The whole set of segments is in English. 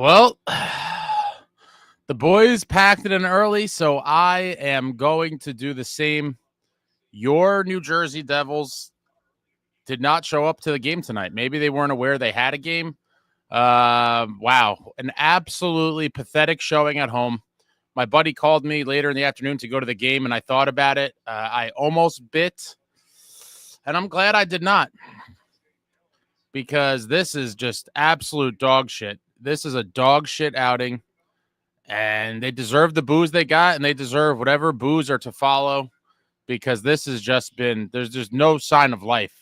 Well, the boys packed it in early, so I am going to do the same. Your New Jersey Devils did not show up to the game tonight. Maybe they weren't aware they had a game. Wow, an absolutely pathetic showing at home. My buddy called me later in the afternoon to go to the game, and I thought about it. I almost bit, and I'm glad I did not, because this is just absolute dog shit. This is a dog shit outing, and they deserve the boos they got, and they deserve whatever boos are to follow, because this has just been, there's just no sign of life.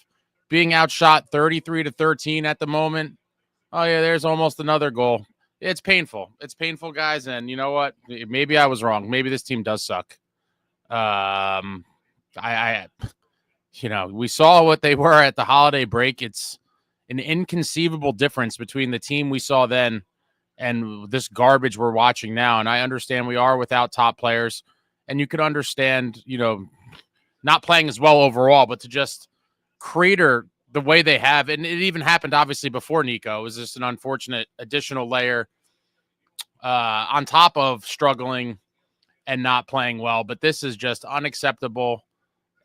Being outshot 33-13 at the moment. Oh, yeah, there's almost another goal. It's painful. It's painful, guys, and you know what? Maybe I was wrong. Maybe this team does suck. We saw what they were at the holiday break. It's an inconceivable difference between the team we saw then and this garbage we're watching now. And I understand we are without top players, and you could understand, not playing as well overall, but to just crater the way they have. And it even happened, obviously, before Nico. It was just an unfortunate additional layer on top of struggling and not playing well. But this is just unacceptable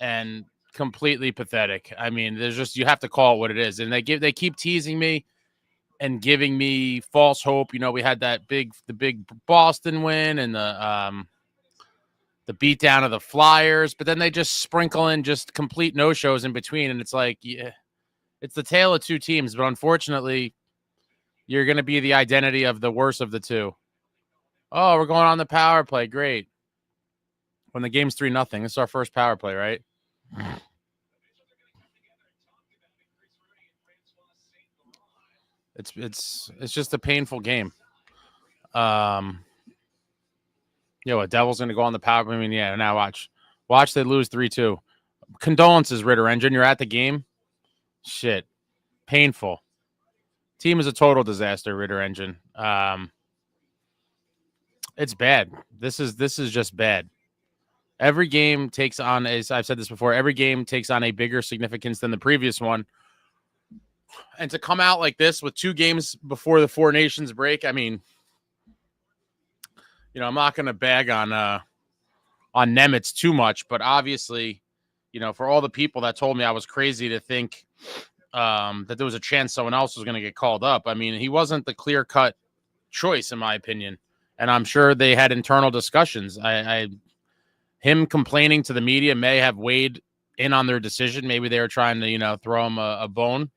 and completely pathetic. I mean, you have to call it what it is. And they keep teasing me and giving me false hope. We had the big Boston win and the beatdown of the Flyers, but then they just sprinkle in just complete no-shows in between. And it's like, yeah, it's the tale of two teams, but unfortunately you're going to be the identity of the worst of the two. Oh, we're going on the power play. Great. When the game's 3-0, this is our first power play, right? It's just a painful game. A Devil's going to go on the power play. I mean, yeah, now watch they lose 3-2. Condolences, Ritter Engine. You're at the game. Shit. Painful. Team is a total disaster, Ritter Engine. It's bad. This is just bad. Every game takes on, as I've said this before, every game takes on a bigger significance than the previous one. And to come out like this with 2 games before the Four Nations break, I mean, I'm not going to bag on Nemec too much, but obviously, for all the people that told me I was crazy to think that there was a chance someone else was going to get called up, I mean, he wasn't the clear-cut choice, in my opinion. And I'm sure they had internal discussions. Him complaining to the media may have weighed in on their decision. Maybe they were trying to, throw him a bone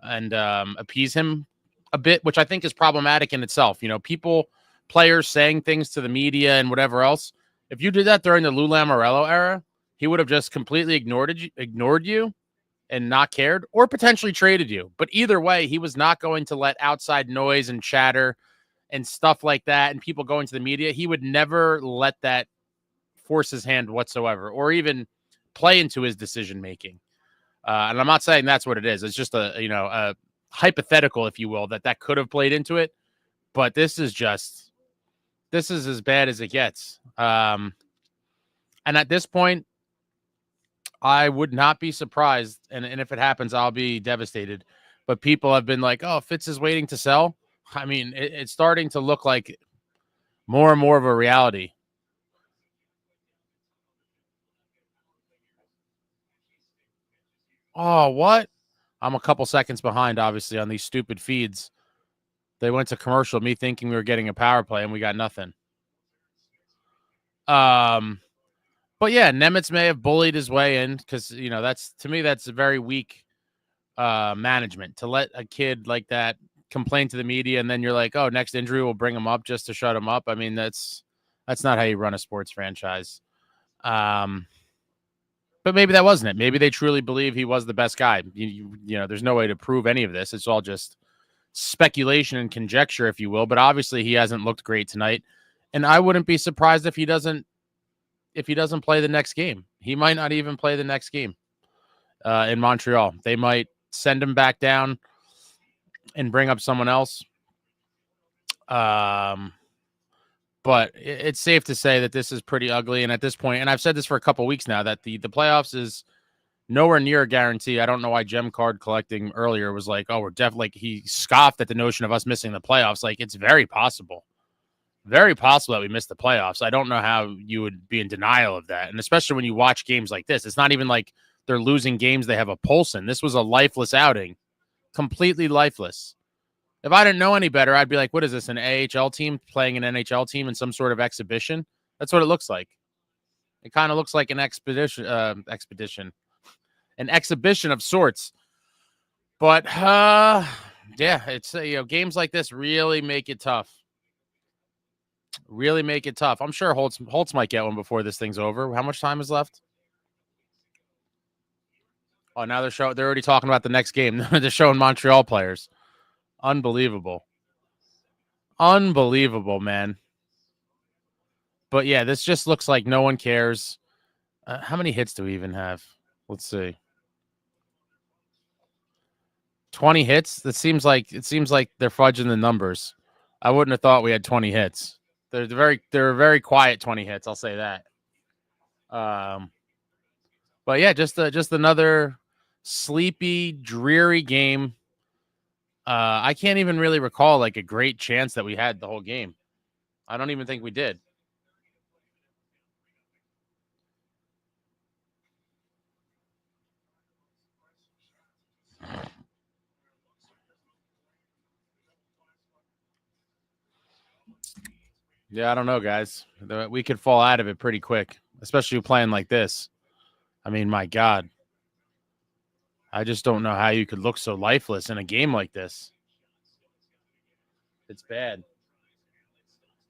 and appease him a bit, which I think is problematic in itself. Players saying things to the media and whatever else. If you did that during the Lou Lamoriello era, he would have just completely ignored you and not cared, or potentially traded you. But either way, he was not going to let outside noise and chatter and stuff like that and people going to the media. He would never let that force his hand whatsoever, or even play into his decision making. And I'm not saying that's what it is. It's just a hypothetical, if you will, that could have played into it. But this is as bad as it gets. And at this point, I would not be surprised. And if it happens, I'll be devastated. But people have been like, oh, Fitz is waiting to sell. I mean, it's starting to look like more and more of a reality. Oh, what? I'm a couple seconds behind, obviously, on these stupid feeds. They went to commercial, me thinking we were getting a power play, and we got nothing. But yeah, Nemec may have bullied his way in, because that's a very weak management, to let a kid like that complain to the media, and then you're like, oh, next injury will bring him up just to shut him up. I mean, that's not how you run a sports franchise. But maybe that wasn't it. Maybe they truly believe he was the best guy. There's no way to prove any of this. It's all just speculation and conjecture, if you will. But obviously, he hasn't looked great tonight, and I wouldn't be surprised if he doesn't play the next game. He might not even play the next game in Montreal. They might send him back down and bring up someone else. But it's safe to say that this is pretty ugly. And at this point, and I've said this for a couple of weeks now, that the playoffs is nowhere near a guarantee. I don't know why gem card collecting earlier was like, oh, we're definitely, like, he scoffed at the notion of us missing the playoffs. Like, it's very possible that we missed the playoffs. I don't know how you would be in denial of that. And especially when you watch games like this, it's not even like they're losing games they have a pulse in. This was a lifeless outing, completely lifeless. If I didn't know any better, I'd be like, what is this, an AHL team playing an NHL team in some sort of exhibition? That's what it looks like. It kind of looks like an an exhibition of sorts. But yeah, it's games like this really make it tough. Really make it tough. I'm sure Holtz might get one before this thing's over. How much time is left? Oh, now they're already talking about the next game. They're showing Montreal players. Unbelievable. Unbelievable, man. But yeah, this just looks like no one cares. How many hits do we even have? Let's see. 20 hits? It seems like they're fudging the numbers. I wouldn't have thought we had 20 hits. They're very quiet 20 hits, I'll say that. But yeah, just another sleepy, dreary game. I can't even really recall like a great chance that we had the whole game. I don't even think we did. Yeah, I don't know, guys. We could fall out of it pretty quick, especially playing like this. I mean, my God. I just don't know how you could look so lifeless in a game like this. It's bad.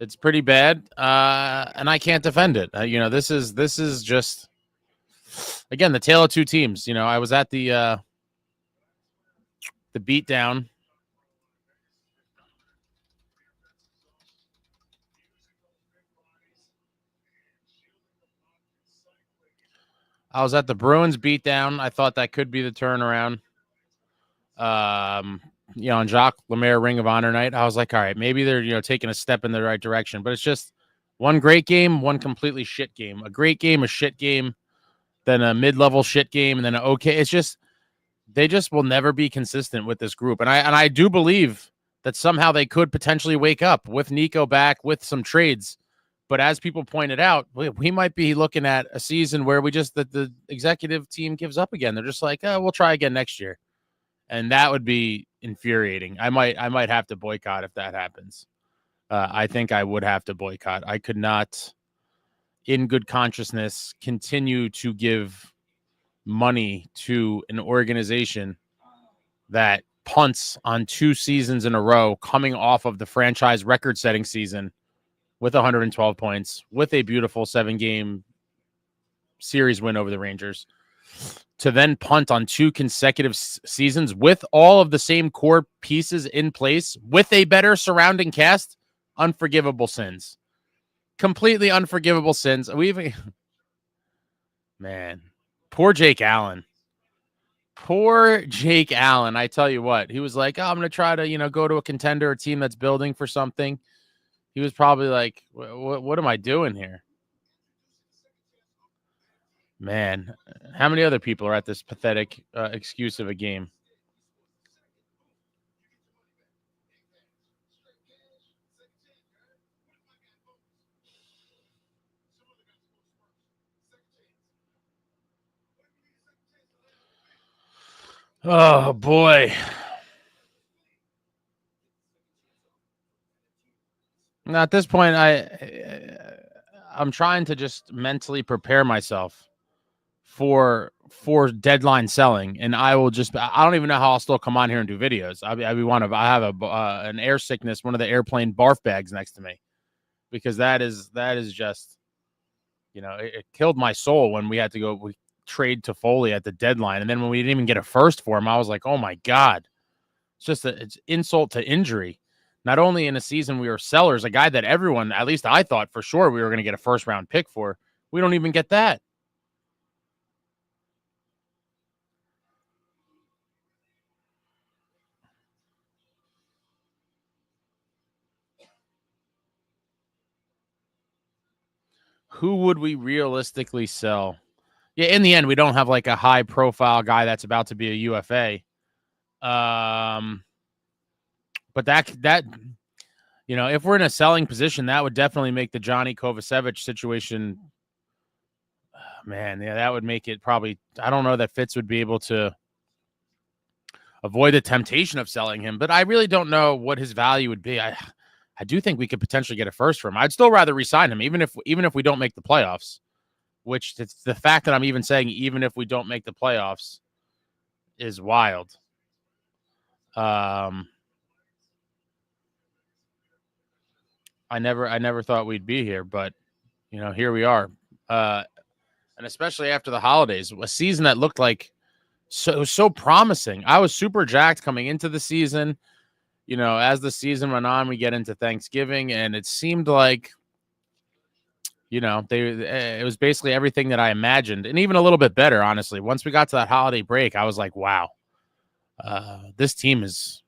It's pretty bad, and I can't defend it. This is just, again, the tale of two teams. I was at the beatdown. I was at the Bruins beatdown. I thought that could be the turnaround. On Jacques Lemaire Ring of Honor night, I was like, all right, maybe they're taking a step in the right direction. But it's just one great game, one completely shit game. A great game, a shit game, then a mid-level shit game, and then an okay. It's just they just will never be consistent with this group. And I do believe that somehow they could potentially wake up with Nico back with some trades. But as people pointed out, we might be looking at a season where the executive team gives up again. They're just like, oh, we'll try again next year. And that would be infuriating. I might have to boycott if that happens. I think I would have to boycott. I could not, in good consciousness, continue to give money to an organization that punts on 2 seasons in a row, coming off of the franchise record-setting season with 112 points, with a beautiful 7-game series win over the Rangers, to then punt on 2 consecutive seasons with all of the same core pieces in place, with a better surrounding cast. Unforgivable sins. Completely unforgivable sins. Man, poor Jake Allen. Poor Jake Allen. I tell you what, he was like, oh, I'm going to try to, go to a contender, a team that's building for something. He was probably like, what am I doing here? Man, how many other people are at this pathetic excuse of a game? Oh, boy. Now, at this point, I'm trying to just mentally prepare myself for deadline selling, and I don't even know how I'll still come on here and do videos. I have an air sickness, one of the airplane barf bags next to me, because that is just, it killed my soul when we had to we trade Toffoli at the deadline, and then when we didn't even get a first for him, I was like, oh my God, it's insult to injury. Not only in a season we were sellers, a guy that everyone, at least I thought for sure we were going to get a first round pick for. We don't even get that. Who would we realistically sell? Yeah, in the end, we don't have like a high profile guy that's about to be a UFA. But that if we're in a selling position, that would definitely make the Johnny Kovacevic situation. Man, yeah, that would make it probably. I don't know that Fitz would be able to avoid the temptation of selling him, but I really don't know what his value would be. I do think we could potentially get a first for him. I'd still rather re-sign him, even if we don't make the playoffs. Which it's the fact that I'm even saying even if we don't make the playoffs is wild. I never thought we'd be here, but here we are. And especially after the holidays, a season that looked like so promising. I was super jacked coming into the season. As the season went on, we get into Thanksgiving, and it seemed like it was basically everything that I imagined, and even a little bit better, honestly. Once we got to that holiday break, I was like, wow, this team it's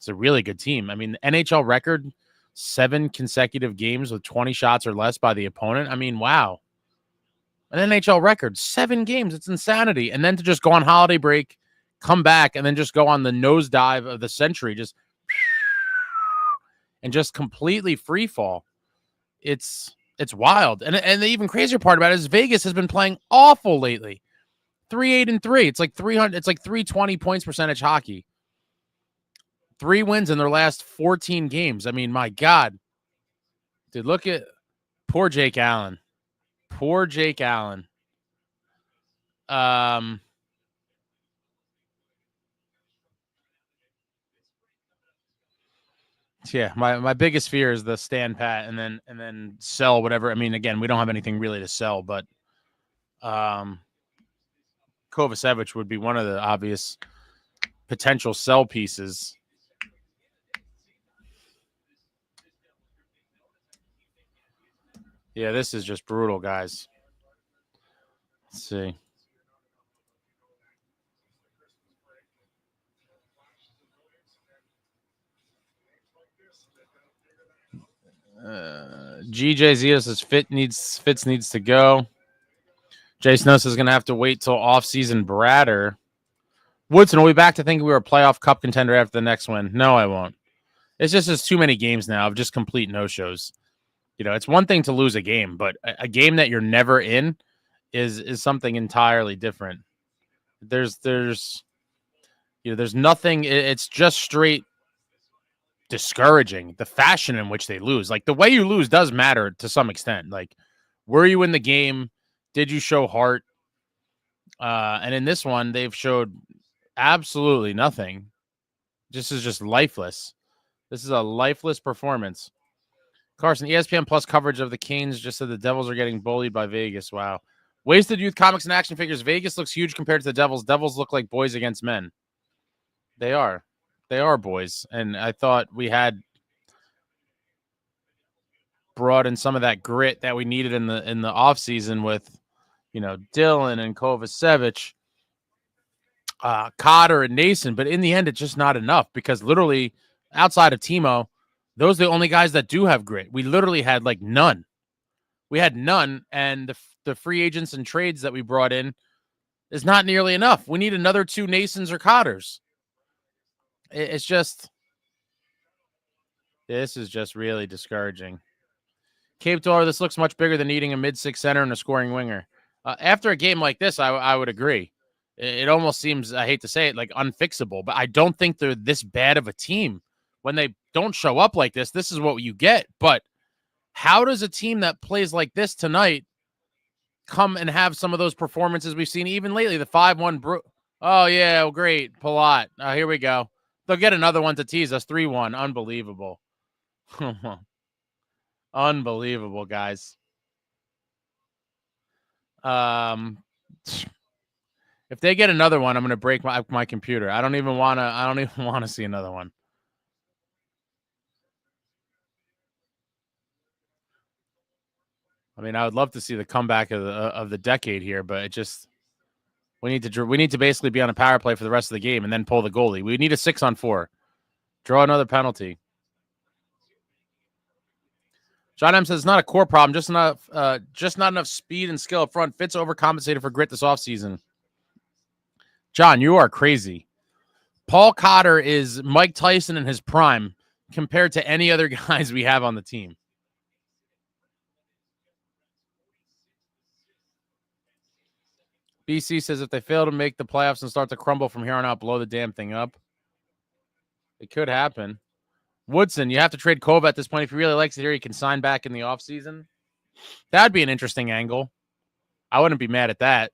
a really good team. I mean, the NHL record, 7 consecutive games with 20 shots or less by the opponent. I mean, wow. An NHL record, 7 games. It's insanity. And then to just go on holiday break, come back, and then just go on the nosedive of the century, just completely free fall. It's wild. And the even crazier part about it is Vegas has been playing awful lately. 3-8-3. It's like 300. It's like 320 points percentage hockey. 3 wins in their last 14 games. I mean, my God. Dude, look at poor Jake Allen. Poor Jake Allen. Yeah, my biggest fear is the stand pat and then sell whatever. I mean, again, we don't have anything really to sell, but Kovacevic would be one of the obvious potential sell pieces. Yeah, this is just brutal, guys. Let's see. GJ Zios says Fitz needs to go. Jason Nuss is going to have to wait till off-season Bratter. Woodson, will be back to thinking we were a playoff cup contender after the next win. No, I won't. It's just there's too many games now of just complete no-shows. It's one thing to lose a game, but a game that you're never in is something entirely different. There's nothing. It's just straight discouraging. The fashion in which they lose, like the way you lose, does matter to some extent. Like, were you in the game? Did you show heart? And in this one, they've showed absolutely nothing. This is just lifeless. This is a lifeless performance. Carson, ESPN Plus coverage of the Canes just said the Devils are getting bullied by Vegas. Wow. Wasted youth comics and action figures. Vegas looks huge compared to the Devils. Devils look like boys against men. They are. They are boys. And I thought we had brought in some of that grit that we needed in the offseason with, Dylan and Kovacevic, Cotter and Nason. But in the end, it's just not enough because literally outside of Timo, those are the only guys that do have grit. We literally had like none. We had none, and the free agents and trades that we brought in is not nearly enough. We need another 2 Nasons or Cotters. It's just, this is just really discouraging. Cape Door, this looks much bigger than needing a mid-6 center and a scoring winger. After a game like this, I would agree. It almost seems, I hate to say it, like unfixable, but I don't think they're this bad of a team. When they don't show up like this is what you get. But how does a team that plays like this tonight come and have some of those performances we've seen even lately? The 5-1 Oh, yeah, well, great. Palat. Here we go. They'll get another one to tease us. 3-1. Unbelievable. Unbelievable, guys. If they get another one, I'm going to break my computer. I don't even want to see another one. I mean, I would love to see the comeback of the decade here, but it just we need to basically be on a power play for the rest of the game and then pull the goalie. We need a 6-on-4. Draw another penalty. John M says it's not a core problem, just not enough speed and skill up front. Fitz overcompensated for grit this offseason. John, you are crazy. Paul Cotter is Mike Tyson in his prime compared to any other guys we have on the team. BC says if they fail to make the playoffs and start to crumble from here on out, blow the damn thing up. It could happen. Woodson, you have to trade Kova at this point. If he really likes it here, he can sign back in the offseason. That would be an interesting angle. I wouldn't be mad at that.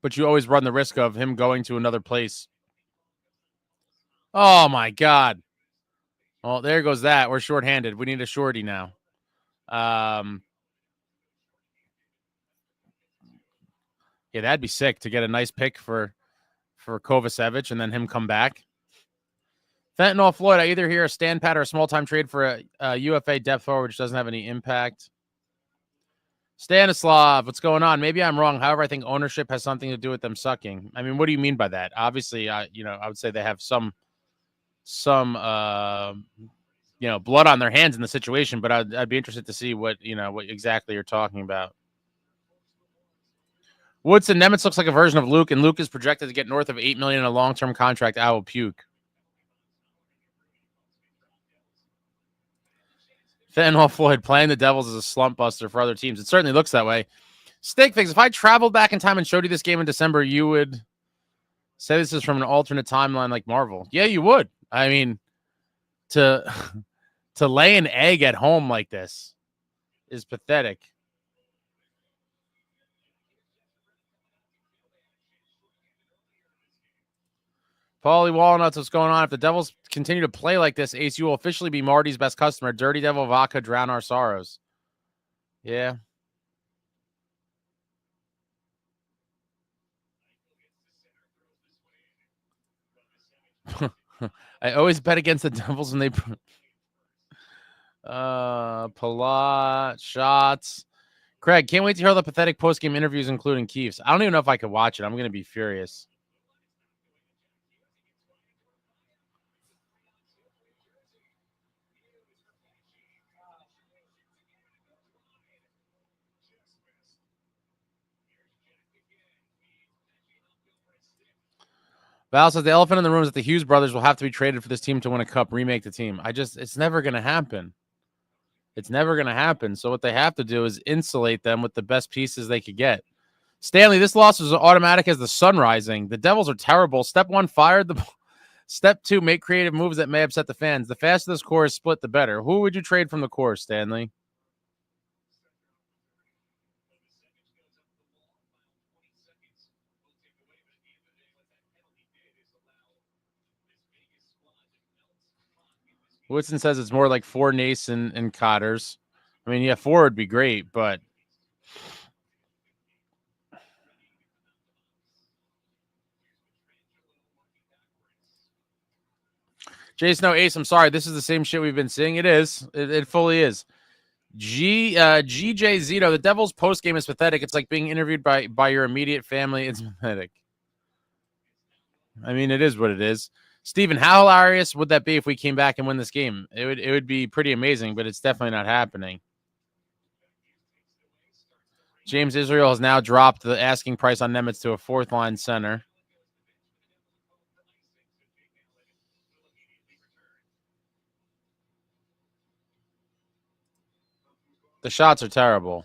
But you always run the risk of him going to another place. Oh, my God. Well, there goes that. We're shorthanded. We need a shorty now. Yeah, that'd be sick to get a nice pick for Kovacevic and then him come back. Fentanyl Floyd, I either hear a stand pat or a small-time trade for a UFA depth forward, which doesn't have any impact. Stanislav, what's going on? Maybe I'm wrong. However, I think ownership has something to do with them sucking. I mean, what do you mean by that? Obviously, I would say they have some blood on their hands in the situation, but I'd be interested to see what exactly you're talking about. Woodson, Nemec looks like a version of Luke, and Luke is projected to get north of $8 million in a long-term contract. I will puke. Fentanyl Floyd, playing the Devils as a slump buster for other teams. It certainly looks that way. Steak Fix, if I traveled back in time and showed you this game in December, you would say this is from an alternate timeline like Marvel. Yeah, you would. I mean, to lay an egg at home like this is pathetic. Paulie Walnuts, what's going on? If the Devils continue to play like this, Ace, you will officially be Marty's best customer. Dirty Devil Vodka, drown our sorrows. Yeah. I always bet against the Devils when they Palat shots. Craig, can't wait to hear all the pathetic post-game interviews, including Keefe's. I don't even know if I could watch it. I'm going to be furious. Val says the elephant in the room is that the Hughes brothers will have to be traded for this team to win a cup, remake the team. It's never going to happen. It's never going to happen. So what they have to do is insulate them with the best pieces they could get. Stanley, this loss was automatic as the sun rising. The Devils are terrible. Step one, fired the Step two, make creative moves that may upset the fans. The faster this core is split, the better. Who would you trade from the core, Stanley? Woodson says it's more like 4 Nason and Cotters. I mean, yeah, 4 would be great, but Jason, no, Ace, I'm sorry. This is the same shit we've been seeing. It is. It fully is. GJ Zito, the Devils post-game is pathetic. It's like being interviewed by your immediate family. It's pathetic. I mean, it is what it is. Steven, how hilarious would that be if we came back and win this game? It would be pretty amazing, but it's definitely not happening. James Israel has now dropped the asking price on Nemec to a 4th-line center. The shots are terrible.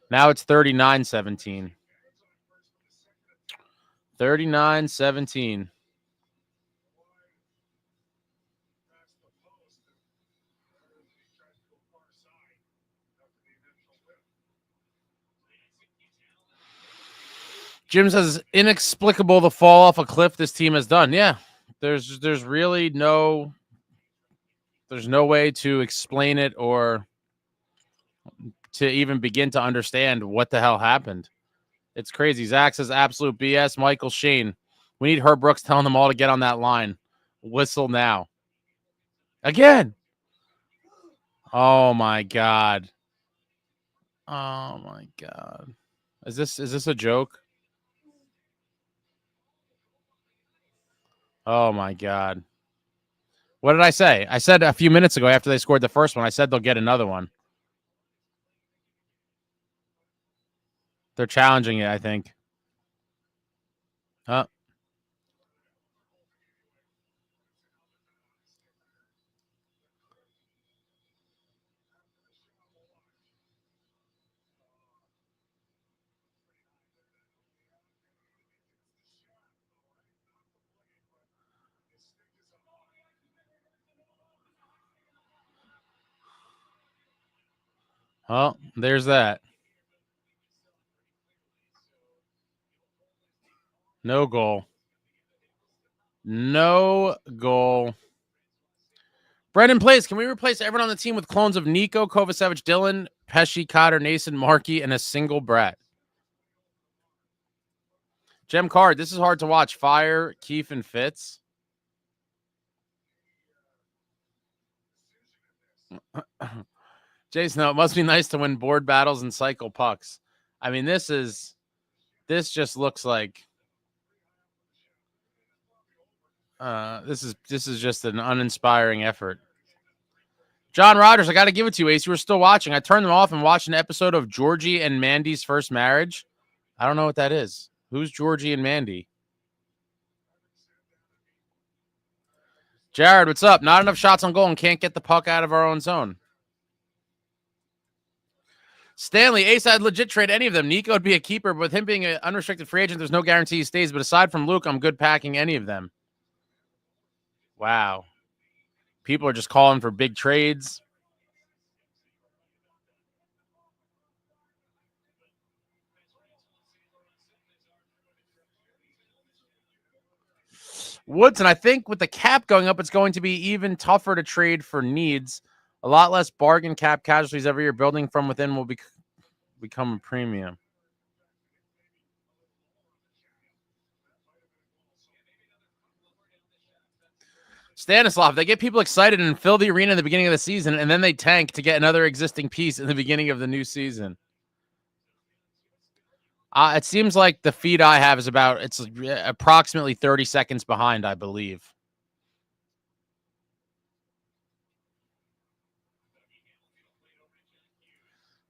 Now it's 39-17. 39-17. Jim says, inexplicable the fall off a cliff this team has done. Yeah, there's really no way to explain it or to even begin to understand what the hell happened. It's crazy. Zach says, absolute BS. Michael Shane, we need Herb Brooks telling them all to get on that line. Whistle now. Again. Oh, my God. Oh, my God. Is this a joke? Oh, my God. What did I say? I said a few minutes ago after they scored the first one, I said they'll get another one. They're challenging it, I think. Oh. Oh, there's that. No goal. No goal. Brendan plays. Can we replace everyone on the team with clones of Nico, Kovacevic, Dylan, Pesci, Cotter, Nason, Markey, and a single Brett? Gem card. This is hard to watch. Fire, Keefe, and Fitz. Jason, no, it must be nice to win board battles and cycle pucks. I mean, this just looks like this is just an uninspiring effort. John Rogers, I got to give it to you, Ace. You were still watching. I turned them off and watched an episode of Georgie and Mandy's First Marriage. I don't know what that is. Who's Georgie and Mandy? Jared, what's up? Not enough shots on goal and can't get the puck out of our own zone. Stanley, Ace, I'd legit trade any of them. Nico would be a keeper, but with him being an unrestricted free agent, there's no guarantee he stays. But aside from Luke, I'm good packing any of them. Wow. People are just calling for big trades. Woodson, I think with the cap going up, it's going to be even tougher to trade for needs. A lot less bargain cap casualties every year. Building from within will become a premium. Stanislav, they get people excited and fill the arena in the beginning of the season, and then they tank to get another existing piece in the beginning of the new season. It seems like the feed I have is it's approximately 30 seconds behind, I believe.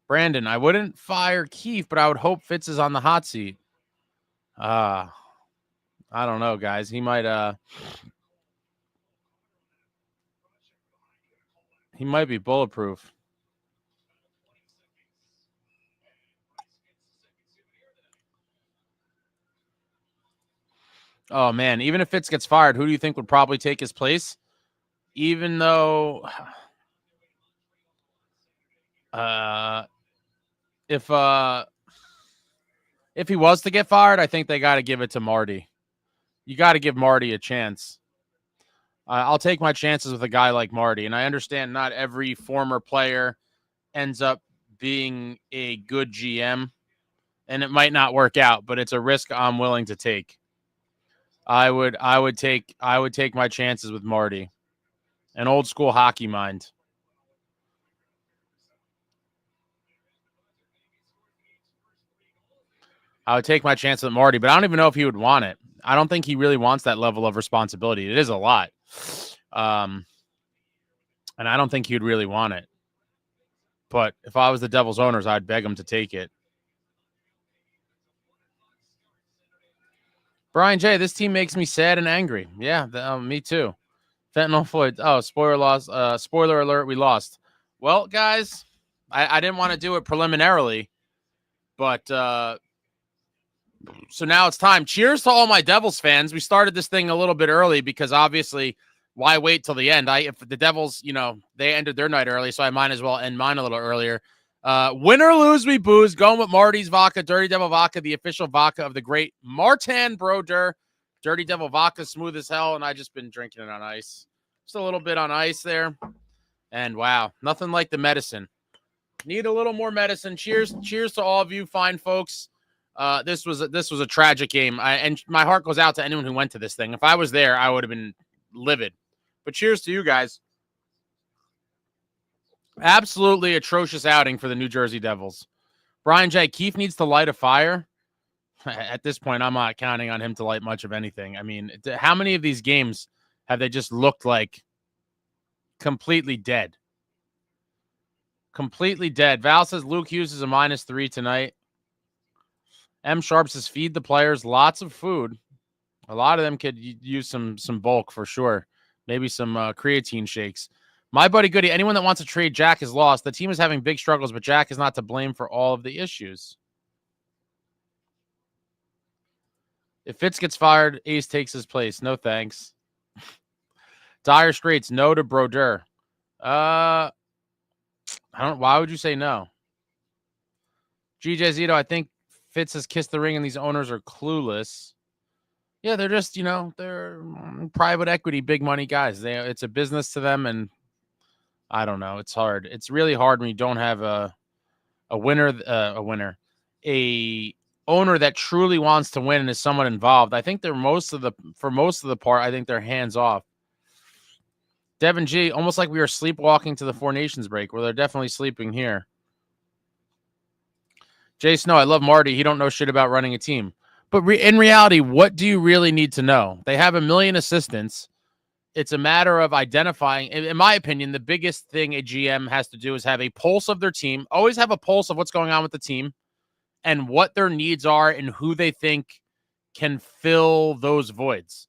Brandon, I wouldn't fire Keefe, but I would hope Fitz is on the hot seat. I don't know, guys. He might be bulletproof. Oh man, even if Fitz gets fired, who do you think would probably take his place? Even though if he was to get fired, I think they got to give it to Marty. You got to give Marty a chance. I'll take my chances with a guy like Marty, and I understand not every former player ends up being a good GM, and it might not work out, but it's a risk I'm willing to take. I would take my chances with Marty. An old school hockey mind. I would take my chance with Marty, but I don't even know if he would want it. I don't think he really wants that level of responsibility. It is a lot. And I don't think he would really want it. But if I was the Devils owners, I'd beg him to take it. Brian J., this team makes me sad and angry. Yeah, me too. Fentanyl Floyd. Oh, spoiler alert, we lost. Well, guys, I didn't want to do it preliminarily, but so now it's time. Cheers to all my Devils fans. We started this thing a little bit early because obviously, why wait till the end? If the Devils, they ended their night early, so I might as well end mine a little earlier. Win or lose, we booze. Going with Marty's vodka, Dirty Devil vodka, the official vodka of the great Martin Broder. Dirty Devil vodka, smooth as hell, and I just been drinking it on ice. Just a little bit on ice there. And wow, nothing like the medicine. Need a little more medicine. Cheers to all of you fine folks. This was a tragic game. And my heart goes out to anyone who went to this thing. If I was there, I would have been livid. But cheers to you guys. Absolutely atrocious outing for the New Jersey Devils. Brian J. Keefe needs to light a fire. At this point, I'm not counting on him to light much of anything. I mean, how many of these games have they just looked like completely dead. Completely dead. Val says Luke Hughes is a -3 tonight. M Sharp says feed the players lots of food. A lot of them could use some bulk for sure. Maybe some creatine shakes. My buddy Goody, anyone that wants to trade Jack is lost. The team is having big struggles, but Jack is not to blame for all of the issues. If Fitz gets fired, Ace takes his place. No thanks. Dire Straits, no to Brodeur. I don't. Why would you say no? GJ Zito, I think Fitz has kissed the ring and these owners are clueless. Yeah, they're just, they're private equity, big money guys. It's a business to them, and I don't know. It's hard. It's really hard when you don't have a winner, a owner that truly wants to win and is somewhat involved. I think for most of the part, I think they're hands off. Devin G, almost like we were sleepwalking to the Four Nations break. Well, they're definitely sleeping here. Jay Snow, I love Marty. He don't know shit about running a team. But in reality, what do you really need to know? They have 1 million assistants. It's a matter of identifying. In my opinion, the biggest thing a GM has to do is have a pulse of their team. Always have a pulse of what's going on with the team and what their needs are and who they think can fill those voids.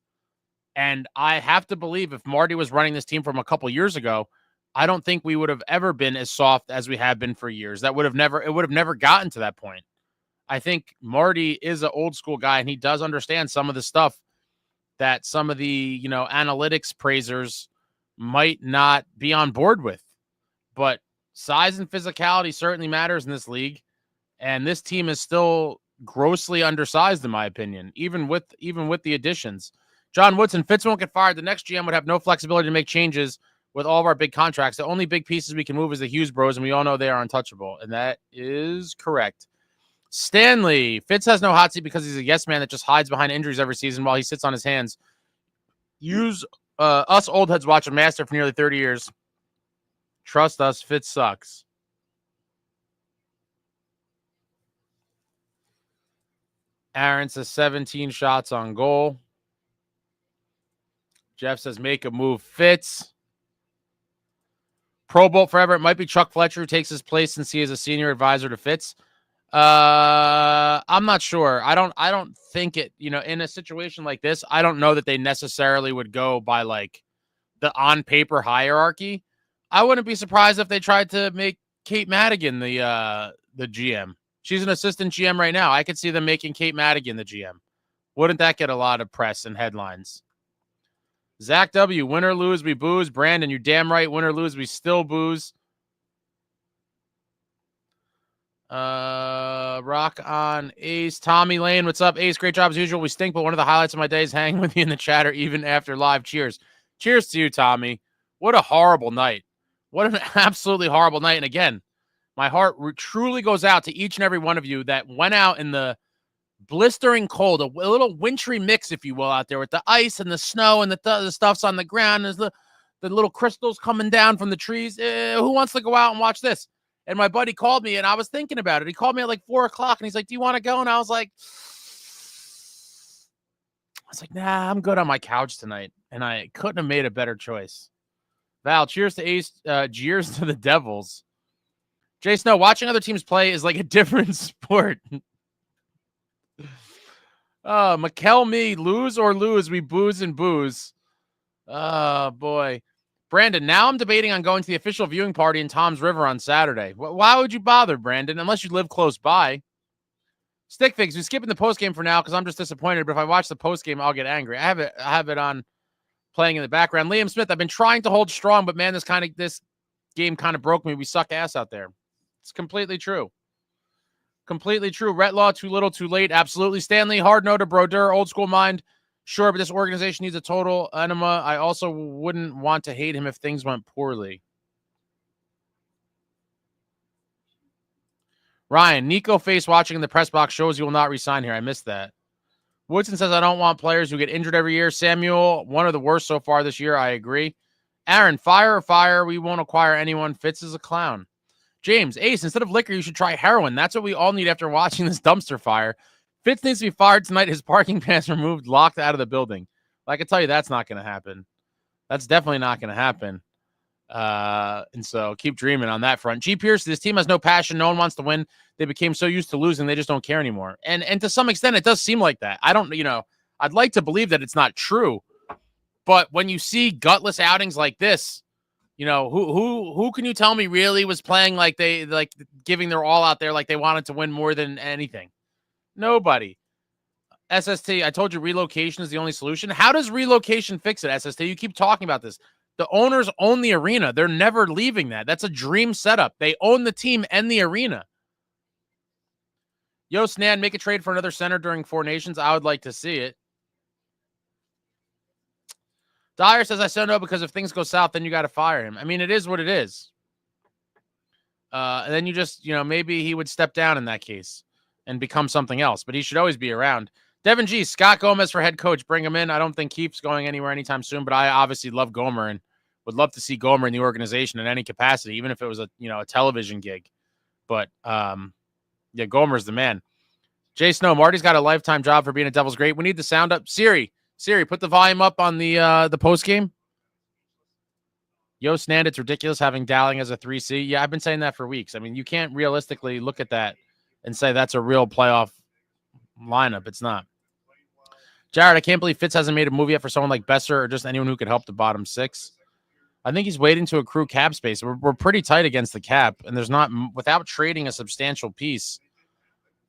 And I have to believe if Marty was running this team from a couple years ago, I don't think we would have ever been as soft as we have been for years. It would have never gotten to that point. I think Marty is an old school guy, and he does understand some of the stuff that some of the, analytics praisers might not be on board with. But size and physicality certainly matters in this league, and this team is still grossly undersized, in my opinion, even with the additions. John Woodson, Fitz won't get fired. The next GM would have no flexibility to make changes with all of our big contracts. The only big pieces we can move is the Hughes bros, and we all know they are untouchable, and that is correct. Stanley, Fitz has no hot seat because he's a yes man that just hides behind injuries every season while he sits on his hands. Us old heads watch a master for nearly 30 years. Trust us, Fitz sucks. Aaron says 17 shots on goal. Jeff says make a move, Fitz. Pro Bowl forever. It might be Chuck Fletcher who takes his place since he is a senior advisor to Fitz. I'm not sure. I don't think it, in a situation like this, I don't know that they necessarily would go by like the on paper hierarchy. I wouldn't be surprised if they tried to make Kate Madigan the GM. She's an assistant GM right now. I could see them making Kate Madigan the GM. Wouldn't that get a lot of press and headlines? Zach W, win or lose, we booze. Brandon, you're damn right. Win or lose, we still booze. Rock on Ace. Tommy Lane, what's up? Ace, great job as usual. We stink, but one of the highlights of my day is hanging with you in the chatter even after live. Cheers. Cheers to you, Tommy. What a horrible night. What an absolutely horrible night. And again, my heart truly goes out to each and every one of you that went out in the blistering cold, a little wintry mix, if you will, out there with the ice and the snow and the stuff's on the ground. There's the little crystals coming down from the trees. Who wants to go out and watch this? And my buddy called me, and I was thinking about it. He called me at like 4 o'clock, and he's like, do you want to go? And I was like, nah, I'm good on my couch tonight. And I couldn't have made a better choice. Val, cheers to Ace. Cheers to the Devils. Jay Snow, watching other teams play is like a different sport. McKell, lose or lose, we booze and booze. Oh, boy. Brandon, now I'm debating on going to the official viewing party in Tom's River on Saturday. Why would you bother, Brandon, unless you live close by? Stickfigs, we're skipping the postgame for now because I'm just disappointed, but if I watch the postgame, I'll get angry. I have it on playing in the background. Liam Smith, I've been trying to hold strong, but man, this game kind of broke me. We suck ass out there. It's completely true. Completely true. Retlaw, too little, too late. Absolutely. Stanley, hard no to Brodeur, old school mind. Sure, but this organization needs a total enema. I also wouldn't want to hate him if things went poorly. Ryan, Nico face watching in the press box shows he will not resign here. I missed that. Woodson says, I don't want players who get injured every year. Samuel, one of the worst so far this year. I agree. Aaron, fire or fire. We won't acquire anyone. Fitz is a clown. James, Ace, instead of liquor, you should try heroin. That's what we all need after watching this dumpster fire. Fitz needs to be fired tonight. His parking pass removed, locked out of the building. Well, I can tell you that's not going to happen. That's definitely not going to happen. And so keep dreaming on that front. G. Pierce, this team has no passion. No one wants to win. They became so used to losing, they just don't care anymore. And to some extent, it does seem like that. I don't, I'd like to believe that it's not true. But when you see gutless outings like this, who can you tell me really was playing like they like giving their all out there, like they wanted to win more than anything? Nobody. SST, I told you relocation is the only solution. How does relocation fix it, SST? You keep talking about this. The owners own the arena. They're never leaving that. That's a dream setup. They own the team and the arena. Yo, Snan, make a trade for another center during Four Nations. I would like to see it. Dyer says, I still know because if things go south, then you got to fire him. I mean, it is what it is. And then you just, maybe he would step down in that case and become something else. But he should always be around. Devin G, Scott Gomez for head coach. Bring him in. I don't think Keefe's going anywhere anytime soon, but I obviously love Gomer and would love to see Gomer in the organization in any capacity, even if it was a television gig. But yeah, Gomer's the man. Jay Snow, Marty's got a lifetime job for being a Devils great. We need the sound up. Siri, put the volume up on the post game. Yo, Snand, it's ridiculous having Dowling as a 3C. Yeah, I've been saying that for weeks. I mean, you can't realistically look at that and say that's a real playoff lineup. It's not. Jared, I can't believe Fitz hasn't made a move yet for someone like Besser or just anyone who could help the bottom six. I think he's waiting to accrue cap space. We're pretty tight against the cap, and there's not, without trading a substantial piece.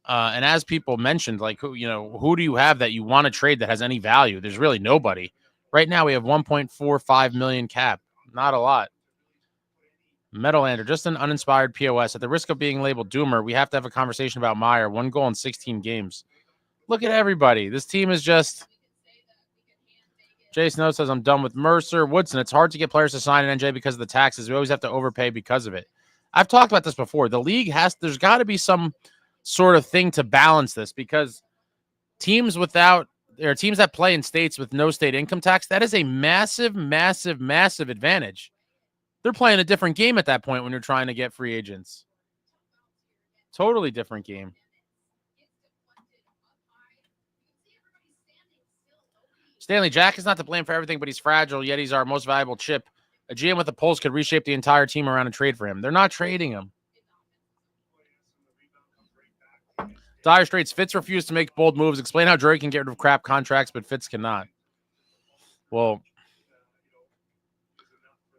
And as people mentioned, like, who do you have that you want to trade that has any value? There's really nobody. Right now, we have 1.45 million cap. Not a lot. Metalander, just an uninspired POS. At the risk of being labeled doomer, we have to have a conversation about Meyer. 1 goal in 16 games. Look at everybody. This team is just... Jay Snow says, I'm done with Mercer. Woodson, it's hard to get players to sign in NJ because of the taxes. We always have to overpay because of it. I've talked about this before. The league there's got to be some sort of thing to balance this, because teams that play in states with no state income tax, that is a massive, massive, massive advantage. They're playing a different game at that point when you're trying to get free agents. Totally different game. Stanley, Jack is not to blame for everything, but he's fragile, yet he's our most valuable chip. A GM with a pulse could reshape the entire team around a trade for him. They're not trading him. Dire Straits, Fitz refused to make bold moves. Explain how Drury can get rid of crap contracts, but Fitz cannot. Well,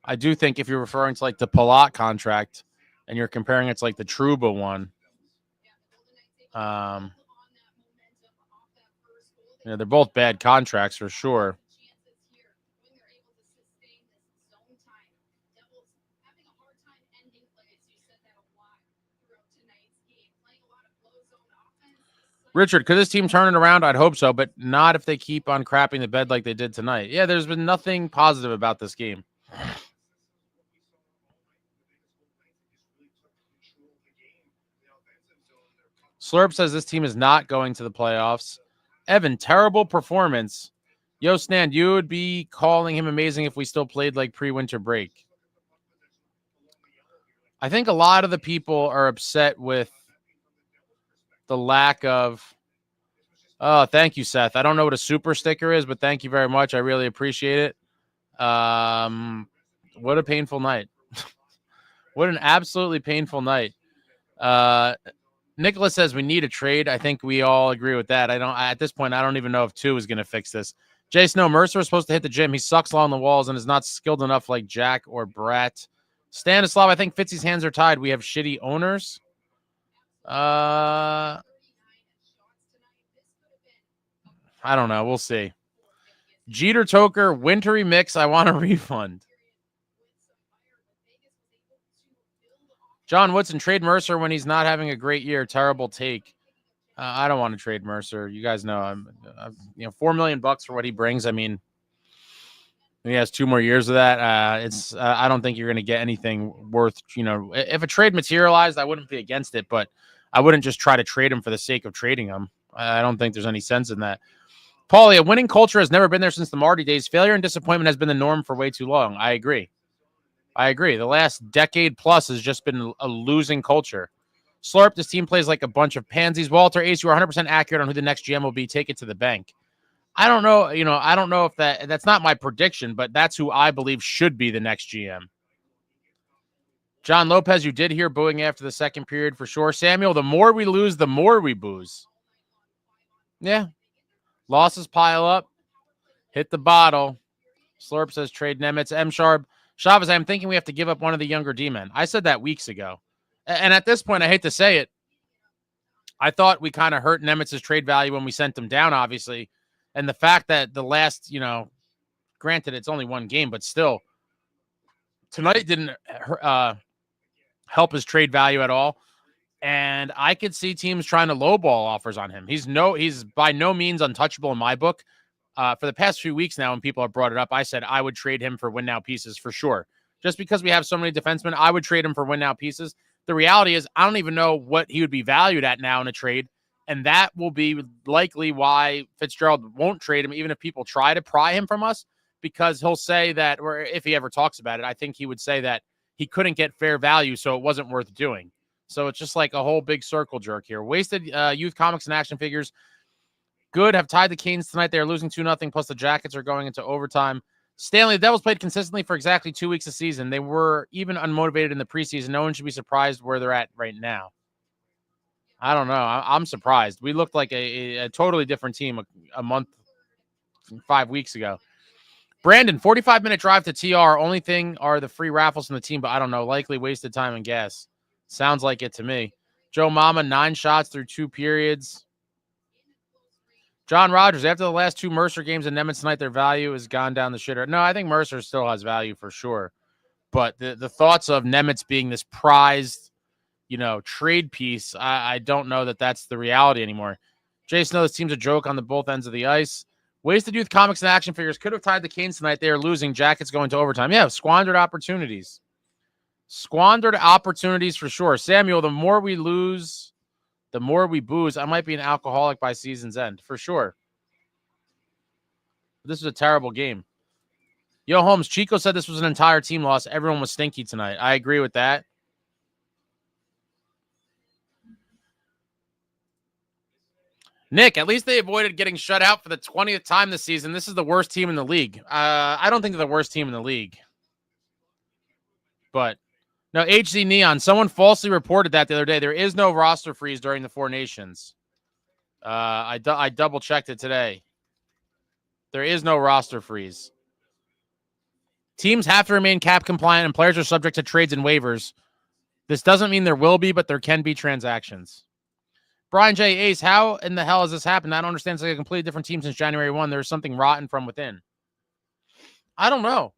I do think if you're referring to like the Palat contract and you're comparing it to like the Trouba one, they're both bad contracts for sure. Richard, could this team turn it around? I'd hope so, but not if they keep on crapping the bed like they did tonight. Yeah, there's been nothing positive about this game. Slurp says this team is not going to the playoffs. Evan, terrible performance. Yo, Snan, you would be calling him amazing if we still played like pre-winter break. I think a lot of the people are upset with the lack of... Oh, thank you, Seth. I don't know what a super sticker is, but thank you very much. I really appreciate it. What a painful night. What an absolutely painful night. Nicholas says we need a trade. I think we all agree with that. At this point, I don't even know if 2 is going to fix this. Jay Snow, Mercer is supposed to hit the gym. He sucks along the walls and is not skilled enough like Jack or Brat. Stanislav, I think Fitzy's hands are tied. We have shitty owners. I don't know. We'll see. Jeter Toker, wintry mix. I want a refund. John Woodson, trade Mercer when he's not having a great year. Terrible take. I don't want to trade Mercer. You guys know I'm $4 million for what he brings. I mean, he has 2 more years of that. I don't think you're going to get anything worth, if a trade materialized, I wouldn't be against it, but I wouldn't just try to trade him for the sake of trading him. I don't think there's any sense in that. Paulie, a winning culture has never been there since the Marty days. Failure and disappointment has been the norm for way too long. I agree. The last decade plus has just been a losing culture. Slurp, this team plays like a bunch of pansies. Walter Ace, you are 100% accurate on who the next GM will be. Take it to the bank. I don't know. I don't know if that's not my prediction, but that's who I believe should be the next GM. John Lopez, you did hear booing after the second period for sure. Samuel, the more we lose, the more we booze. Yeah. Losses pile up. Hit the bottle. Slurp says trade Nemec. M Sharp. Chavez, I'm thinking we have to give up one of the younger D-men. I said that weeks ago. And at this point, I hate to say it, I thought we kind of hurt Nemec's trade value when we sent him down, obviously. And the fact that the last, granted, it's only one game, but still, tonight didn't help his trade value at all. And I could see teams trying to lowball offers on him. He's by no means untouchable in my book. For the past few weeks now, when people have brought it up, I said I would trade him for win-now pieces for sure. Just because we have so many defensemen, I would trade him for win-now pieces. The reality is I don't even know what he would be valued at now in a trade, and that will be likely why Fitzgerald won't trade him, even if people try to pry him from us, because he'll say that, or if he ever talks about it, I think he would say that he couldn't get fair value, so it wasn't worth doing. So it's just like a whole big circle jerk here. Wasted youth comics and action figures. Good, have tied the Canes tonight. They are losing 2-0, plus the Jackets are going into overtime. Stanley, the Devils played consistently for exactly 2 weeks of season. They were even unmotivated in the preseason. No one should be surprised where they're at right now. I don't know. I'm surprised. We looked like a totally different team a month, 5 weeks ago. Brandon, 45-minute drive to TR. Only thing are the free raffles from the team, but I don't know. Likely wasted time and gas. Sounds like it to me. Joe Mama, 9 shots through 2 periods. John Rogers, after the last 2 Mercer games in Nemec tonight, their value has gone down the shitter. No, I think Mercer still has value for sure. But the thoughts of Nemec being this prized, trade piece, I don't know that that's the reality anymore. Jason, this team's a joke on the both ends of the ice. Wasted youth comics and action figures could have tied the Canes tonight. They are losing. Jackets going to overtime. Yeah, squandered opportunities. Squandered opportunities for sure. Samuel, the more we lose, the more we booze. I might be an alcoholic by season's end, for sure. This was a terrible game. Yo, Holmes, Chico said this was an entire team loss. Everyone was stinky tonight. I agree with that. Nick, at least they avoided getting shut out for the 20th time this season. This is the worst team in the league. I don't think they're the worst team in the league. But, no, HZ Neon, someone falsely reported that the other day. There is no roster freeze during the Four Nations. I double-checked it today. There is no roster freeze. Teams have to remain cap compliant, and players are subject to trades and waivers. This doesn't mean there will be, but there can be transactions. Brian J. Ace, how in the hell has this happened? I don't understand. It's like a completely different team since January 1. There's something rotten from within. I don't know.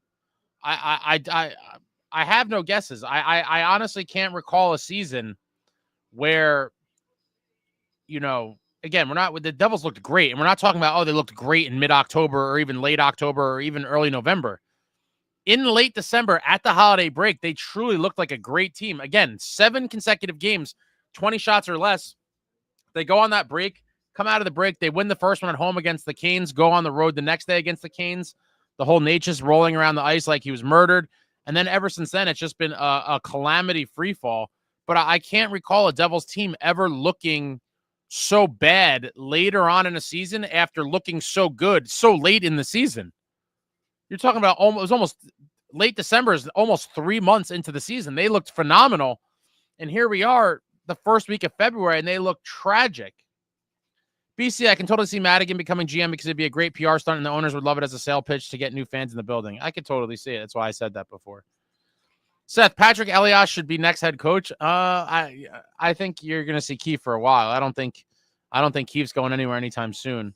I have no guesses. I honestly can't recall a season where, again, the Devils looked great. And we're not talking about, they looked great in mid-October or even late October or even early November. In late December at the holiday break, they truly looked like a great team. Again, 7 consecutive games, 20 shots or less. They go on that break, come out of the break. They win the first one at home against the Canes, go on the road the next day against the Canes. The whole Nature's rolling around the ice like he was murdered. And then ever since then, it's just been a calamity free fall. But I can't recall a Devils team ever looking so bad later on in a season after looking so good so late in the season. You're talking about it was almost late December, is almost 3 months into the season. They looked phenomenal. And here we are the first week of February, and they look tragic. BC, I can totally see Madigan becoming GM because it'd be a great PR stunt, and the owners would love it as a sale pitch to get new fans in the building. I could totally see it. That's why I said that before. Seth, Patrick Elias should be next head coach. I think you're going to see Keefe for a while. I don't think Keefe's going anywhere anytime soon.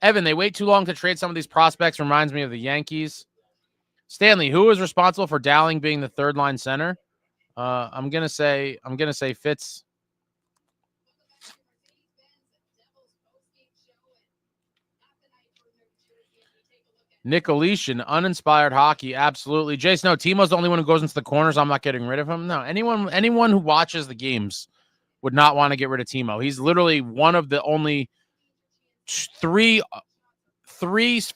Evan, they wait too long to trade some of these prospects. Reminds me of the Yankees. Stanley, who is responsible for Dowling being the third line center? I'm gonna say Fitz. Nick Aletian, uninspired hockey, absolutely. Jason, no, Timo's the only one who goes into the corners. I'm not getting rid of him. No, anyone who watches the games would not want to get rid of Timo. He's literally one of the only three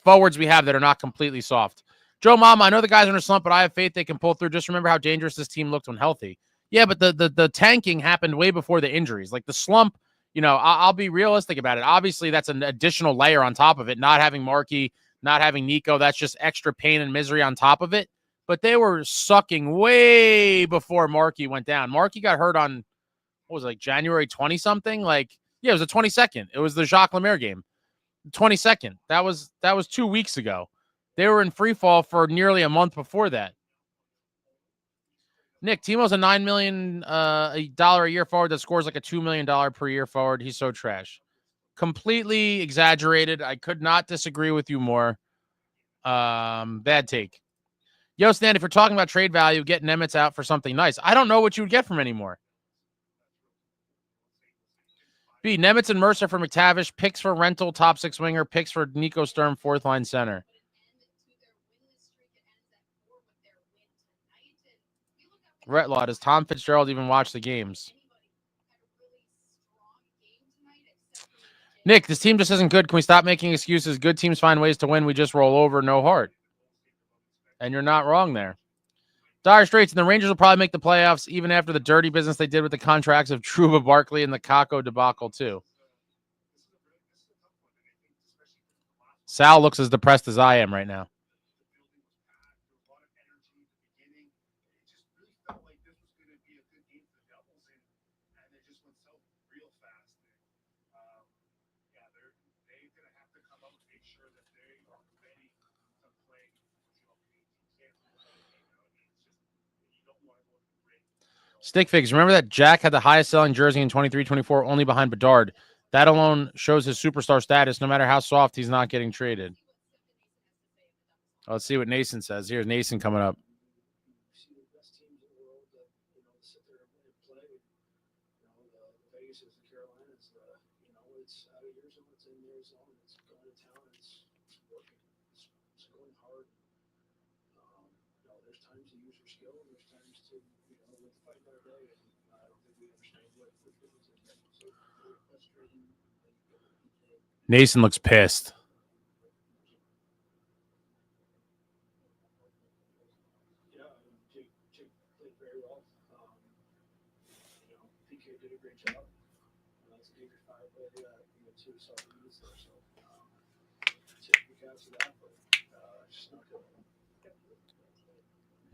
forwards we have that are not completely soft. Joe Mama, I know the guys are in a slump, but I have faith they can pull through. Just remember how dangerous this team looked when healthy. Yeah, but the tanking happened way before the injuries. Like the slump, I'll be realistic about it. Obviously, that's an additional layer on top of it. Not having Markey, not having Nico, that's just extra pain and misery on top of it. but they were sucking way before Markey went down. Markey got hurt on, what was it, like January 20-something? Like, yeah, it was the 22nd. It was the Jacques Lemaire game. 22nd. That was 2 weeks ago. They were in free fall for nearly a month before that. Nick, Timo's a $9 million a year forward that scores like a $2 million per year forward. He's so trash. Completely exaggerated. I could not disagree with you more. Bad take. Yo, Stan, if you're talking about trade value, get Nemec out for something nice. I don't know what you would get from anymore. B, Nemec and Mercer for McTavish, picks for rental, top 6 winger, picks for Nico Sturm, 4th line center. Retlaw, does Tom Fitzgerald even watch the games? Nick, this team just isn't good. Can we stop making excuses? Good teams find ways to win. We just roll over, no heart. And you're not wrong there. Dire Straits, and the Rangers will probably make the playoffs even after the dirty business they did with the contracts of Trouba, Barkley, and the Kako debacle, too. Sal looks as depressed as I am right now. Stickfigs, remember that Jack had the highest selling jersey in 23-24, only behind Bedard. That alone shows his superstar status. No matter how soft, he's not getting traded. Let's see what Nason says. Here's Nason coming up. Nason looks pissed.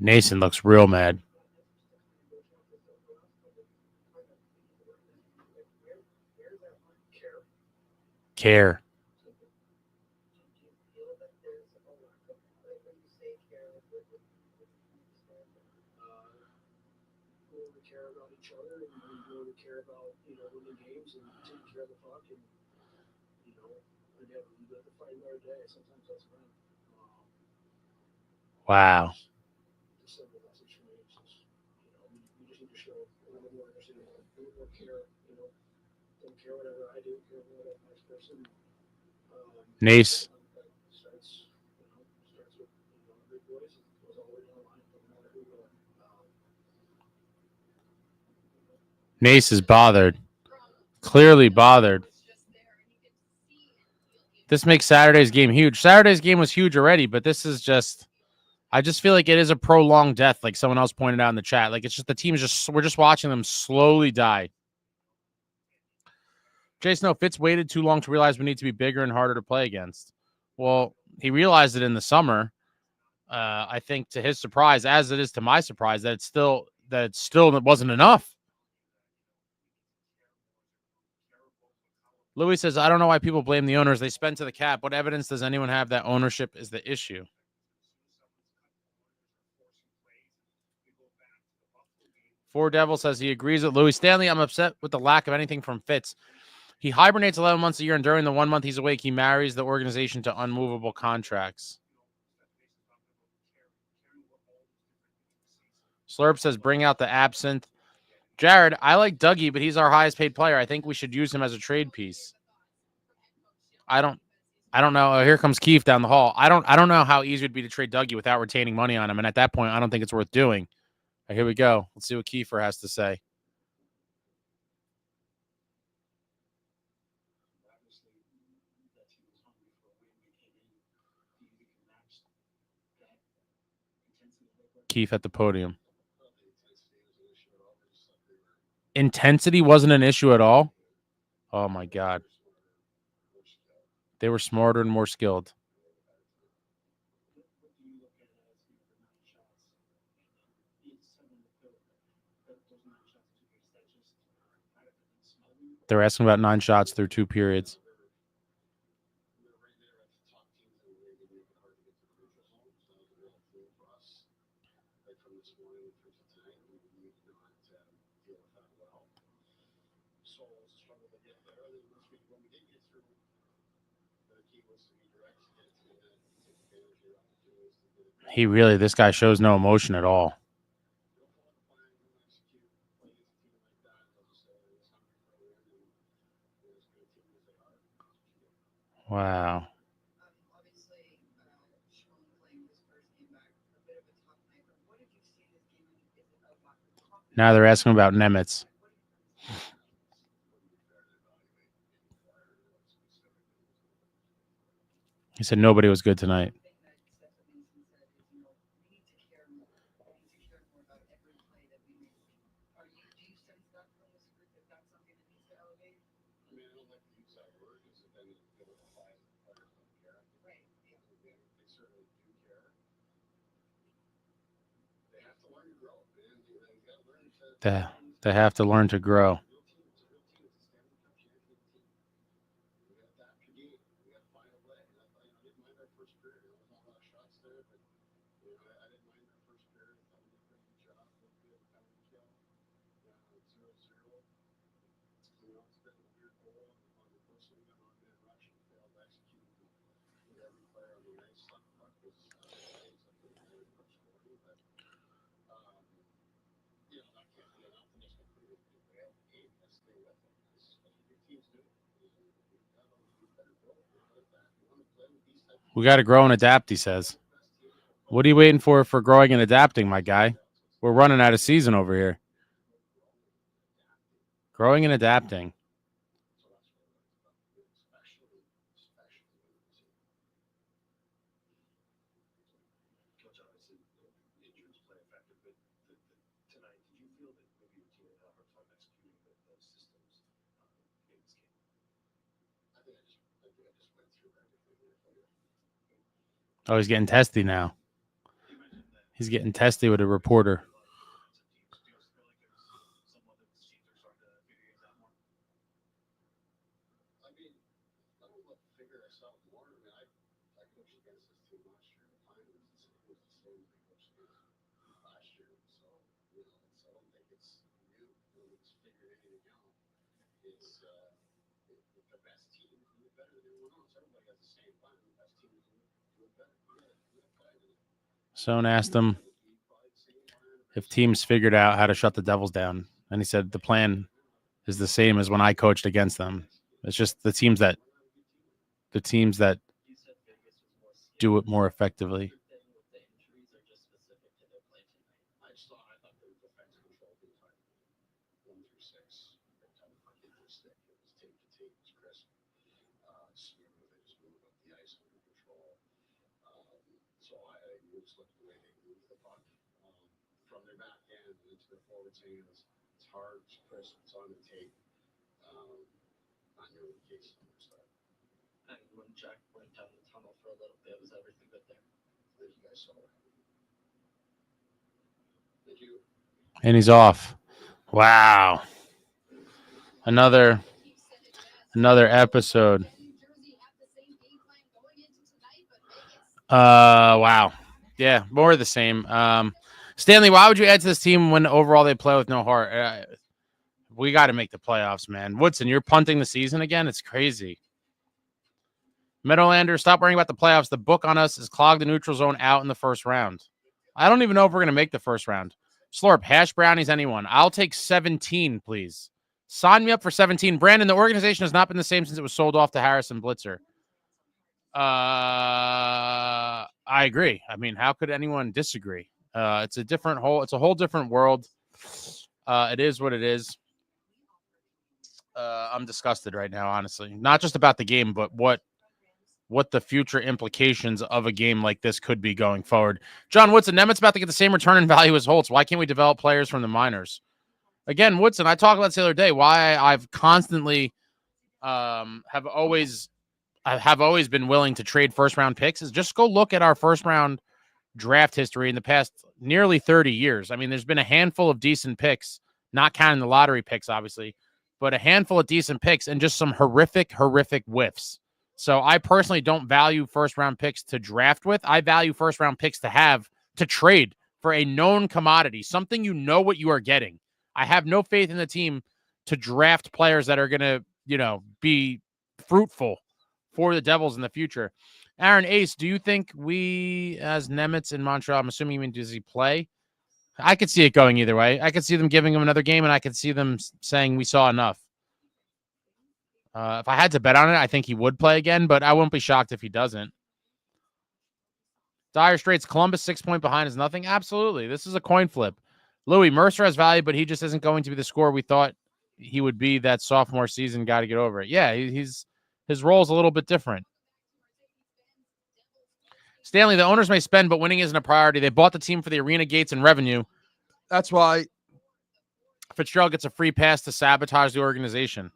Nason looks real mad. Care. Wow. Nace. Nace is bothered. Clearly bothered. This makes Saturday's game huge. Saturday's game was huge already, but this is just... I just feel like it is a prolonged death, like someone else pointed out in the chat. Like, it's just the team's just... We're just watching them slowly die. Jason, Fitz waited too long to realize we need to be bigger and harder to play against. Well, he realized it in the summer. I think to his surprise, as it is to my surprise, that it still wasn't enough. Louis says, I don't know why people blame the owners. They spend to the cap. What evidence does anyone have that ownership is the issue? Four Devil says he agrees with Louis. Stanley, I'm upset with the lack of anything from Fitz. He hibernates 11 months a year, and during the 1 month he's awake, he marries the organization to unmovable contracts. Slurp says, bring out the absinthe. Jared, I like Dougie, but he's our highest paid player. I think we should use him as a trade piece. I don't know. Here comes Keith down the hall. I don't know how easy it would be to trade Dougie without retaining money on him. And at that point, I don't think it's worth doing. Right, here we go. Let's see what Kiefer has to say. Keith at the podium. Intensity wasn't an issue at all. Oh my God. They were smarter and more skilled. They're asking about 9 shots through 2 periods. This guy shows no emotion at all. Wow. Now they're asking about Nemec. He said nobody was good tonight. They have to learn to grow. We got to grow and adapt, he says. What are you waiting for growing and adapting, my guy? We're running out of season over here. Growing and adapting. Oh, he's getting testy now. He's getting testy with a reporter. Someone asked him if teams figured out how to shut the Devils down, and he said the plan is the same as when I coached against them. It's just the teams that do it more effectively. And he's off. Wow. Another episode. Wow. Yeah, more of the same. Stanley, why would you add to this team when overall they play with no heart? We got to make the playoffs, man. Woodson, you're punting the season again? It's crazy. Meadowlander, stop worrying about the playoffs. The book on us is clog the neutral zone out in the first round. I don't even know if we're going to make the first round. Slurp, hash brownies, anyone. I'll take 17, please. Sign me up for 17. Brandon, the organization has not been the same since it was sold off to Harrison Blitzer. I agree. I mean, how could anyone disagree? It's a whole different world. It is what it is. I'm disgusted right now, honestly. Not just about the game, but what the future implications of a game like this could be going forward. John Woodson, Nemec's about to get the same return in value as Holtz. Why can't we develop players from the minors? Again, Woodson, I talked about this the other day. Why I've constantly have always been willing to trade first-round picks is just go look at our first-round draft history in the past nearly 30 years. I mean, there's been a handful of decent picks, not counting the lottery picks, obviously, but a handful of decent picks and just some horrific whiffs. So I personally don't value first-round picks to draft with. I value first-round picks to have to trade for a known commodity, something you know what you are getting. I have no faith in the team to draft players that are going to, be fruitful for the Devils in the future. Aaron Ace, do you think we, as Nemec in Montreal, I'm assuming you mean does he play? I could see it going either way. I could see them giving him another game, and I could see them saying we saw enough. If I had to bet on it, I think he would play again, but I wouldn't be shocked if he doesn't. Dire Straits, Columbus 6 point behind is nothing. Absolutely. This is a coin flip. Louis, Mercer has value, but he just isn't going to be the scorer we thought he would be that sophomore season. Got to get over it. Yeah, his role is a little bit different. Stanley, the owners may spend, but winning isn't a priority. They bought the team for the arena gates and revenue. That's why Fitzgerald gets a free pass to sabotage the organization.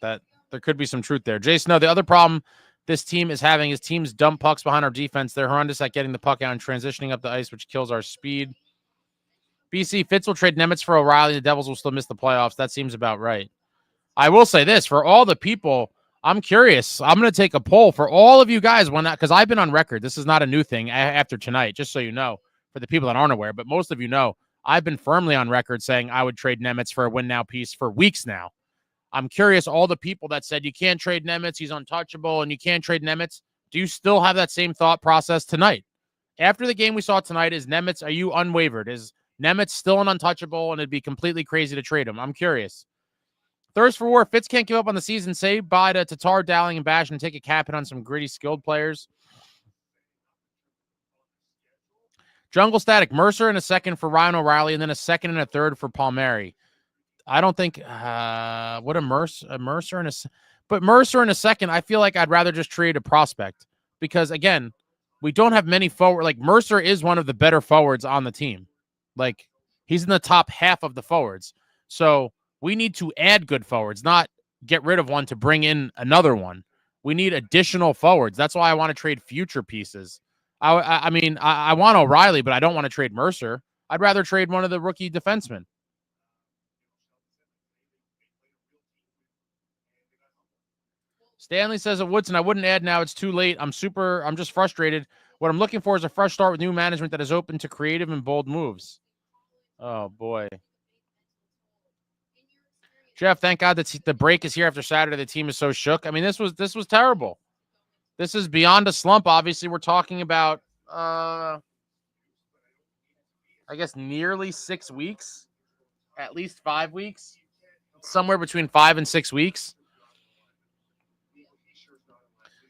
That there could be some truth there. Jason, no, the other problem this team is having is teams dump pucks behind our defense. They're horrendous at getting the puck out and transitioning up the ice, which kills our speed. BC, Fitz will trade Nemec for O'Reilly. The Devils will still miss the playoffs. That seems about right. I will say this, for all the people, I'm curious. I'm going to take a poll for all of you guys because I've been on record. This is not a new thing after tonight, just so you know, for the people that aren't aware, but most of you know, I've been firmly on record saying I would trade Nemec for a win now piece for weeks now. I'm curious, all the people that said you can't trade Nemec, he's untouchable, and you can't trade Nemec, do you still have that same thought process tonight? After the game we saw tonight, is Nemec, are you unwavered? Is Nemec still an untouchable, and it'd be completely crazy to trade him? I'm curious. Thirst for war. Fitz can't give up on the season. Say bye to Tatar, Dowling, and Bash and take a cap hit on some gritty, skilled players. Jungle Static. Mercer in a second for Ryan O'Reilly, and then a second and a third for Palmieri. I don't think what a Mercer in a but Mercer in a second, I feel like I'd rather just trade a prospect because again, we don't have many forward. Like Mercer is one of the better forwards on the team. Like he's in the top half of the forwards. So we need to add good forwards, not get rid of one to bring in another one. We need additional forwards. That's why I want to trade future pieces. I mean, I want O'Reilly, but I don't want to trade Mercer. I'd rather trade one of the rookie defensemen. Stanley says at Woodson, I wouldn't add now. It's too late. I'm just frustrated. What I'm looking for is a fresh start with new management that is open to creative and bold moves. Oh, boy. Jeff, thank God that the break is here after Saturday. The team is so shook. I mean, this was terrible. This is beyond a slump. Obviously, we're talking about, I guess, nearly 6 weeks, at least 5 weeks, somewhere between 5 and 6 weeks.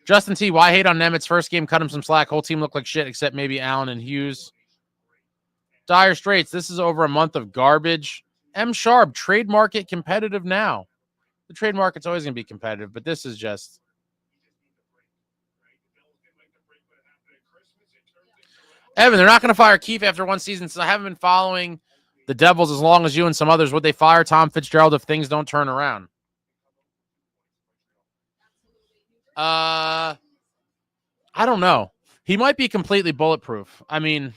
Justin T, why hate on Nemec? First game, cut him some slack. Whole team looked like shit except maybe Allen and Hughes. Dire Straits, this is over a month of garbage. M Sharp, trade market competitive now. The trade market's always going to be competitive, but this is just. Evan, they're not going to fire Keefe after one season, so I haven't been following the Devils as long as you and some others. Would they fire Tom Fitzgerald if things don't turn around? I don't know. He might be completely bulletproof. I mean,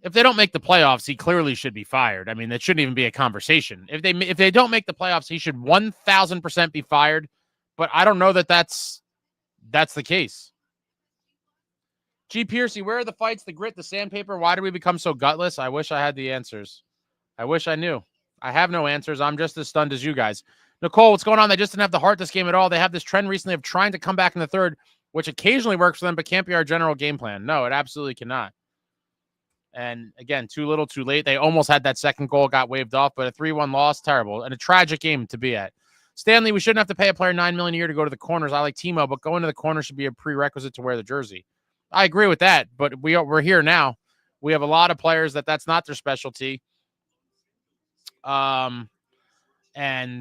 if they don't make the playoffs, he clearly should be fired. I mean, that shouldn't even be a conversation. If they don't make the playoffs, he should 1,000% be fired. But I don't know that that's the case. G. Piercy, where are the fights, the grit, the sandpaper? Why did we become so gutless? I wish I had the answers. I wish I knew. I have no answers. I'm just as stunned as you guys. Nicole, what's going on? They just didn't have the heart this game at all. They have this trend recently of trying to come back in the third, which occasionally works for them, but can't be our general game plan. No, it absolutely cannot. And again, too little, too late. They almost had that second goal, got waved off, but a 3-1 loss, terrible. And a tragic game to be at. Stanley, we shouldn't have to pay a player $9 million a year to go to the corners. I like Timo, but going to the corner should be a prerequisite to wear the jersey. I agree with that, but we're here now. We have a lot of players that's not their specialty. And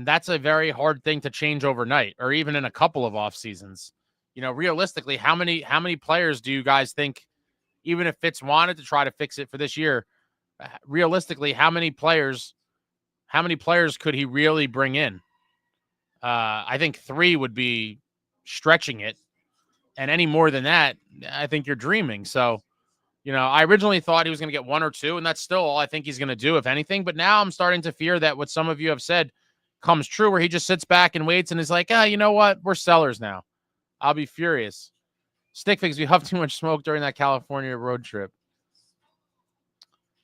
that's a very hard thing to change overnight or even in a couple of off seasons. Realistically, how many players do you guys think, even if Fitz wanted to try to fix it for this year, realistically, how many players could he really bring in? I think 3 would be stretching it. And any more than that, I think you're dreaming. So, I originally thought he was going to get 1 or 2, and that's still all I think he's going to do, if anything. But now I'm starting to fear that what some of you have said comes true, where he just sits back and waits and is like, you know what? We're sellers now. I'll be furious. Stickfigs, we huffed too much smoke during that California road trip.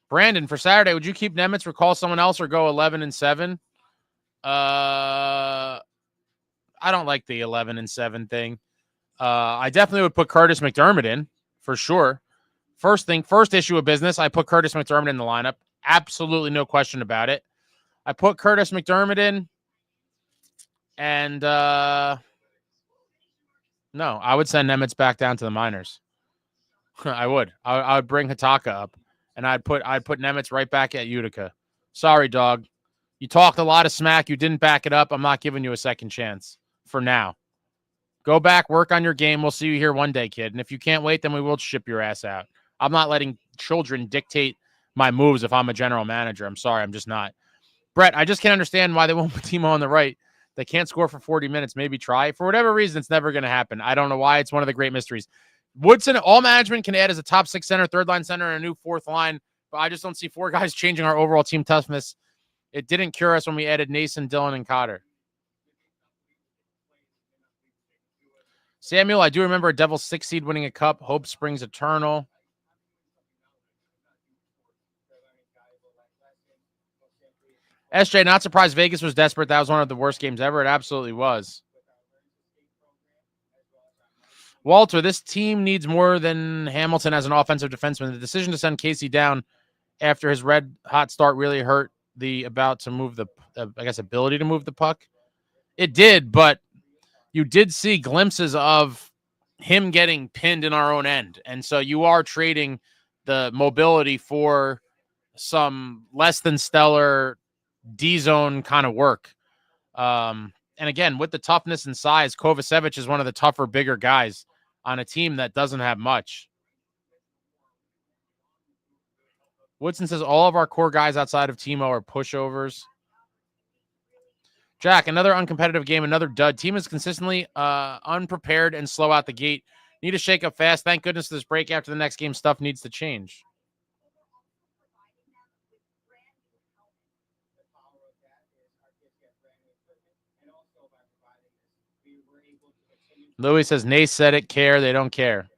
Brandon, for Saturday, would you keep Nemec, recall someone else, or go 11-7? I don't like the 11-7 thing. I definitely would put Curtis McDermott in, for sure. First issue of business, I put Curtis McDermott in the lineup. Absolutely no question about it. I put Curtis McDermott in, and no, I would send Nemec back down to the minors. I would. I would bring Hataka up, and I'd put Nemec right back at Utica. Sorry, dog. You talked a lot of smack. You didn't back it up. I'm not giving you a second chance for now. Go back, work on your game. We'll see you here one day, kid. And if you can't wait, then we will ship your ass out. I'm not letting children dictate my moves if I'm a general manager. I'm sorry. I'm just not. Brett, I just can't understand why they won't put Timo on the right. They can't score for 40 minutes. Maybe try. For whatever reason, it's never going to happen. I don't know why. It's one of the great mysteries. Woodson, all management can add as a top 6 center, third line center, and a new fourth line. But I just don't see 4 guys changing our overall team toughness. It didn't cure us when we added Nason, Dillon, and Cotter. Samuel, I do remember a Devils 6 seed winning a cup. Hope springs eternal. SJ, not surprised Vegas was desperate. That was one of the worst games ever. It absolutely was. Walter, this team needs more than Hamilton as an offensive defenseman. The decision to send Casey down after his red hot start really hurt the ability to move the puck. It did, but you did see glimpses of him getting pinned in our own end. And so you are trading the mobility for some less than stellar D-zone kind of work. And again, with the toughness and size, Kovacevic is one of the tougher, bigger guys on a team that doesn't have much. Woodson says all of our core guys outside of Timo are pushovers. Jack, another uncompetitive game, another dud. Team is consistently unprepared and slow out the gate. Need to shake up fast. Thank goodness this break after the next game. Stuff needs to change. Louis says, Nace said it, care. They don't care.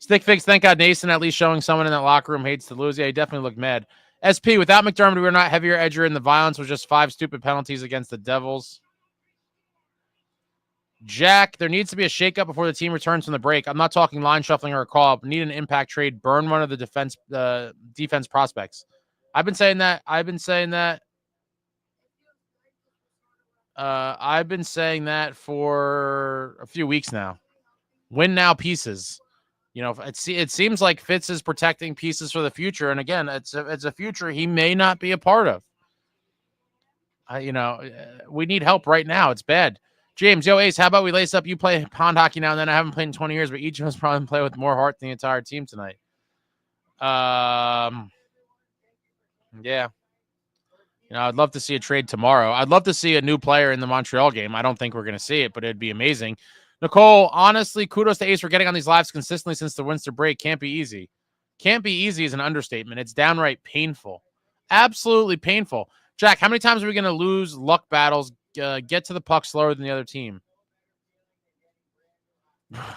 Stick Fix, thank God Nason at least showing someone in that locker room hates to lose. Yeah, he definitely looked mad. SP, without McDermott, we were not heavier edger, and the violence was just 5 stupid penalties against the Devils. Jack, there needs to be a shakeup before the team returns from the break. I'm not talking line shuffling or a call-up. Need an impact trade. Burn one of the defense prospects. I've been saying that for a few weeks now. Win now pieces. It seems like Fitz is protecting pieces for the future. And again, it's a future he may not be a part of. We need help right now. It's bad. James, yo, Ace, how about we lace up? You play pond hockey now and then. I haven't played in 20 years, but each of us probably play with more heart than the entire team tonight. Yeah. I'd love to see a trade tomorrow. I'd love to see a new player in the Montreal game. I don't think we're going to see it, but it'd be amazing. Nicole, honestly, kudos to Ace for getting on these lives consistently since the Winter break. Can't be easy. Can't be easy is an understatement. It's downright painful. Absolutely painful. Jack, how many times are we going to lose luck battles, get to the puck slower than the other team?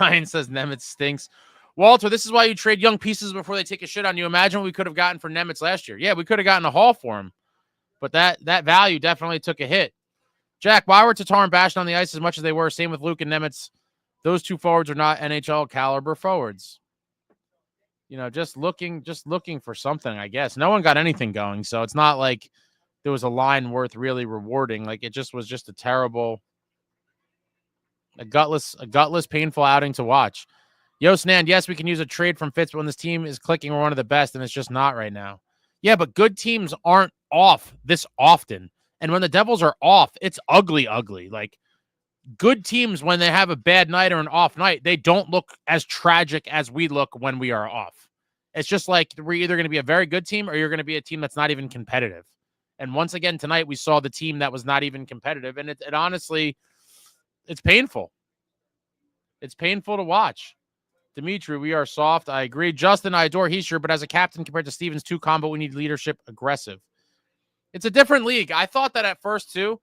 Ryan says Nemec stinks. Walter, this is why you trade young pieces before they take a shit on you. Imagine what we could have gotten for Nemec last year. Yeah, we could have gotten a haul for him. But that value definitely took a hit. Jack, why were Tatar and Bashin on the ice as much as they were? Same with Luke and Nemec. Those 2 forwards are not NHL caliber forwards. Just looking for something, I guess. No one got anything going, so it's not like there was a line worth really rewarding. Like, it just was just a terrible, a gutless, painful outing to watch. Yo, Snan, yes, we can use a trade from Fitz, but when this team is clicking, we're one of the best, and it's just not right now. Yeah, but good teams aren't off this often. And when the Devils are off, it's ugly. Like, good teams, when they have a bad night or an off night, they don't look as tragic as we look when we are off. It's just like we're either going to be a very good team or you're going to be a team that's not even competitive. And once again, tonight, we saw the team that was not even competitive. And it honestly, it's painful. It's painful to watch. Dimitri, we are soft. I agree. Justin, I adore Heischer, but as a captain compared to Stevens' 2 combo, we need leadership aggressive. It's a different league. I thought that at first, too.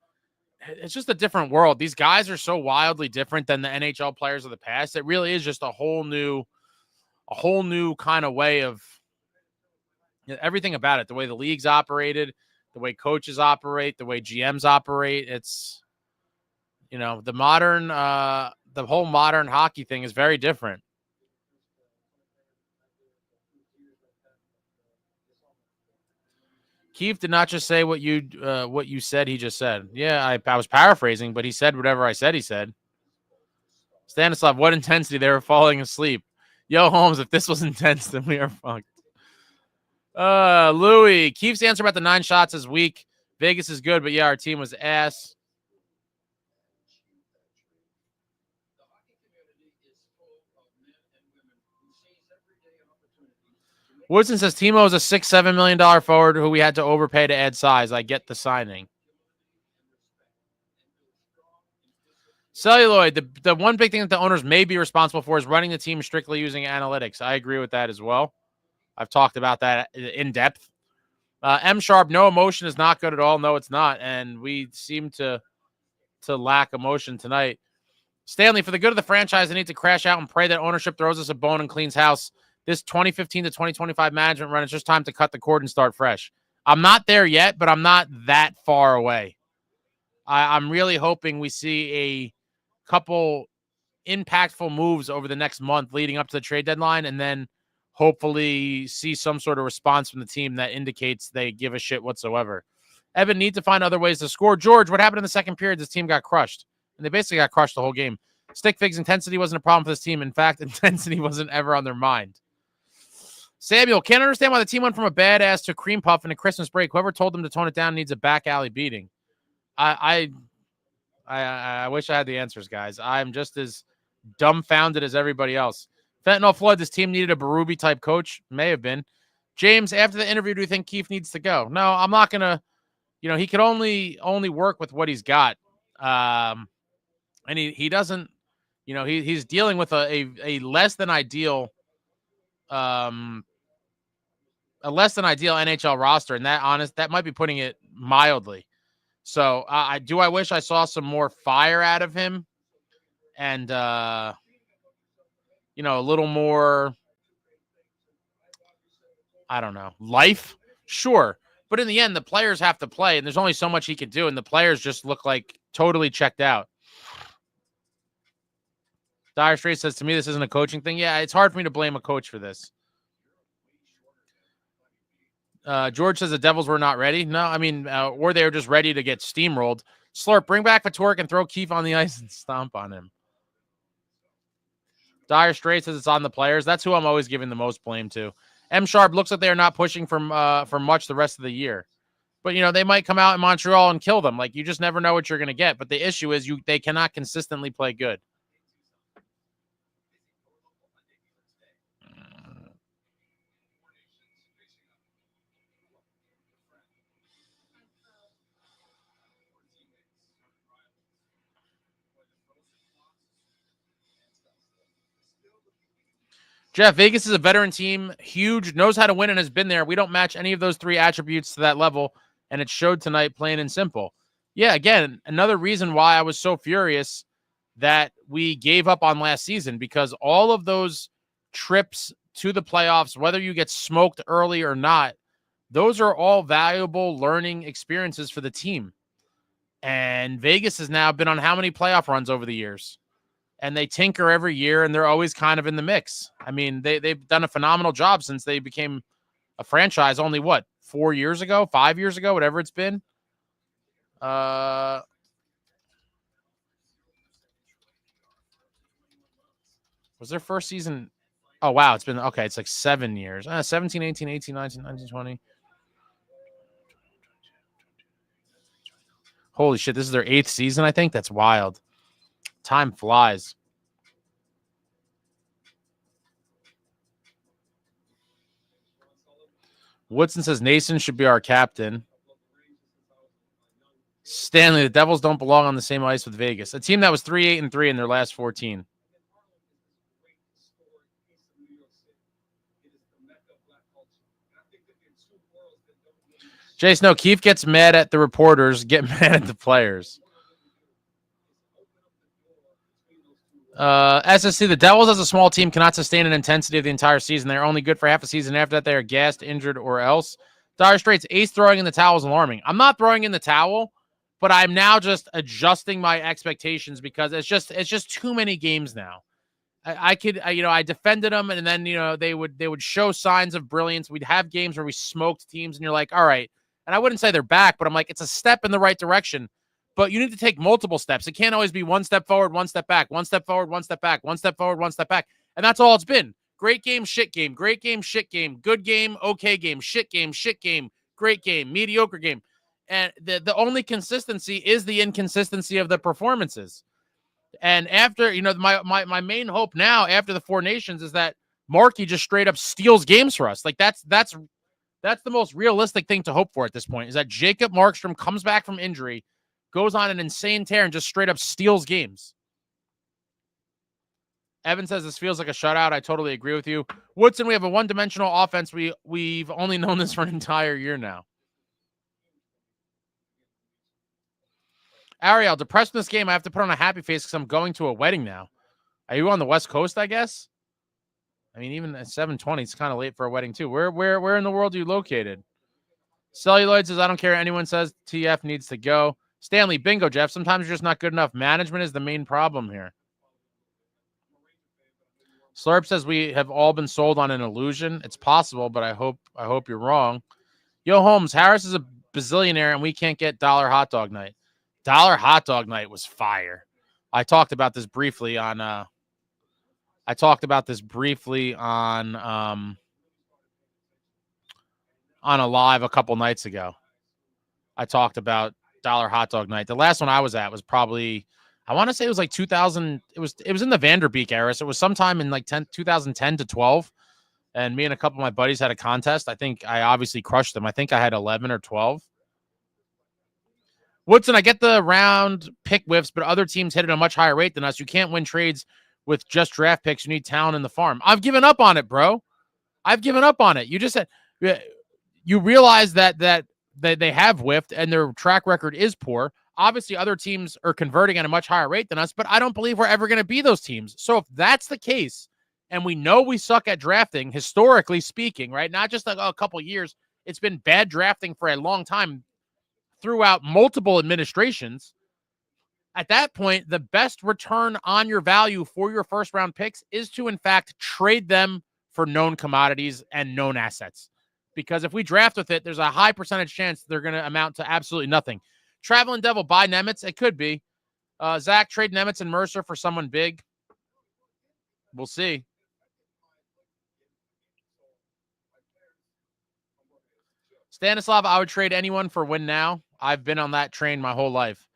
It's just a different world. These guys are so wildly different than the NHL players of the past. It really is just a whole new kind of way of everything about it. The way the league's operated, the way coaches operate, the way GMs operate. It's, the whole modern hockey thing is very different. Keith did not just say what you said. He just said, yeah, I was paraphrasing, but he said whatever I said he said. Stanislav, what intensity? They were falling asleep. Yo, Holmes, if this was intense, then we are fucked. Louis, Keith's answer about the 9 shots is weak. Vegas is good, but yeah, our team was ass. Woodson says Timo is a $6-7 million forward who we had to overpay to add size. I get the signing. Celluloid, the one big thing that the owners may be responsible for is running the team strictly using analytics. I agree with that as well. I've talked about that in depth. M Sharp, no emotion is not good at all. No, it's not. And we seem to lack emotion tonight. Stanley, for the good of the franchise, they need to crash out and pray that ownership throws us a bone and cleans house. This 2015 to 2025 management run, it's just time to cut the cord and start fresh. I'm not there yet, but I'm not that far away. I'm really hoping we see a couple impactful moves over the next month leading up to the trade deadline, and then hopefully see some sort of response from the team that indicates they give a shit whatsoever. Evan, need to find other ways to score. George, what happened in the second period? This team got crushed, and they basically got crushed the whole game. Stick figs intensity wasn't a problem for this team. In fact, intensity wasn't ever on their mind. Samuel, can't understand why the team went from a badass to a cream puff in a Christmas break. Whoever told them to tone it down needs a back alley beating. I wish I had the answers, guys. I'm just as dumbfounded as everybody else. Fentanyl Flood, this team needed a Berube type coach. May have been. James, after the interview, do you think Keith needs to go? No, I'm not going to. He could only work with what he's got. And he doesn't, he's dealing with a less than ideal NHL roster, and that might be putting it mildly. So I wish I saw some more fire out of him, and a little more, I don't know, life. Sure, but in the end, the players have to play, and there's only so much he can do, and the players just look like totally checked out. Dire Straits says, to me, this isn't a coaching thing. Yeah, it's hard for me to blame a coach for this. George says the Devils were not ready. No, I mean, or they were just ready to get steamrolled. Slurp, bring back Vatork and throw Keith on the ice and stomp on him. Dire Straits says it's on the players. That's who I'm always giving the most blame to. M Sharp looks like they are not pushing for much the rest of the year. But, they might come out in Montreal and kill them. Like, you just never know what you're going to get. But the issue is they cannot consistently play good. Jeff, Vegas is a veteran team, huge, knows how to win, and has been there. We don't match any of those 3 attributes to that level, and it showed tonight, plain and simple. Yeah, again, another reason why I was so furious that we gave up on last season, because all of those trips to the playoffs, whether you get smoked early or not, those are all valuable learning experiences for the team. And Vegas has now been on how many playoff runs over the years? And they tinker every year, and they're always kind of in the mix. I mean, they've done a phenomenal job since they became a franchise only, 4 years ago, 5 years ago, whatever it's been. Was their first season? Oh, wow. It's been, okay, it's like 7 years. 17, 18, 18, 19, 19, 20. Holy shit, this is their 8th season, I think? That's wild. Time flies. Woodson says Nason should be our captain. Stanley, the Devils don't belong on the same ice with Vegas. A team that was 3-8-3 in their last 14. Jace, no, Keith gets mad at the reporters, get mad at the players. SSC, the Devils as a small team cannot sustain an intensity of the entire season. They're only good for half a season. After that, they are gassed, injured, or else. Dire Straits, Ace throwing in the towel is alarming. I'm not throwing in the towel, but I'm now just adjusting my expectations because it's just too many games now. I defended them, and then they would show signs of brilliance. We'd have games where we smoked teams, and you're like, all right. And I wouldn't say they're back, but I'm like, it's a step in the right direction. But you need to take multiple steps. It can't always be one step forward, one step back, one step forward, one step back, one step forward, one step back. And that's all it's been. Great game, shit game, great game, shit game, good game, okay game, shit game, great game, mediocre game. And the only consistency is the inconsistency of the performances. And after, my main hope now after the Four Nations is that Markey just straight up steals games for us. Like that's the most realistic thing to hope for at this point, is that Jacob Markstrom comes back from injury, goes on an insane tear, and just straight up steals games. Evan says this feels like a shutout. I totally agree with you. Woodson, we have a one-dimensional offense. We've only known this for an entire year now. Ariel, depressed in this game. I have to put on a happy face because I'm going to a wedding now. Are you on the West Coast, I guess? I mean, even at 7:20, it's kind of late for a wedding, too. Where in the world are you located? Celluloid says, I don't care what anyone says. TF needs to go. Stanley, bingo, Jeff. Sometimes you're just not good enough. Management is the main problem here. Slurp says we have all been sold on an illusion. It's possible, but I hope you're wrong. Yo, Holmes, Harris is a bazillionaire, and we can't get dollar hot dog night. Dollar hot dog night was fire. I talked about this briefly on a live a couple nights ago. I talked about dollar hot dog night. The last one I was at was probably, I want to say it was like 2000. It was in the Vanderbeek era. So it was sometime in like 2010 to 12. And me and a couple of my buddies had a contest. I think I obviously crushed them. I think I had 11 or 12. Woodson, I get the round pick whiffs, but other teams hit at a much higher rate than us. You can't win trades with just draft picks. You need talent in the farm. I've given up on it, bro. I've given up on it. You just said, you realize that they have whiffed and their track record is poor. Obviously, other teams are converting at a much higher rate than us, but I don't believe we're ever going to be those teams. So if that's the case, and we know we suck at drafting, historically speaking, right? Not just like a couple years. It's been bad drafting for a long time throughout multiple administrations. At that point, the best return on your value for your first round picks is to, in fact, trade them for known commodities and known assets. Because if we draft with it, there's a high percentage chance they're going to amount to absolutely nothing. Traveling Devil, buy Nemec. It could be. Zach, trade Nemec and Mercer for someone big. We'll see. Stanislav, I would trade anyone for win now. I've been on that train my whole life.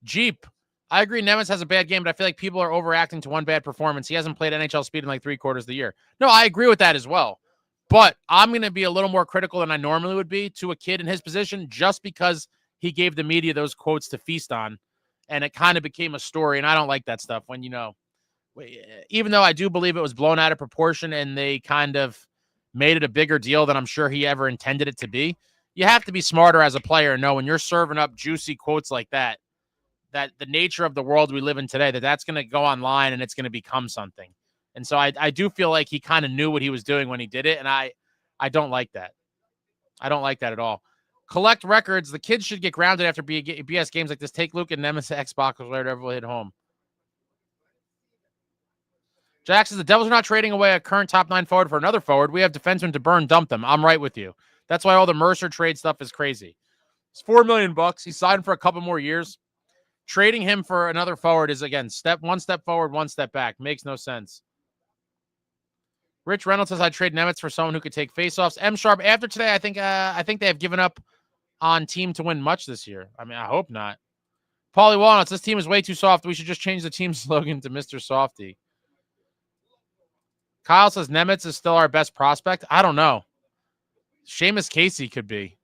Jeep, I agree Nemec has a bad game, but I feel like people are overreacting to one bad performance. He hasn't played NHL speed in like 3/4 of the year. No, I agree with that as well. But I'm going to be a little more critical than I normally would be to a kid in his position just because he gave the media those quotes to feast on. And it kind of became a story. And I don't like that stuff when, even though I do believe it was blown out of proportion and they kind of made it a bigger deal than I'm sure he ever intended it to be. You have to be smarter as a player and know when you're serving up juicy quotes like that the nature of the world we live in today, that's going to go online and it's going to become something. And so I do feel like he kind of knew what he was doing when he did it. And I don't like that. I don't like that at all. Collect records. The kids should get grounded after BS games like this. Take Luke and Nemec Xbox or whatever will hit home. Jack says the Devils are not trading away a current top 9 forward for another forward. We have defensemen to burn, dump them. I'm right with you. That's why all the Mercer trade stuff is crazy. It's $4 million. He signed for a couple more years. Trading him for another forward is, again, one step forward, one step back. Makes no sense. Rich Reynolds says I'd trade Nemec for someone who could take faceoffs. M Sharp, after today, I think they have given up on team to win much this year. I mean, I hope not. Paulie Walnuts, this team is way too soft. We should just change the team slogan to Mr. Softy. Kyle says Nemec is still our best prospect. I don't know. Seamus Casey could be.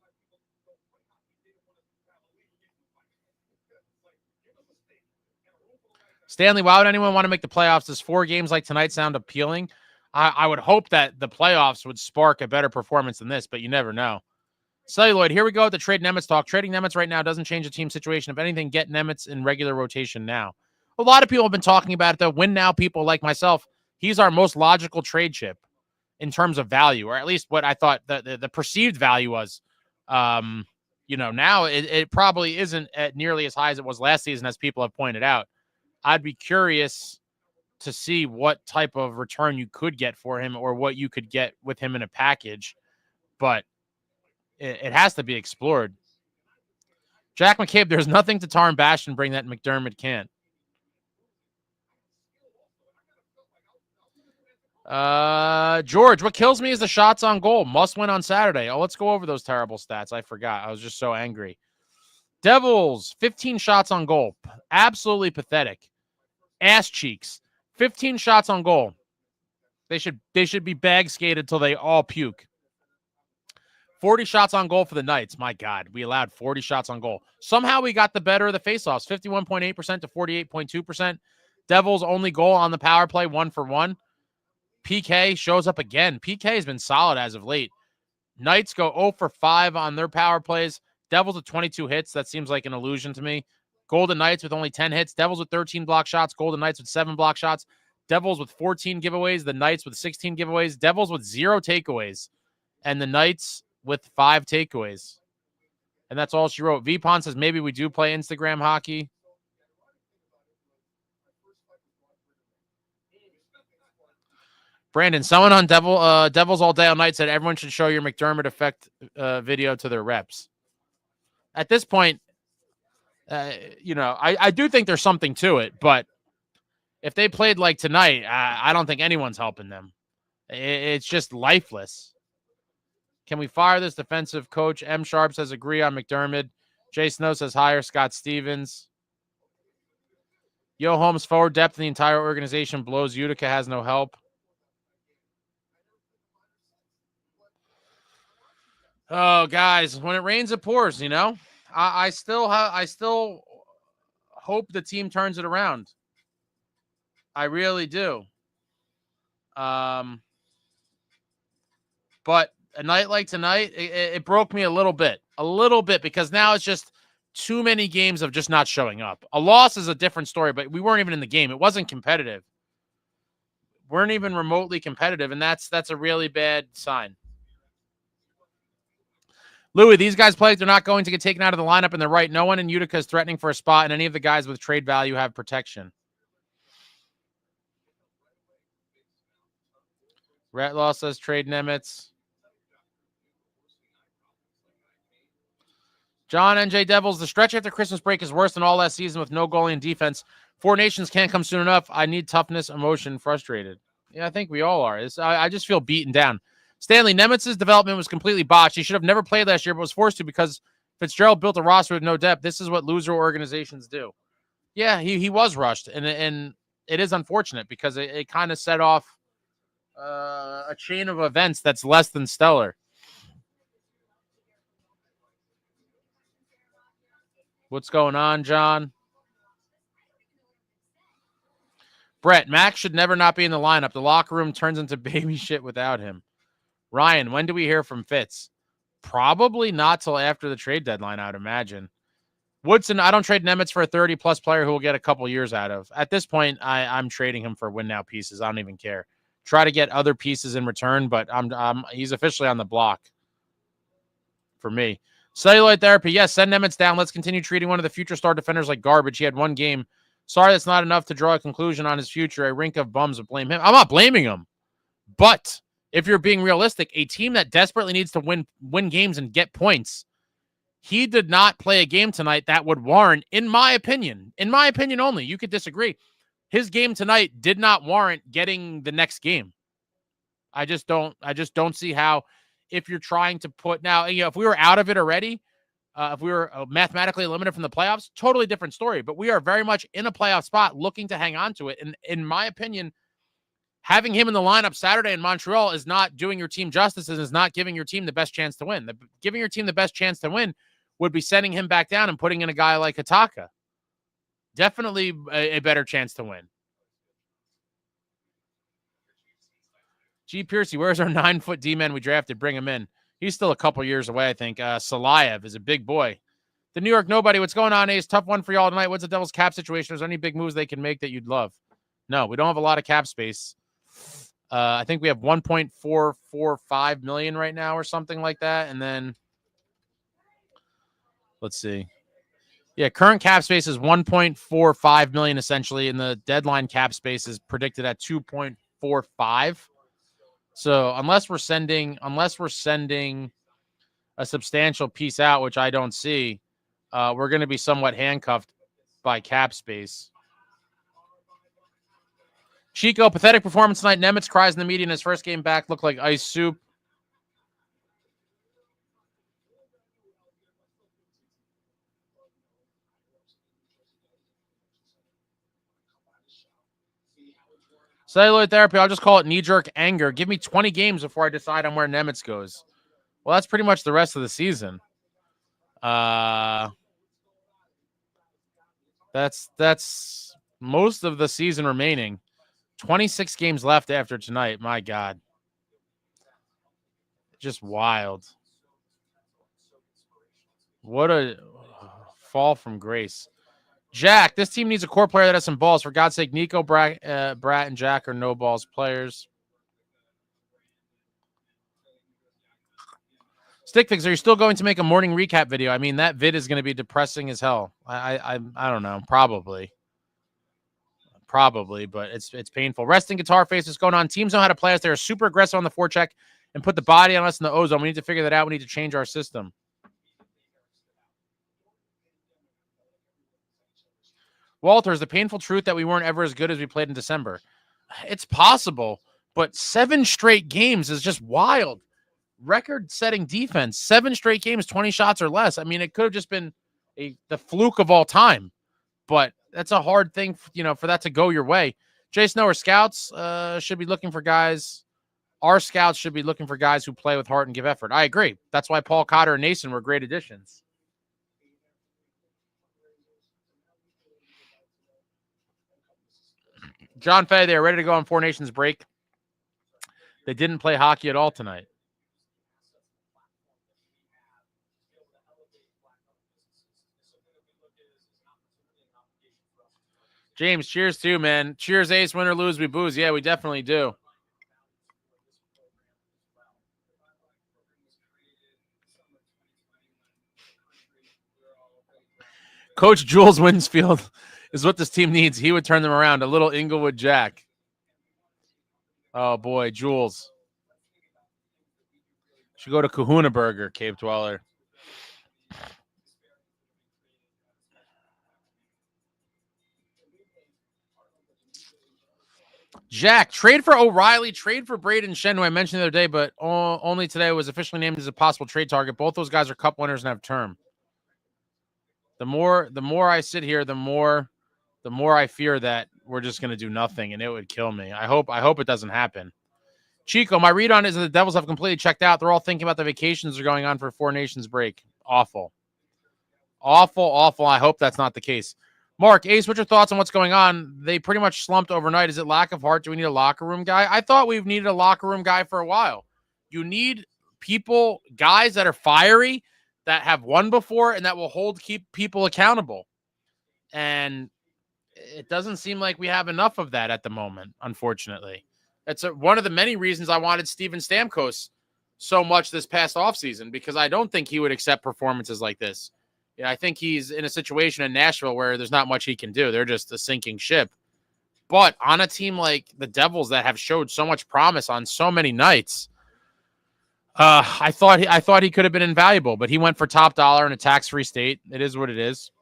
Stanley, why would anyone want to make the playoffs? Does 4 games like tonight sound appealing? I would hope that the playoffs would spark a better performance than this, but you never know. Celluloid, here we go with the trade Nemec talk. Trading Nemec right now doesn't change the team situation. If anything, get Nemec in regular rotation now. A lot of people have been talking about it, though. Win now people like myself, he's our most logical trade chip in terms of value, or at least what I thought the perceived value was. Now it probably isn't at nearly as high as it was last season, as people have pointed out. I'd be curious to see what type of return you could get for him, or what you could get with him in a package, but it has to be explored. Jack McCabe, there's nothing to tar and bash and bring that McDermott can't. George, what kills me is the shots on goal. Must win on Saturday. Oh, let's go over those terrible stats. I forgot. I was just so angry. Devils, 15 shots on goal. Absolutely pathetic. Ass cheeks. 15 shots on goal. They should be bag skated till they all puke. 40 shots on goal for the Knights. My God, we allowed 40 shots on goal. Somehow we got the better of the faceoffs, 51.8% to 48.2%. Devils only goal on the power play, 1-for-1. PK shows up again. PK has been solid as of late. Knights go 0-for-5 on their power plays. Devils with 22 hits. That seems like an illusion to me. Golden Knights with only 10 hits. Devils with 13 block shots. Golden Knights with 7 block shots. Devils with 14 giveaways. The Knights with 16 giveaways. Devils with 0 takeaways. And the Knights with 5 takeaways. And that's all she wrote. Vpon says maybe we do play Instagram hockey. Brandon, someone on Devils All Day All Night said everyone should show your McDermott effect video to their reps. At this point, I do think there's something to it, but if they played like tonight, I don't think anyone's helping them. It's just lifeless. Can we fire this defensive coach? M. Sharp says agree on McDermott. Jay Snow says hire Scott Stevens. Yo Holmes, forward depth in the entire organization blows. Utica has no help. Oh, guys, when it rains, it pours, I still hope the team turns it around. I really do. But a night like tonight, it broke me a little bit, because now it's just too many games of just not showing up. A loss is a different story, but we weren't even in the game. It wasn't competitive. Weren't even remotely competitive, and that's a really bad sign. Louis, these guys play like they're not going to get taken out of the lineup, and they're right. No one in Utica is threatening for a spot, and any of the guys with trade value have protection. Ratlaw says trade Nemec. John, NJ Devils, the stretch after Christmas break is worse than all last season with no goalie and defense. 4 Nations can't come soon enough. I need toughness, emotion, frustrated. Yeah, I think we all are. I just feel beaten down. Stanley, Nemec's development was completely botched. He should have never played last year, but was forced to because Fitzgerald built a roster with no depth. This is what loser organizations do. Yeah, he was rushed, and it is unfortunate because it kind of set off a chain of events that's less than stellar. What's going on, John? Brett, Max should never not be in the lineup. The locker room turns into baby shit without him. Ryan, when do we hear from Fitz? Probably not till after the trade deadline, I would imagine. Woodson, I don't trade Nemec for a 30-plus player who will get a couple years out of. At this point, I'm trading him for win-now pieces. I don't even care. Try to get other pieces in return, but he's officially on the block for me. Celluloid therapy, yes, send Nemec down. Let's continue treating one of the future star defenders like garbage. He had 1 game. Sorry, that's not enough to draw a conclusion on his future. A rink of bums would blame him. I'm not blaming him, but if you're being realistic, a team that desperately needs to win games and get points, he did not play a game tonight that would warrant, in my opinion only, you could disagree, his game tonight did not warrant getting the next game. I just don't see how, if you're trying to put now, if we were out of it already, if we were mathematically eliminated from the playoffs, totally different story. But we are very much in a playoff spot looking to hang on to it. And in my opinion, having him in the lineup Saturday in Montreal is not doing your team justice and is not giving your team the best chance to win. Giving your team the best chance to win would be sending him back down and putting in a guy like Hataka. Definitely a better chance to win. G. Piercy, where's our 9-foot D-man we drafted? Bring him in. He's still a couple years away, I think. Salayev is a big boy. The New York Nobody, what's going on, Ace? Tough one for y'all tonight. What's the Devils cap situation? Is there any big moves they can make that you'd love? No, we don't have a lot of cap space. I think we have 1.445 million right now or something like that. And then let's see. Yeah, current cap space is 1.45 million essentially, and the deadline cap space is predicted at 2.45. So unless we're sending a substantial piece out, which I don't see, we're going to be somewhat handcuffed by cap space. Chico, pathetic performance tonight. Nemec cries in the media in his first game back. Looked like ice soup. Celluloid therapy, I'll just call it knee-jerk anger. Give me 20 games before I decide on where Nemec goes. Well, that's pretty much the rest of the season. That's most of the season remaining. 26 games left after tonight. My God. Just wild. What a fall from grace. Jack, this team needs a core player that has some balls. For God's sake, Nico, Brat, and Jack are no balls players. Stickfix, are you still going to make a morning recap video? I mean, that vid is going to be depressing as hell. I don't know. Probably, but it's painful. Resting guitar face, what's going on? Teams know how to play us. They're super aggressive on the forecheck and put the body on us in the ozone. We need to figure that out. We need to change our system. Walters, the painful truth that we weren't ever as good as we played in December. It's possible, but 7 straight games is just wild. Record-setting defense, 7 straight games, 20 shots or less. I mean, it could have just been the fluke of all time, but that's a hard thing, for that to go your way. Jason, our scouts should be looking for guys. Our scouts should be looking for guys who play with heart and give effort. I agree. That's why Paul Cotter and Nason were great additions. John Fay, they are ready to go on 4 Nations break. They didn't play hockey at all tonight. James, cheers too, man. Cheers, Ace. Win or lose, we booze. Yeah, we definitely do. Coach Jules Winsfield is what this team needs. He would turn them around. A little Inglewood Jack. Oh, boy, Jules. Should go to Kahuna Burger, Cave Dweller. Jack, trade for O'Reilly, trade for Braden Shen, who I mentioned the other day, but only today was officially named as a possible trade target. Both those guys are cup winners and have term. The more I sit here, the more I fear that we're just going to do nothing, and it would kill me. I hope it doesn't happen. Chico, my read on it is that the Devils have completely checked out. They're all thinking about the vacations they're going on for 4 Nations break. Awful. I hope that's not the case. Mark, Ace, what's your thoughts on what's going on? They pretty much slumped overnight. Is it lack of heart? Do we need a locker room guy? I thought we've needed a locker room guy for a while. You need guys that are fiery, that have won before, and that will keep people accountable. And it doesn't seem like we have enough of that at the moment, unfortunately. That's one of the many reasons I wanted Steven Stamkos so much this past offseason, because I don't think he would accept performances like this. Yeah, I think he's in a situation in Nashville where there's not much he can do. They're just a sinking ship. But on a team like the Devils that have showed so much promise on so many nights, I thought he could have been invaluable, but he went for top dollar in a tax-free state. It is what it is.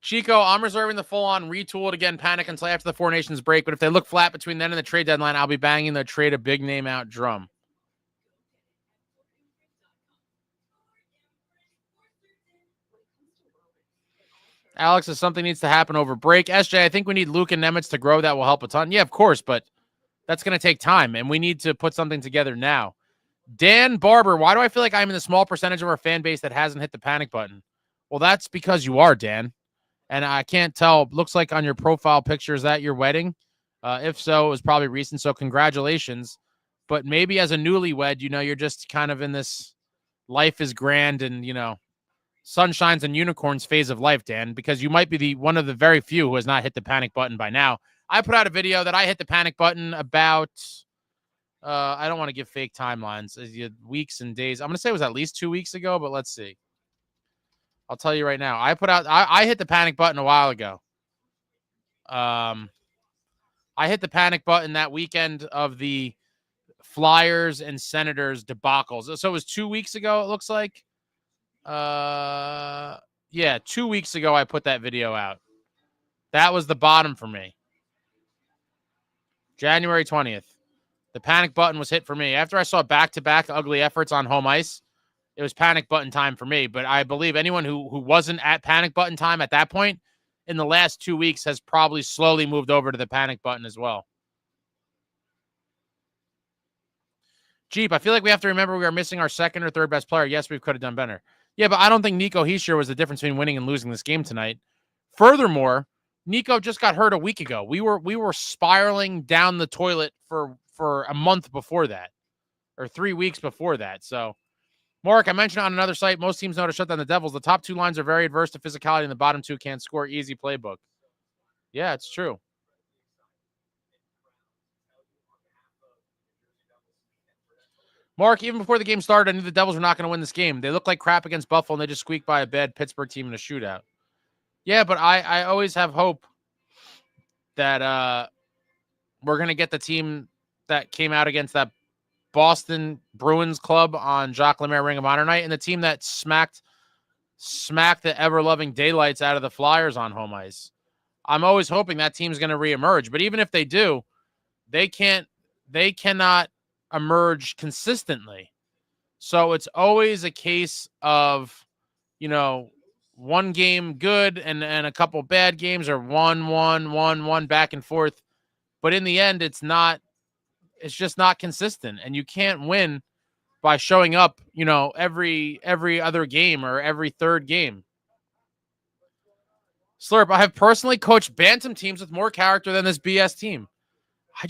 Chico, I'm reserving the full-on retooled again panic until after the 4 Nations break, but if they look flat between then and the trade deadline, I'll be banging the trade a big name out drum. Alex, if something needs to happen over break. SJ, I think we need Luke and Nemec to grow. That will help a ton. Yeah, of course, but that's going to take time, and we need to put something together now. Dan Barber, why do I feel like I'm in the small percentage of our fan base that hasn't hit the panic button? Well, that's because you are, Dan. And I can't tell. Looks like on your profile picture, is that your wedding? If so, it was probably recent. So congratulations. But maybe as a newlywed, you're just kind of in this life is grand and, sunshines and unicorns phase of life, Dan, because you might be one of the very few who has not hit the panic button by now. I put out a video that I hit the panic button about, I don't want to give fake timelines, weeks and days. I'm going to say it was at least 2 weeks ago, but let's see. I'll tell you right now. I hit the panic button a while ago. I hit the panic button that weekend of the Flyers and Senators debacles. So it was 2 weeks ago, it looks like. Yeah, 2 weeks ago I put that video out. That was the bottom for me. January 20th. The panic button was hit for me. After I saw back-to-back ugly efforts on home ice, it was panic button time for me. But I believe anyone who wasn't at panic button time at that point in the last 2 weeks has probably slowly moved over to the panic button as well. Jeep, I feel like we have to remember we are missing our second or third best player. Yes, we could have done better. Yeah, but I don't think Nico Hischier was the difference between winning and losing this game tonight. Furthermore, Nico just got hurt a week ago. We were spiraling down the toilet for a month before that, or 3 weeks before that. So, Mark, I mentioned on another site, most teams know to shut down the Devils. The top two lines are very adverse to physicality, and the bottom two can't score. Easy playbook. Yeah, it's true. Mark, even before the game started, I knew the Devils were not going to win this game. They looked like crap against Buffalo, and they just squeaked by a bad Pittsburgh team in a shootout. Yeah, but I always have hope that we're going to get the team that came out against that Boston Bruins club on Jacques Lemaire Ring of Honor night, and the team that smacked the ever-loving daylights out of the Flyers on home ice. I'm always hoping that team's going to reemerge, but even if they do, they cannot emerge consistently. So it's always a case of, one game good and a couple bad games, or 1-1 back and forth. But in the end, it's just not consistent, and you can't win by showing up, every other game or every third game. Slurp, I have personally coached bantam teams with more character than this BS team. I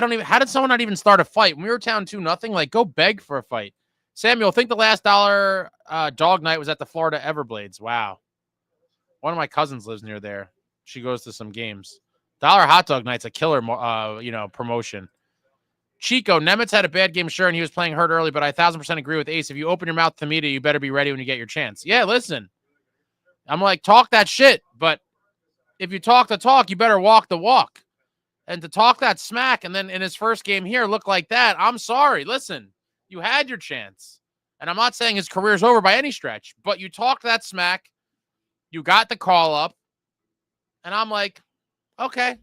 don't even, how did someone not even start a fight? When we were down 2-0, like, go beg for a fight. Samuel, think the last dollar dog night was at the Florida Everblades. Wow. One of my cousins lives near there. She goes to some games. Dollar hot dog night's a killer, promotion. Chico, Nemec had a bad game, sure, and he was playing hurt early, but I 1,000% agree with Ace. If you open your mouth to media, you better be ready when you get your chance. Yeah, listen. I'm like, talk that shit, but if you talk the talk, you better walk the walk. And to talk that smack and then in his first game here look like that, I'm sorry. Listen, you had your chance. And I'm not saying his career's over by any stretch, but you talked that smack. You got the call up. And I'm like, okay,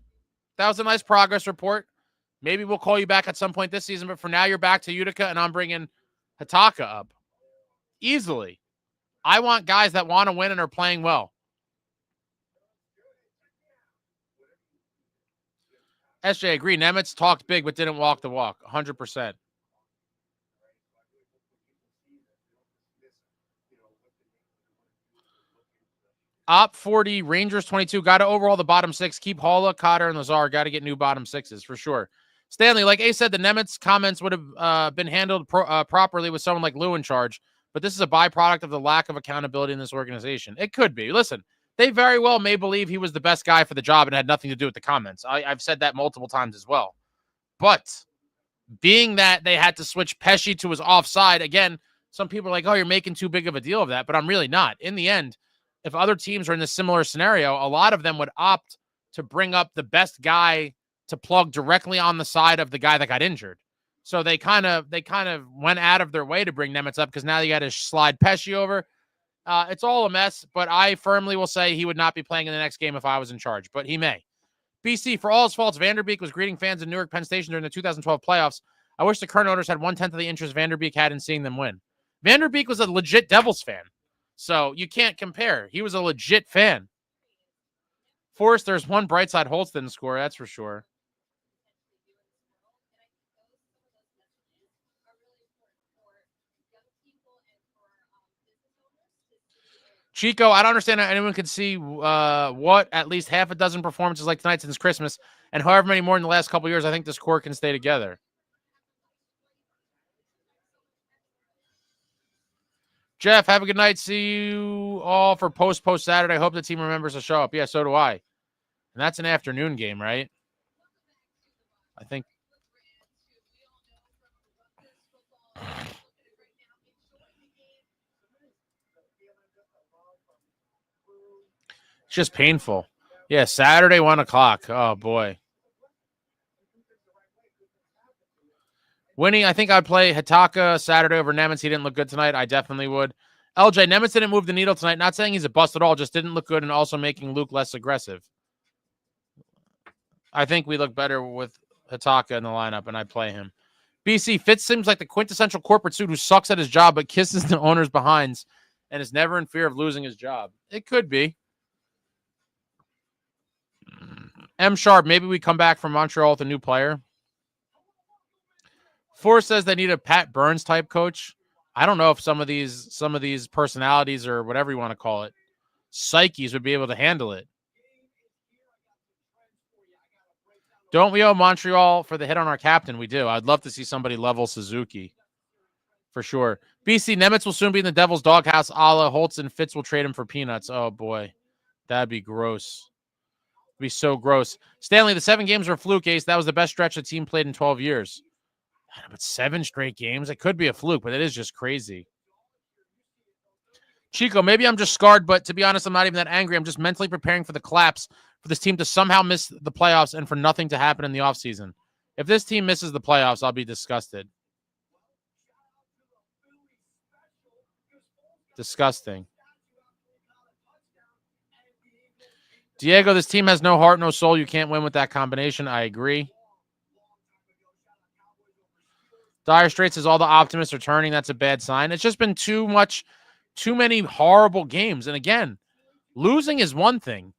that was a nice progress report. Maybe we'll call you back at some point this season, but for now you're back to Utica, and I'm bringing Hataka up. Easily. I want guys that want to win and are playing well. SJ, agree. Nemec talked big, but didn't walk the walk. 100%. Op 40, Rangers 22. Got to overhaul the bottom six. Keep Halla, Cotter, and Lazar. Got to get new bottom sixes for sure. Stanley, like Ace said, the Nemec comments would have been handled properly with someone like Lou in charge, but this is a byproduct of the lack of accountability in this organization. It could be. Listen, they very well may believe he was the best guy for the job and had nothing to do with the comments. I've said that multiple times as well. But being that they had to switch Pesci to his offside, again, some people are like, oh, you're making too big of a deal of that, but I'm really not. In the end, if other teams are in a similar scenario, a lot of them would opt to bring up the best guy to plug directly on the side of the guy that got injured. So they kind of went out of their way to bring Nemec up because now you got to slide Pesci over. It's all a mess, but I firmly will say he would not be playing in the next game if I was in charge, but he may. BC, for all his faults, Vanderbeek was greeting fans in Newark Penn Station during the 2012 playoffs. I wish the current owners had 1/10 of the interest Vanderbeek had in seeing them win. Vanderbeek was a legit Devils fan, so you can't compare. He was a legit fan. Forrest, there's one bright side. Holtz didn't score, that's for sure. Chico, I don't understand how anyone could see what at least half a dozen performances like tonight since Christmas, and however many more in the last couple of years. I think this core can stay together. Jeff, have a good night. See you all for post Saturday. I hope the team remembers to show up. Yeah, so do I. And that's an afternoon game, right? I think. It's just painful. Yeah, Saturday, 1 o'clock. Oh, boy. Winnie, I think I'd play Hitaka Saturday over Nemec. He didn't look good tonight. I definitely would. LJ, Nemec didn't move the needle tonight. Not saying he's a bust at all, just didn't look good and also making Luke less aggressive. I think we look better with Hitaka in the lineup, and I'd play him. BC, Fitz seems like the quintessential corporate suit who sucks at his job but kisses the owner's behinds and is never in fear of losing his job. It could be. M Sharp, maybe we come back from Montreal with a new player. Forrest says they need a Pat Burns type coach. I don't know if some of these personalities or whatever you want to call it, psyches would be able to handle it. Don't we owe Montreal for the hit on our captain? We do. I'd love to see somebody level Suzuki. For sure. BC, Nemec will soon be in the Devil's doghouse. A la Holtz and Fitz will trade him for peanuts. Oh, boy. That'd be gross. It'd be so gross. Stanley, the 7 games were a fluke, Ace. That was the best stretch the team played in 12 years. But 7 straight games? It could be a fluke, but it is just crazy. Chico, maybe I'm just scarred, but to be honest, I'm not even that angry. I'm just mentally preparing for the collapse for this team to somehow miss the playoffs and for nothing to happen in the offseason. If this team misses the playoffs, I'll be disgusted. Disgusting. Diego, this team has no heart, no soul. You can't win with that combination. I agree. Dire Straits says all the optimists are turning. That's a bad sign. It's just been too many horrible games. And again, losing is one thing,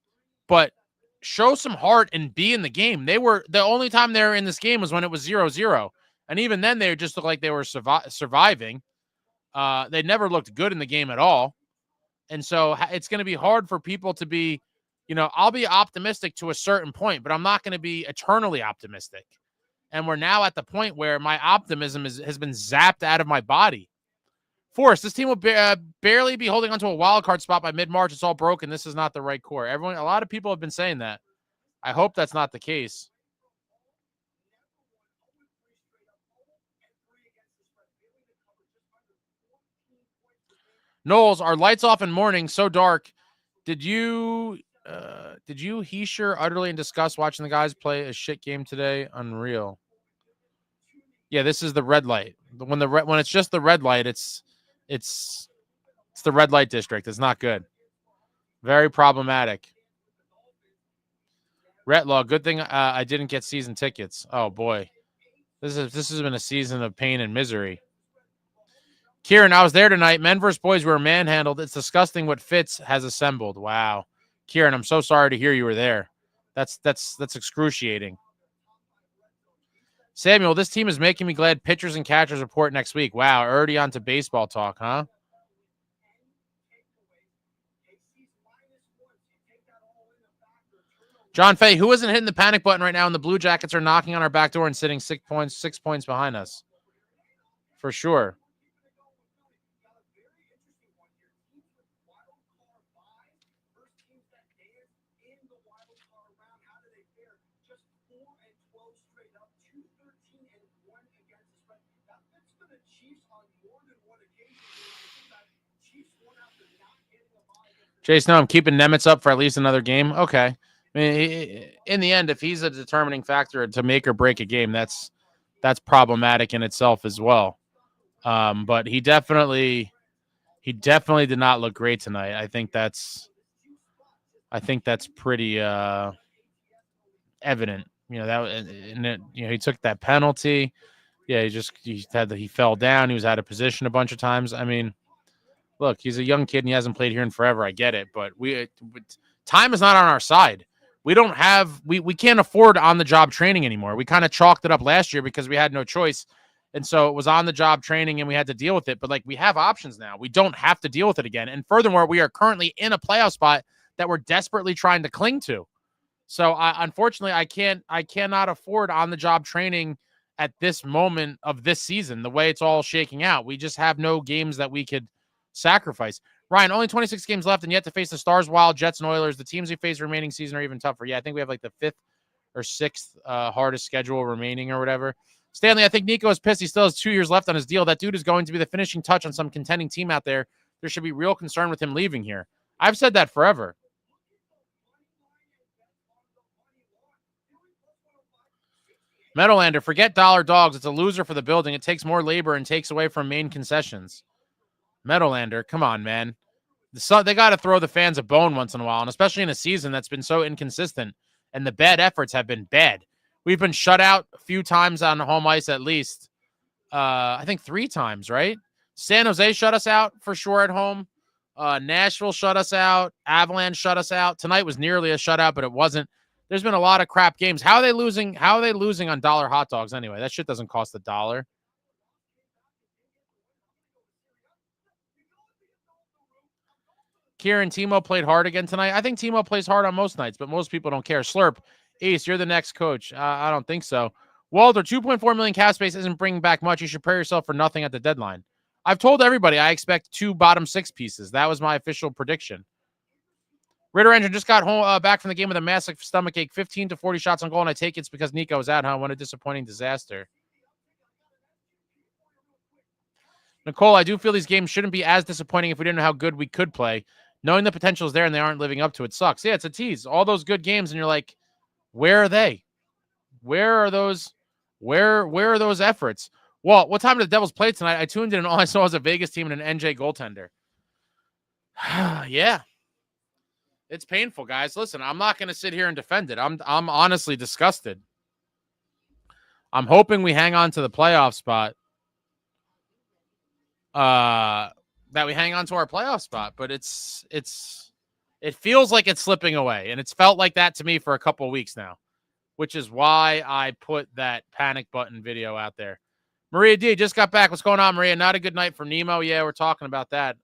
but show some heart and be in the game. They were the only time they were in this game was when it was 0-0. And even then they just looked like they were surviving. They never looked good in the game at all. And so it's going to be hard for people to be, I'll be optimistic to a certain point, but I'm not going to be eternally optimistic. And we're now at the point where my optimism has been zapped out of my body. Forrest, this team will barely be holding onto a wild card spot by mid-March. It's all broken. This is not the right core. A lot of people have been saying that. I hope that's not the case. Knowles, our lights off in morning, so dark. Did you Heisher utterly in disgust watching the guys play a shit game today? Unreal. Yeah, this is the red light. When it's just the red light, it's the red light district. It's not good. Very problematic. Retlaw, good thing I didn't get season tickets. Oh boy, this has been a season of pain and misery. Kieran, I was there tonight. Men versus boys were manhandled. It's disgusting what Fitz has assembled. Wow. Kieran, I'm so sorry to hear you were there. That's excruciating. Samuel, this team is making me glad pitchers and catchers report next week. Wow, already on to baseball talk, huh? John Fay, who isn't hitting the panic button right now and the Blue Jackets are knocking on our back door and sitting 6 points behind us? For sure. Jason, no, I'm keeping Nemec up for at least another game. Okay. I mean, in the end, if he's a determining factor to make or break a game, that's problematic in itself as well. But he definitely did not look great tonight. I think that's pretty evident. He took that penalty. Yeah, he fell down. He was out of position a bunch of times. I mean, look, he's a young kid and he hasn't played here in forever. I get it, but time is not on our side. We can't afford on-the-job training anymore. We kind of chalked it up last year because we had no choice. And so it was on the job training and we had to deal with it. But like, we have options now. We don't have to deal with it again. And furthermore, we are currently in a playoff spot that we're desperately trying to cling to. So unfortunately, I cannot afford on the job training at this moment of this season, the way it's all shaking out. We just have no games that we could sacrifice. Ryan, only 26 games left and yet to face the Stars, Wild, Jets, and Oilers. The teams we face remaining season are even tougher. Yeah, I think we have like the 5th or 6th hardest schedule remaining or whatever. Stanley, I think Nico is pissed. He still has 2 years left on his deal. That dude is going to be the finishing touch on some contending team out there. There should be real concern with him leaving here. I've said that forever. Meadowlander, forget dollar dogs. It's a loser for the building. It takes more labor and takes away from main concessions. Meadowlander, come on, man. They got to throw the fans a bone once in a while, and especially in a season that's been so inconsistent, and the bad efforts have been bad. We've been shut out a few times on home ice at least. I think 3 times, right? San Jose shut us out for sure at home. Nashville shut us out. Avalanche shut us out. Tonight was nearly a shutout, but it wasn't. There's been a lot of crap games. How are they losing? How are they losing on dollar hot dogs anyway? That shit doesn't cost $1. Kieran, Timo played hard again tonight. I think Timo plays hard on most nights, but most people don't care. Slurp, Ace, you're the next coach. I don't think so. Walter, 2.4 million cap space isn't bringing back much. You should prepare yourself for nothing at the deadline. I've told everybody I expect 2 bottom 6 pieces. That was my official prediction. Ritter Engine just got home back from the game with a massive stomach ache. 15 to 40 shots on goal, and I take it's because Nico was out, huh? What a disappointing disaster. Nicole, I do feel these games shouldn't be as disappointing if we didn't know how good we could play. Knowing the potential is there and they aren't living up to it sucks. Yeah, it's a tease. All those good games, and you're like, where are they? Where are those? Where are those efforts? Well, what time did the Devils play tonight? I tuned in and all I saw was a Vegas team and an NJ goaltender. Yeah. It's painful, guys. Listen, I'm not going to sit here and defend it. I'm honestly disgusted. I'm hoping we hang on to the playoff spot. That we hang on to our playoff spot, but it feels like it's slipping away, and it's felt like that to me for a couple of weeks now, which is why I put that panic button video out there. Maria D just got back. What's going on, Maria? Not a good night for Nemo. Yeah, we're talking about that.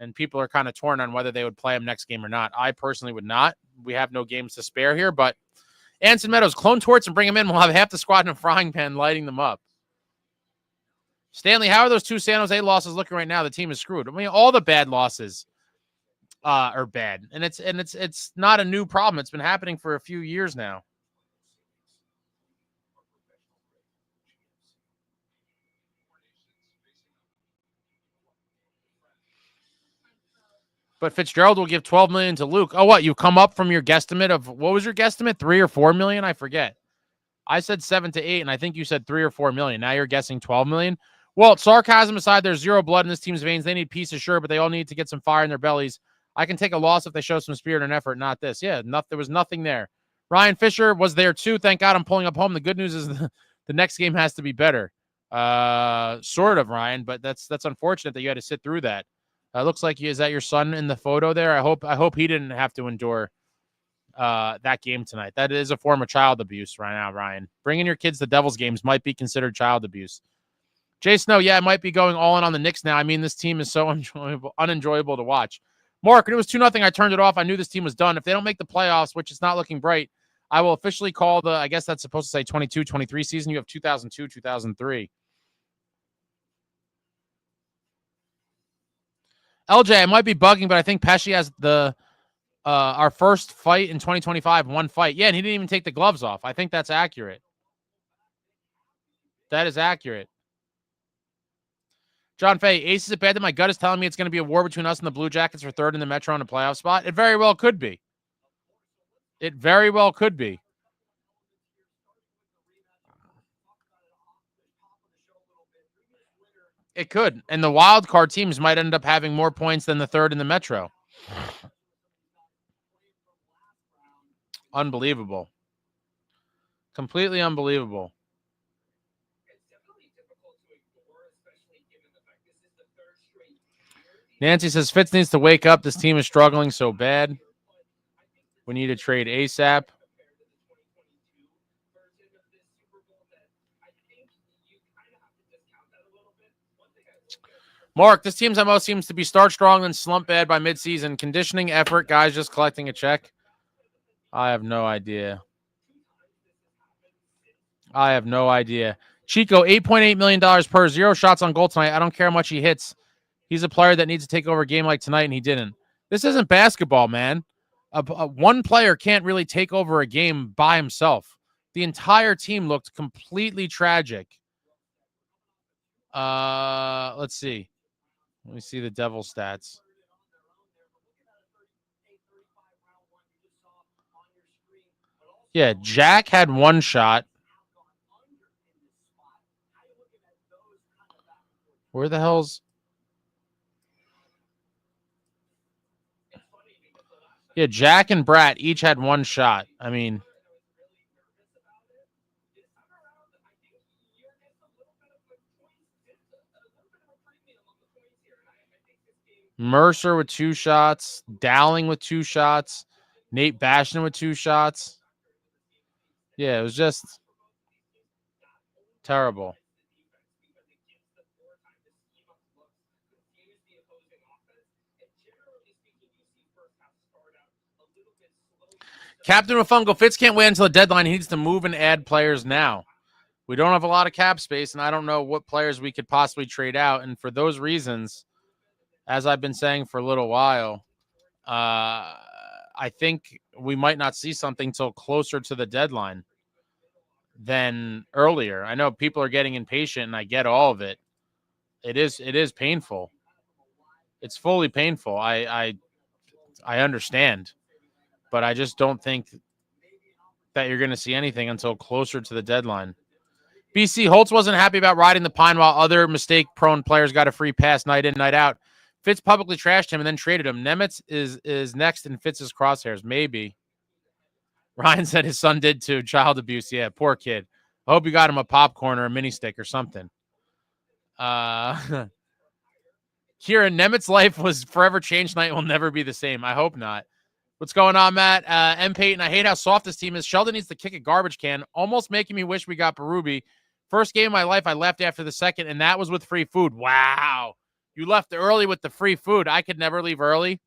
And people are kind of torn on whether they would play him next game or not. I personally would not. We have no games to spare here, but Anson Meadows, clone Torts and bring him in. We'll have half the squad in a frying pan lighting them up. Stanley, how are those 2 San Jose losses looking right now? The team is screwed. I mean, all the bad losses are bad, and it's not a new problem. It's been happening for a few years now. But Fitzgerald will give $12 million to Luke. Oh, what? You come up from your guesstimate of what was your guesstimate? 3 or 4 million? I forget. I said 7 to 8, and I think you said 3 or 4 million. Now you're guessing 12 million. Well, sarcasm aside, there's zero blood in this team's veins. They need peace, sure, but they all need to get some fire in their bellies. I can take a loss if they show some spirit and effort, not this. Yeah, there was nothing there. Ryan Fisher was there too. Thank God I'm pulling up home. The good news is the next game has to be better. Sort of, Ryan, but that's unfortunate that you had to sit through that. Looks like is that your son in the photo there? I hope he didn't have to endure that game tonight. That is a form of child abuse right now, Ryan. Bringing your kids to Devils games might be considered child abuse. Jay Snow, yeah, I might be going all in on the Knicks now. I mean, this team is so unenjoyable to watch. Mark, it was 2-0. I turned it off. I knew this team was done. If they don't make the playoffs, which is not looking bright, I will officially call I guess that's supposed to say 22-23 season. You have 2002, 2003. LJ, I might be bugging, but I think Pesci has our first fight in 2025, 1 fight. Yeah, and he didn't even take the gloves off. I think that's accurate. That is accurate. John Fay, Ace, is it bad that my gut is telling me it's going to be a war between us and the Blue Jackets for 3rd in the Metro on a playoff spot? It very well could be. It very well could be. It could. And the wild card teams might end up having more points than the 3rd in the Metro. Unbelievable. Completely unbelievable. Nancy says Fitz needs to wake up. This team is struggling so bad. We need to trade ASAP. Mark, this team's MO seems to be start strong and slump bad by midseason. Conditioning, effort, guys just collecting a check. I have no idea. Chico, $8.8 million per, 0 shots on goal tonight. I don't care how much he hits. He's a player that needs to take over a game like tonight, and he didn't. This isn't basketball, man. One player can't really take over a game by himself. The entire team looked completely tragic. Let's see. Let me see the Devil stats. Yeah, Jack had 1 shot. Where the hell's... Yeah, Jack and Brat each had 1 shot. I mean... Mercer with 2 shots. Dowling with 2 shots. Nate Bashton with 2 shots. Yeah, it was just terrible. Captain Rafungo, Fitz can't wait until the deadline. He needs to move and add players now. We don't have a lot of cap space, and I don't know what players we could possibly trade out. And for those reasons, as I've been saying for a little while, I think we might not see something till closer to the deadline than earlier. I know people are getting impatient, and I get all of it. It is painful. It's fully painful. I understand, but I just don't think that you're going to see anything until closer to the deadline. BC, Holtz wasn't happy about riding the pine while other mistake-prone players got a free pass night in, night out. Fitz publicly trashed him and then traded him. Nemec is next in Fitz's crosshairs. Maybe. Ryan said his son did too. Child abuse. Yeah, poor kid. I hope you got him a popcorn or a mini stick or something. Kieran, Nemec's life was forever changed tonight. Will never be the same. I hope not. What's going on, Matt? M. Payton, I hate how soft this team is. Sheldon needs to kick a garbage can, almost making me wish we got Berube. First game of my life, I left after the second, and that was with free food. Wow. You left early with the free food. I could never leave early,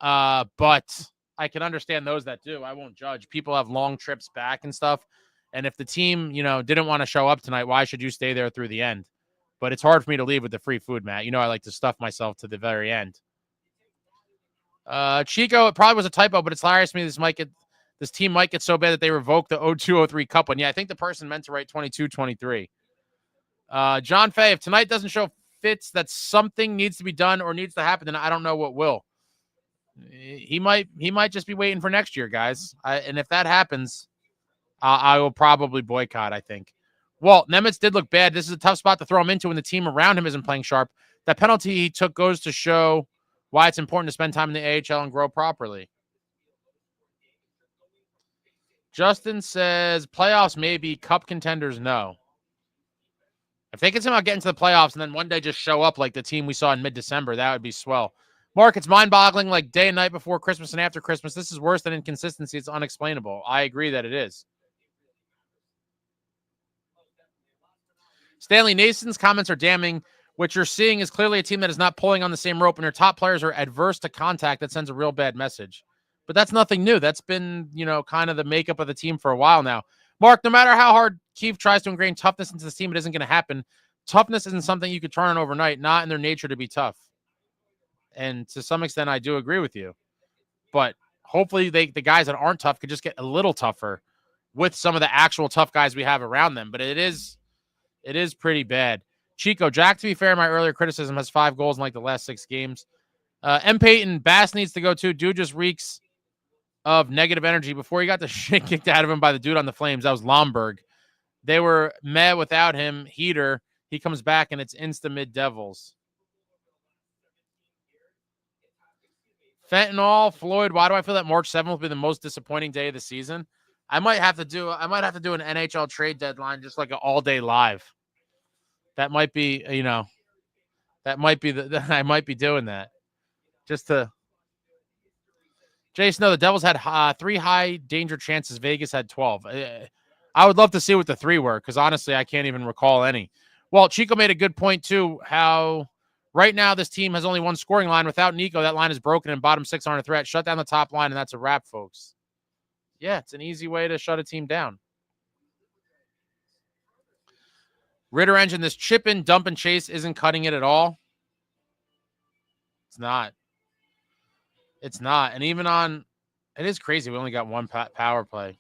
but I can understand those that do. I won't judge. People have long trips back and stuff, and if the team, didn't want to show up tonight, why should you stay there through the end? But it's hard for me to leave with the free food, Matt. I like to stuff myself to the very end. Chico, it probably was a typo, but it's hilarious to me. This team might get so bad that they revoke the 02-03 Cup one. Yeah, I think the person meant to write 22-23. John Fay, if tonight doesn't show Fitz that something needs to be done or needs to happen, then I don't know what will. He might just be waiting for next year, guys. And if that happens, I will probably boycott, I think. Walt, Nemec did look bad. This is a tough spot to throw him into when the team around him isn't playing sharp. That penalty he took goes to show why it's important to spend time in the AHL and grow properly. Justin says playoffs maybe, cup contenders no. If they can somehow get into the playoffs and then one day just show up like the team we saw in mid-December, that would be swell. Mark, it's mind-boggling like day and night before Christmas and after Christmas. This is worse than inconsistency. It's unexplainable. I agree that it is. Stanley Nason's comments are damning. What you're seeing is clearly a team that is not pulling on the same rope, and their top players are adverse to contact. That sends a real bad message. But that's nothing new. That's been, kind of the makeup of the team for a while now. Mark, no matter how hard Keefe tries to ingrain toughness into this team, it isn't going to happen. Toughness isn't something you could turn on overnight, not in their nature to be tough. And to some extent, I do agree with you. But hopefully the guys that aren't tough could just get a little tougher with some of the actual tough guys we have around them. But it is pretty bad. Chico, Jack, to be fair, my earlier criticism, has 5 goals in like the last 6 games. M. Payton, Bass needs to go too. Dude just reeks of negative energy. Before he got the shit kicked out of him by the dude on the Flames, that was Lomberg. They were mad without him. Heater, he comes back, and it's insta mid-Devils. Fentanyl, Floyd, why do I feel that March 7th will be the most disappointing day of the season? I might have to do an NHL trade deadline, just like an all-day live. That might be, I might be doing that. Just to... Jason, no, the Devils had 3 high danger chances. Vegas had 12. I would love to see what the 3 were, because honestly, I can't even recall any. Well, Chico made a good point, too, how Right now, this team has only one scoring line. Without Nico, that line is broken and bottom 6 aren't a threat. Shut down the top line, and that's a wrap, folks. Yeah, it's an easy way to shut a team down. Ritter engine, this chip in, dump, and chase isn't cutting it at all. It's not. It's not. And even on, it is crazy. We only got one power play.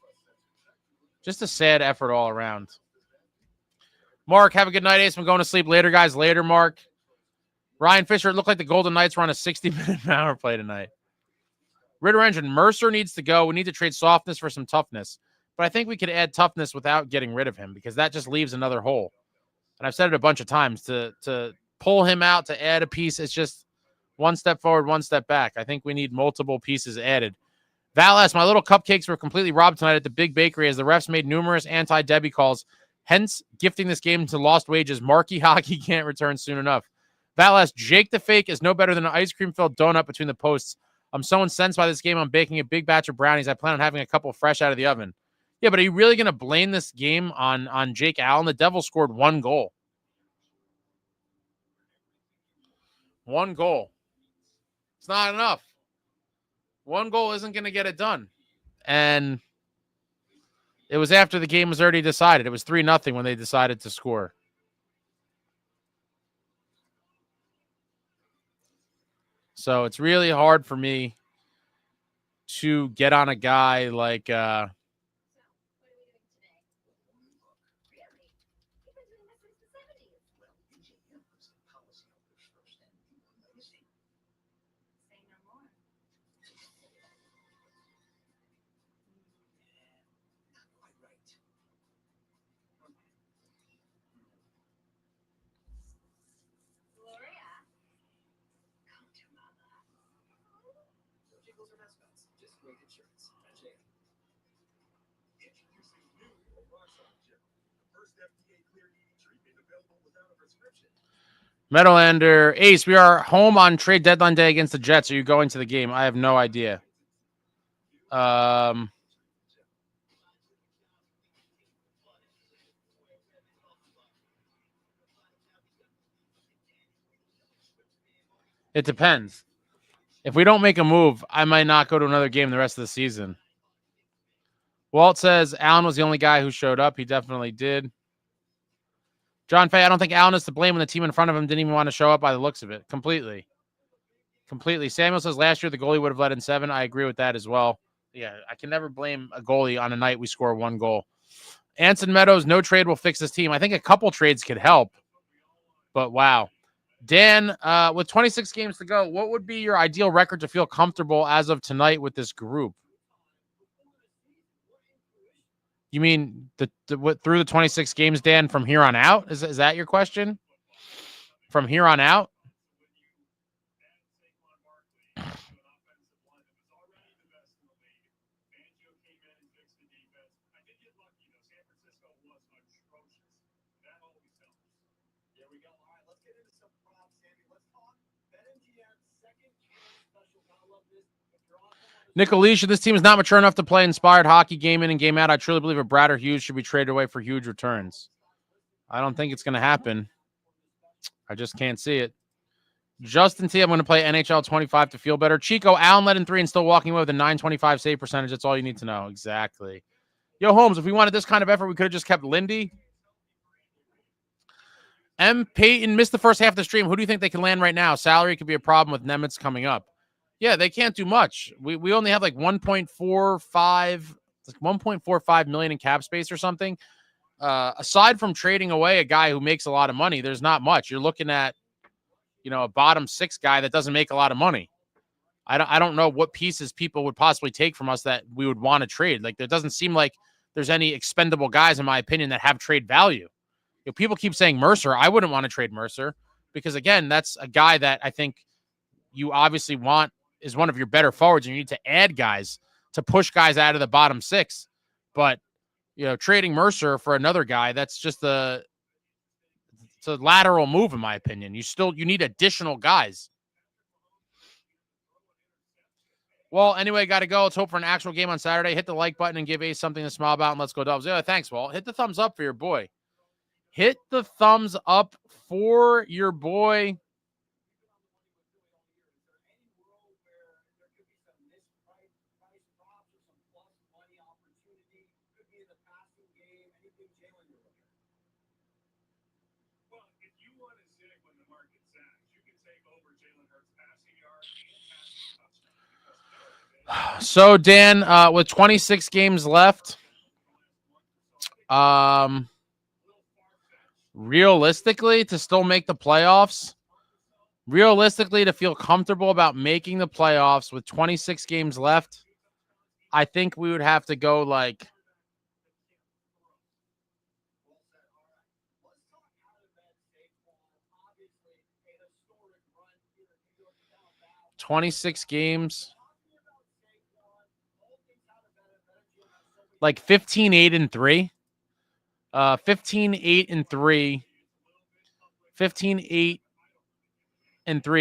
Just a sad effort all around. Mark, have a good night, Ace. I'm going to sleep later, guys. Later, Mark. Ryan Fisher, it looked like the Golden Knights were on a 60-minute power play tonight. Ritter engine, Mercer needs to go. We need to trade softness for some toughness. But I think we could add toughness without getting rid of him because that just leaves another hole. And I've said it a bunch of times. To pull him out, to add a piece, it's just one step forward, one step back. I think we need multiple pieces added. Valas, my little cupcakes were completely robbed tonight at the big bakery as the refs made numerous anti-Debbie calls, hence gifting this game to lost wages. Marky Hockey can't return soon enough. Valas, Jake the Fake is no better than an ice cream-filled donut between the posts. I'm so incensed by this game. I'm baking a big batch of brownies. I plan on having a couple fresh out of the oven. Yeah, but are you really going to blame this game on Jake Allen? The Devils scored one goal. One goal. It's not enough. One goal isn't going to get it done. And it was after the game was already decided. It was 3-0 when they decided to score. So it's really hard for me to get on a guy like Meadowlander. Ace, we are home on trade deadline day against the Jets. Are you going to the game? I have no idea. It depends. If we don't make a move, I might not go to another game the rest of the season. Walt says Allen was the only guy who showed up. He definitely did. John Fay, I don't think Allen is to blame when the team in front of him didn't even want to show up by the looks of it. Completely. Samuel says last year the goalie would have led in 7. I agree with that as well. Yeah, I can never blame a goalie on a night we score one goal. Anson Meadows, no trade will fix this team. I think a couple trades could help. But wow. Dan, with 26 games to go, what would be your ideal record to feel comfortable as of tonight with this group? You mean through the 26 games, Dan, from here on out? Is that your question? From here on out? Nick Alicia, this team is not mature enough to play inspired hockey game in and game out. I truly believe a Brad or Hughes should be traded away for huge returns. I don't think it's going to happen. I just can't see it. Justin T, I'm going to play NHL 25 to feel better. Chico, Allen led in 3 and still walking away with a 925 save percentage. That's all you need to know. Exactly. Yo, Holmes, if we wanted this kind of effort, we could have just kept Lindy. M. Peyton missed the first half of the stream. Who do you think they can land right now? Salary could be a problem with Nemec coming up. Yeah, they can't do much. We only have like 1.45 million in cap space or something. Aside from trading away a guy who makes a lot of money, there's not much. You're looking at, a bottom 6 guy that doesn't make a lot of money. I don't know what pieces people would possibly take from us that we would want to trade. Like, there doesn't seem like there's any expendable guys, in my opinion, that have trade value. People keep saying Mercer. I wouldn't want to trade Mercer because, again, that's a guy that I think you obviously want is one of your better forwards, and you need to add guys to push guys out of the bottom 6. But, trading Mercer for another guy, that's just it's a lateral move, in my opinion. You need additional guys. Well, anyway, got to go. Let's hope for an actual game on Saturday. Hit the like button and give Ace something to smile about, and let's go Devils. Yeah, thanks, Walt. Hit the thumbs up for your boy. Hit the thumbs up for your boy. So, Dan, with 26 games left, realistically, to still make the playoffs, realistically, to feel comfortable about making the playoffs with 26 games left, I think we would have to go like 26 games, like 15-8-3. 15-8-3. 15-8-3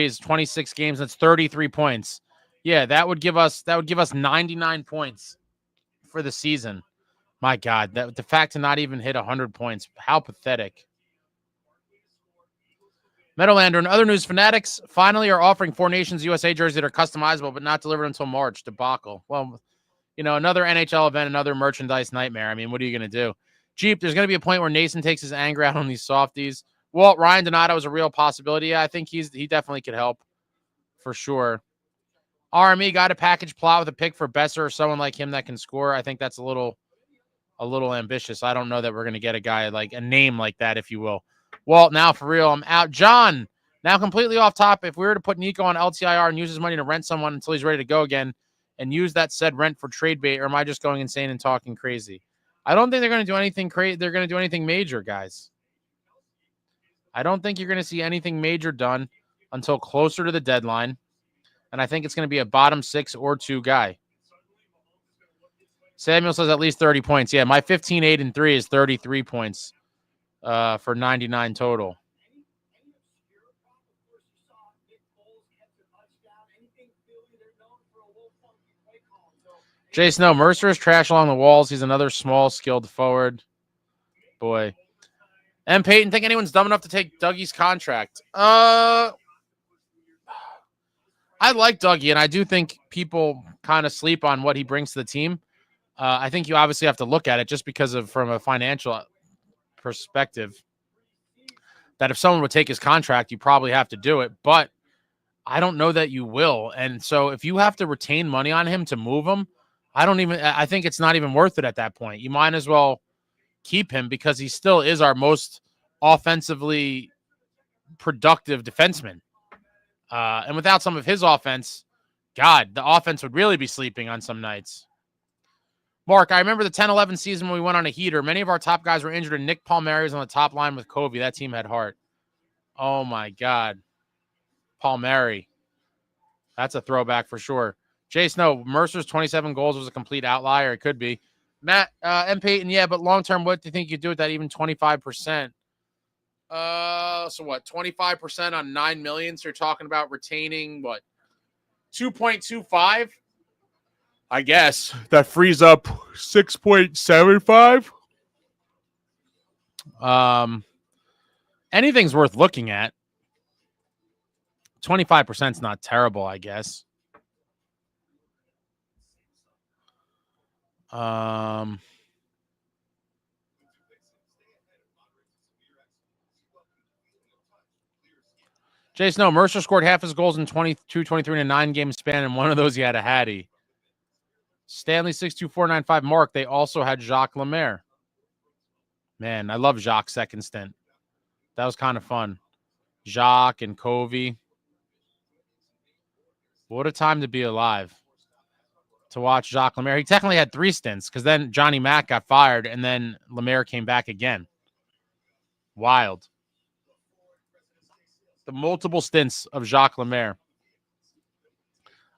is 26 games. That's 33 points. Yeah, that would give us 99 points for the season. My God, the fact to not even hit 100 points, how pathetic. Meadowlander, in other news, Fanatics finally are offering Four Nations USA jerseys that are customizable but not delivered until March. Debacle. Well, another NHL event, another merchandise nightmare. I mean, what are you going to do? Jeep, there's going to be a point where Nason takes his anger out on these softies. Walt, Ryan Donato is a real possibility. Yeah, I think he definitely could help for sure. RME got a package plot with a pick for Besser or someone like him that can score. I think that's a little ambitious. I don't know that we're going to get a guy like a name like that, if you will. Walt, now for real, I'm out. John, now completely off topic. If we were to put Nico on LTIR and use his money to rent someone until he's ready to go again and use that said rent for trade bait, or am I just going insane and talking crazy? I don't think they're going to do anything crazy. They're going to do anything major, guys. I don't think you're going to see anything major done until closer to the deadline. And I think it's going to be a bottom 6 or 2 guy. Samuel says at least 30 points. Yeah, my 15-8-3 is 33 points for 99 total. Jay Snow, Mercer is trash along the walls. He's another small, skilled forward. Boy. And Peyton, think anyone's dumb enough to take Dougie's contract? I like Dougie, and I do think people kind of sleep on what he brings to the team. I think you obviously have to look at it just because of from a financial perspective that if someone would take his contract, you probably have to do it. But I don't know that you will. And so if you have to retain money on him to move him, I think it's not even worth it at that point. You might as well keep him because he still is our most offensively productive defenseman. And without some of his offense, God, the offense would really be sleeping on some nights. Mark, I remember the 10-11 season when we went on a heater. Many of our top guys were injured, and Nick Palmieri was on the top line with Covey. That team had heart. Oh, my God. Palmieri. That's a throwback for sure. Jay Snow, Mercer's 27 goals was a complete outlier. It could be. Matt, M. Peyton, yeah, but long-term, what do you think you do with that even 25%? So what, 25% on $9 million? So you're talking about retaining, what, 2.25? I guess that frees up 6.75. Anything's worth looking at. 25% is not terrible, I guess. Jason, no, Mercer scored half his goals in 22, 23 in a 9-game span, and one of those he had a Hattie. Stanley 62495 Mark, they also had Jacques Lemaire. Man, I love Jacques' second stint. That was kind of fun. Jacques and Covey. What a time to be alive. To watch Jacques Lemaire. He technically had 3 stints because then Johnny Mack got fired and then Lemaire came back again. Wild. The multiple stints of Jacques Lemaire.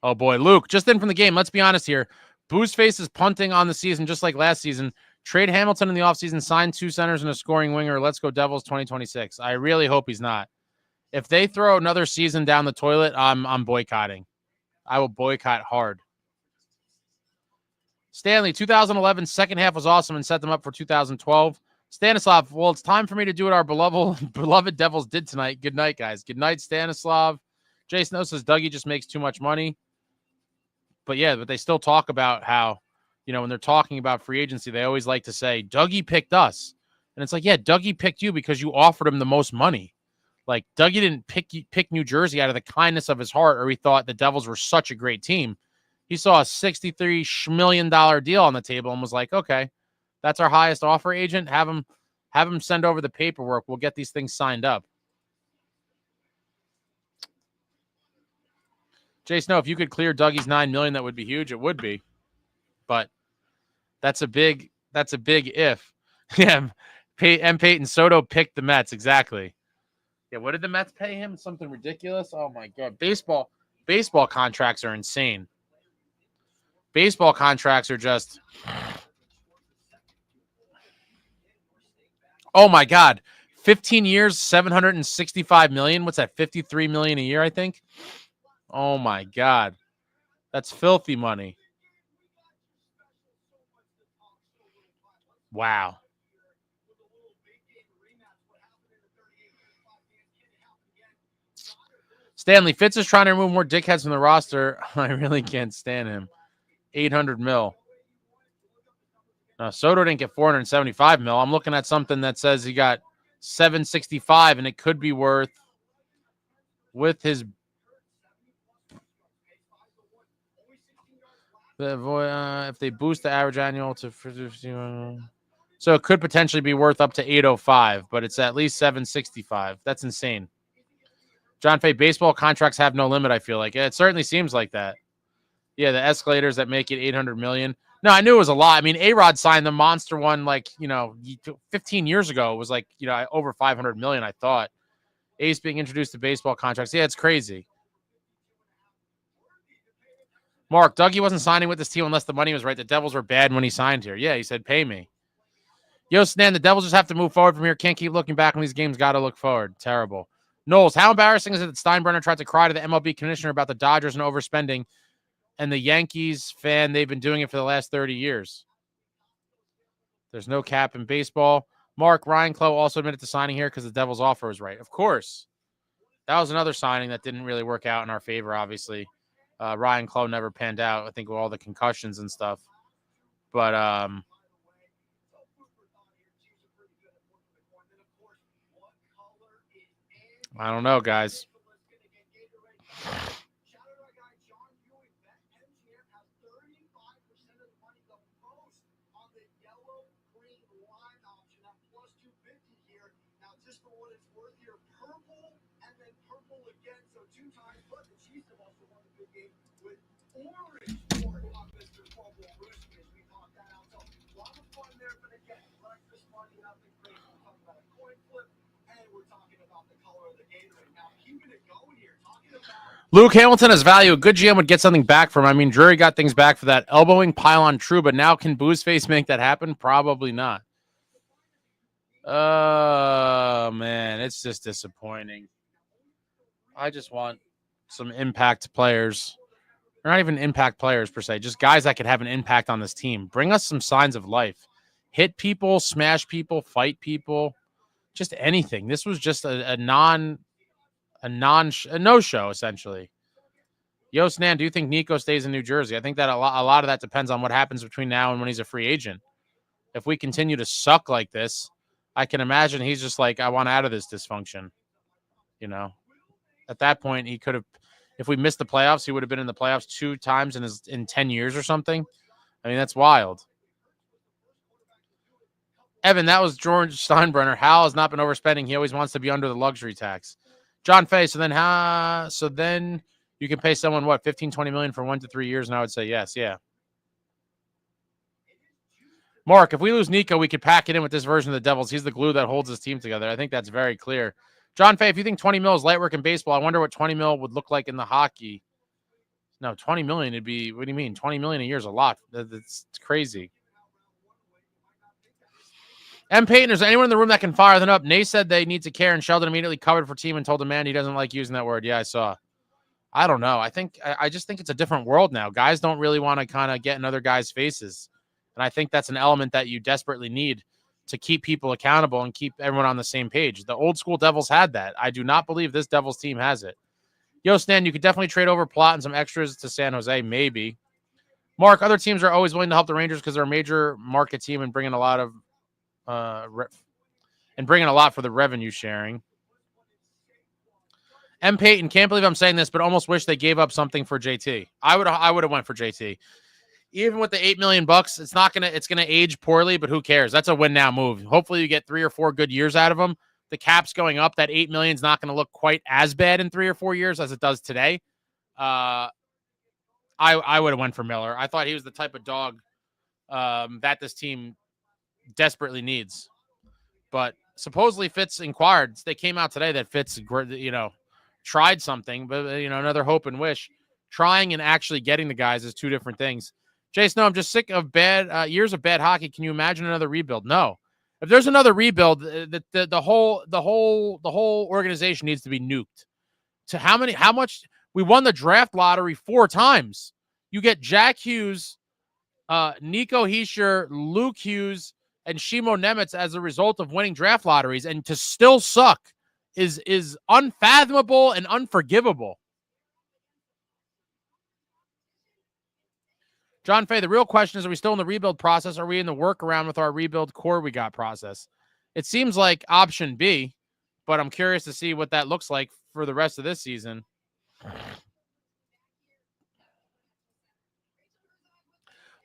Oh, boy. Luke, just in from the game. Let's be honest here. Boozeface is punting on the season just like last season. Trade Hamilton in the offseason, sign 2 centers and a scoring winger. Let's go Devils 2026. I really hope he's not. If they throw another season down the toilet, I'm boycotting. I will boycott hard. Stanley, 2011 second half was awesome and set them up for 2012. Stanislav, well, it's time for me to do what our beloved Devils did tonight. Good night, guys. Good night, Stanislav. Jason says Dougie just makes too much money. But yeah, but they still talk about how, when they're talking about free agency, they always like to say, Dougie picked us. And it's like, yeah, Dougie picked you because you offered him the most money. Like, Dougie didn't pick New Jersey out of the kindness of his heart, or he thought the Devils were such a great team. He saw a $63 million deal on the table and was like, okay, that's our highest offer, agent. Have him send over the paperwork. We'll get these things signed up. Jay Snow, if you could clear Dougie's $9 million, that would be huge. It would be, but that's a big if. Yeah, Peyton Soto picked the Mets, exactly. Yeah, what did the Mets pay him? Something ridiculous. Oh my God, baseball contracts are insane. Baseball contracts are just. Oh my God, 15 years, $765 million. What's that? $53 million a year, I think. Oh my God, that's filthy money. Wow. Stanley Fitz is trying to remove more dickheads from the roster. I really can't stand him. 800 mil. Now, Soto didn't get 475 mil. I'm looking at something that says he got 765, and it could be worth with his. If they boost the average annual to. So it could potentially be worth up to 805, but it's at least 765. That's insane. John Fay, baseball contracts have no limit, I feel like. It certainly seems like that. Yeah, the escalators that make it 800 million. No, I knew it was a lot. I mean, A-Rod signed the monster one 15 years ago. It was over 500 million, I thought. Ace being introduced to baseball contracts. Yeah, it's crazy. Mark, Dougie wasn't signing with this team unless the money was right. The Devils were bad when he signed here. Yeah, he said, pay me. Yo, Snan, the Devils just have to move forward from here. Can't keep looking back on these games. Got to look forward. Terrible. Knowles, how embarrassing is it that Steinbrenner tried to cry to the MLB commissioner about the Dodgers and overspending, and the Yankees fan, they've been doing it for the last 30 years. There's no cap in baseball. Mark, Ryan Clough also admitted to signing here because the Devils' offer was right. Of course. That was another signing that didn't really work out in our favor, obviously. Ryan Clough never panned out, I think, with all the concussions and stuff. But I don't know, guys. Luke Hamilton has value. A good GM would get something back from him. I mean, Drury got things back for that elbowing pylon, true, but now can Boozeface make that happen? Probably not. Oh, man, it's just disappointing. I just want some impact players. They're not even impact players, per se. Just guys that could have an impact on this team. Bring us some signs of life. Hit people, smash people, fight people. Just anything. This was just a no-show, essentially. Yo, Snan, do you think Nico stays in New Jersey? I think that a lot of that depends on what happens between now and when he's a free agent. If we continue to suck like this, I can imagine he's just like, I want out of this dysfunction. At that point, he could have, if we missed the playoffs, he would have been in the playoffs 2 times in 10 years or something. I mean, that's wild. Evan, that was George Steinbrenner. Hal has not been overspending. He always wants to be under the luxury tax. John Fay, so then you can pay someone, what, 15, 20 million for 1 to 3 years? And I would say yes, yeah. Mark, if we lose Nico, we could pack it in with this version of the Devils. He's the glue that holds his team together. I think that's very clear. John Fay, if you think 20 mil is light work in baseball, I wonder what 20 mil would look like in the hockey. No, 20 million would be, what do you mean? 20 million a year is a lot. It's crazy. M. Payton, is there anyone in the room that can fire them up? Nate said they need to care, and Sheldon immediately covered for team and told the man he doesn't like using that word. Yeah, I saw. I don't know. I just think it's a different world now. Guys don't really want to kind of get in other guys' faces. And I think that's an element that you desperately need to keep people accountable and keep everyone on the same page. The old school Devils had that. I do not believe this Devils team has it. Yo, Stan, you could definitely trade over Plot and some extras to San Jose, maybe. Mark, other teams are always willing to help the Rangers because they're a major market team and bringing a lot of bringing a lot for the revenue sharing. M. Peyton, can't believe I'm saying this, but almost wish they gave up something for JT. I would have went for JT. Even with the $8 million, it's gonna age poorly, but who cares? That's a win now move. Hopefully you get 3 or 4 good years out of him. The cap's going up. That $8 million is not going to look quite as bad in 3 or 4 years as it does today. I would have went for Miller. I thought he was the type of dog that this team desperately needs. But supposedly Fitz inquired. They came out today that Fitz, tried something, but another hope and wish. Trying and actually getting the guys is 2 different things. Jason, no, I'm just sick of bad years of bad hockey. Can you imagine another rebuild? No. If there's another rebuild, the whole organization needs to be nuked. To how much we won the draft lottery 4 times. You get Jack Hughes, Nico Hischier, Luke Hughes, and Shimo Nemec as a result of winning draft lotteries, and to still suck is unfathomable and unforgivable. John Fay, the real question is, are we still in the rebuild process? Are we in the workaround with our rebuild core we got process? It seems like option B, but I'm curious to see what that looks like for the rest of this season.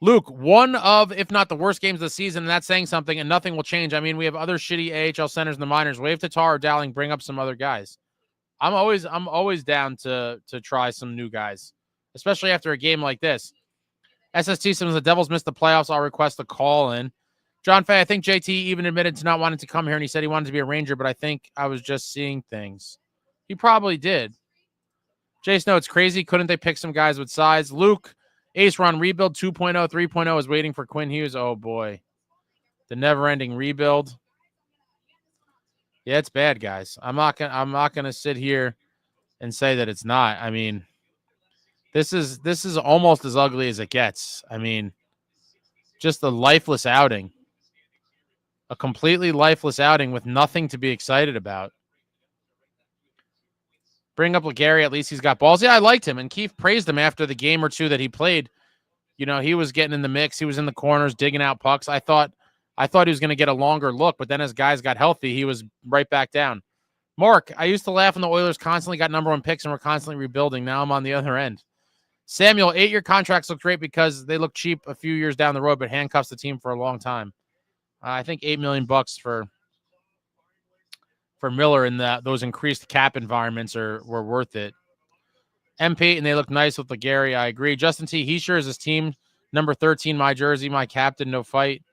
Luke, one of, if not the worst games of the season, and that's saying something, and nothing will change. I mean, we have other shitty AHL centers in the minors. Wave to Tar or Dowling, bring up some other guys. I'm always down to try some new guys, especially after a game like this. SST says the Devils missed the playoffs. I'll request a call in. John Fay, I think JT even admitted to not wanting to come here, and he said he wanted to be a Ranger, but I think I was just seeing things. He probably did. Jason, no, it's crazy. Couldn't they pick some guys with size? Luke, Ace Run rebuild 2.0, 3.0 is waiting for Quinn Hughes. Oh, boy. The never-ending rebuild. Yeah, it's bad, guys. I'm not gonna sit here and say that it's not. I mean, this is almost as ugly as it gets. I mean, just a lifeless outing. A completely lifeless outing with nothing to be excited about. Bring up Legary. At least he's got balls. Yeah, I liked him. And Keith praised him after the game or 2 that he played. He was getting in the mix. He was in the corners, digging out pucks. I thought he was going to get a longer look, but then as guys got healthy, he was right back down. Mark, I used to laugh when the Oilers constantly got number 1 picks and were constantly rebuilding. Now I'm on the other end. Samuel, 8-year contracts look great because they look cheap a few years down the road, but handcuffs the team for a long time. I think $8 million for Miller in those increased cap environments were worth it. MP, and they look nice with Legary. I agree. Justin T. Hischier is his team. Number 13, my jersey, my captain, no fight.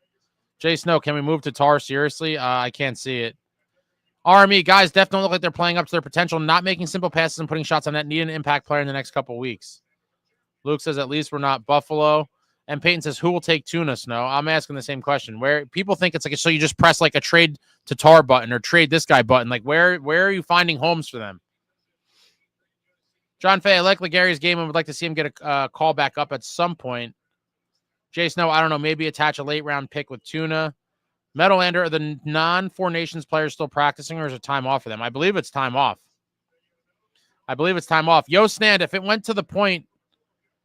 Jay Snow, can we move to Tar? Seriously? I can't see it. RME, guys definitely look like they're playing up to their potential, not making simple passes and putting shots on net. Need an impact player in the next couple weeks. Luke says, at least we're not Buffalo. And Peyton says, who will take Tuna, Snow? I'm asking the same question. Where people think it's like, so you just press like a trade to Tar button or trade this guy button. Like, where are you finding homes for them? John Fay, I like Legary's game and would like to see him get a call back up at some point. Jay Snow, I don't know, maybe attach a late round pick with Tuna. Meadowlander, are the non-Four Nations players still practicing, or is it time off for them? I believe it's time off. Yo, Snand, if it went to the point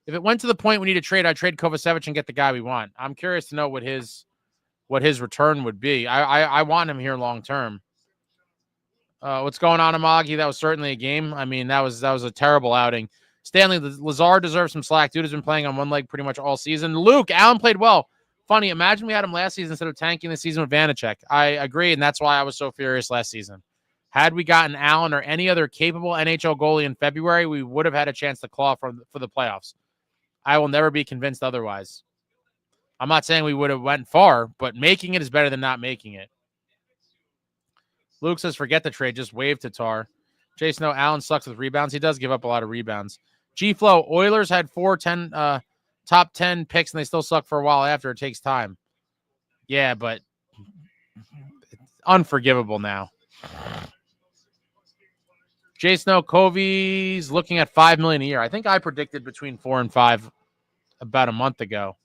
we need to trade, I'd trade Kovacevic and get the guy we want. I'm curious to know what his return would be. I want him here long term. What's going on, Amagi? That was certainly a game. I mean, that was a terrible outing. Stanley, Lazard deserves some slack. Dude has been playing on one leg pretty much all season. Luke, Allen played well. Funny, imagine we had him last season instead of tanking the season with Vanacek. I agree, and that's why I was so furious last season. Had we gotten Allen or any other capable NHL goalie in February, we would have had a chance to claw for the playoffs. I will never be convinced otherwise. I'm not saying we would have went far, but making it is better than not making it. Luke says, forget the trade. Just wave to Tar. Jason, no, Allen sucks with rebounds. He does give up a lot of rebounds. G-Flow, Oilers had 4 top 10 picks, and they still suck for a while after. It takes time. Yeah, but it's unforgivable now. Jason, no, Covey's looking at $5 million a year. I think I predicted between 4 and 5 about a month ago.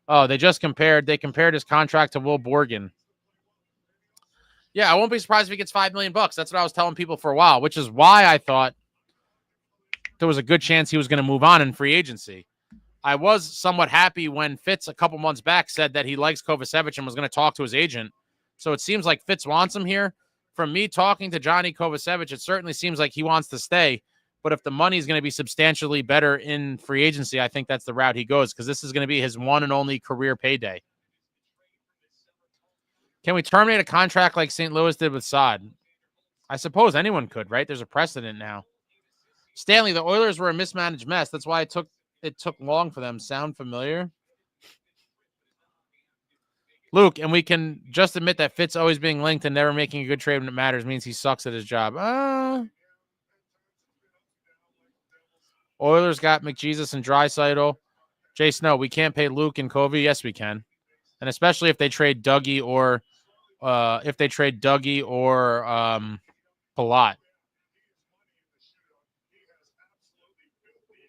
Oh, they compared his contract to Will Borgen. Yeah, I won't be surprised if he gets $5 million. That's what I was telling people for a while, which is why I thought there was a good chance he was going to move on in free agency. I was somewhat happy when Fitz a couple months back said that he likes Kovacevic and was going to talk to his agent. So it seems like Fitz wants him here. From me talking to Johnny Kovacevic, it certainly seems like he wants to stay. But if the money is going to be substantially better in free agency, I think that's the route he goes because this is going to be his one and only career payday. Can we terminate a contract like St. Louis did with Saad? I suppose anyone could, right? There's a precedent now. Stanley, the Oilers were a mismanaged mess. That's why it took long for them. Sound familiar? Luke, and we can just admit that Fitz always being linked and never making a good trade when it matters means he sucks at his job. Oilers got McJesus and Draisaitl. Jay Snow, we can't pay Luke and Covey. Yes, we can. And especially if they trade Dougie or Palat.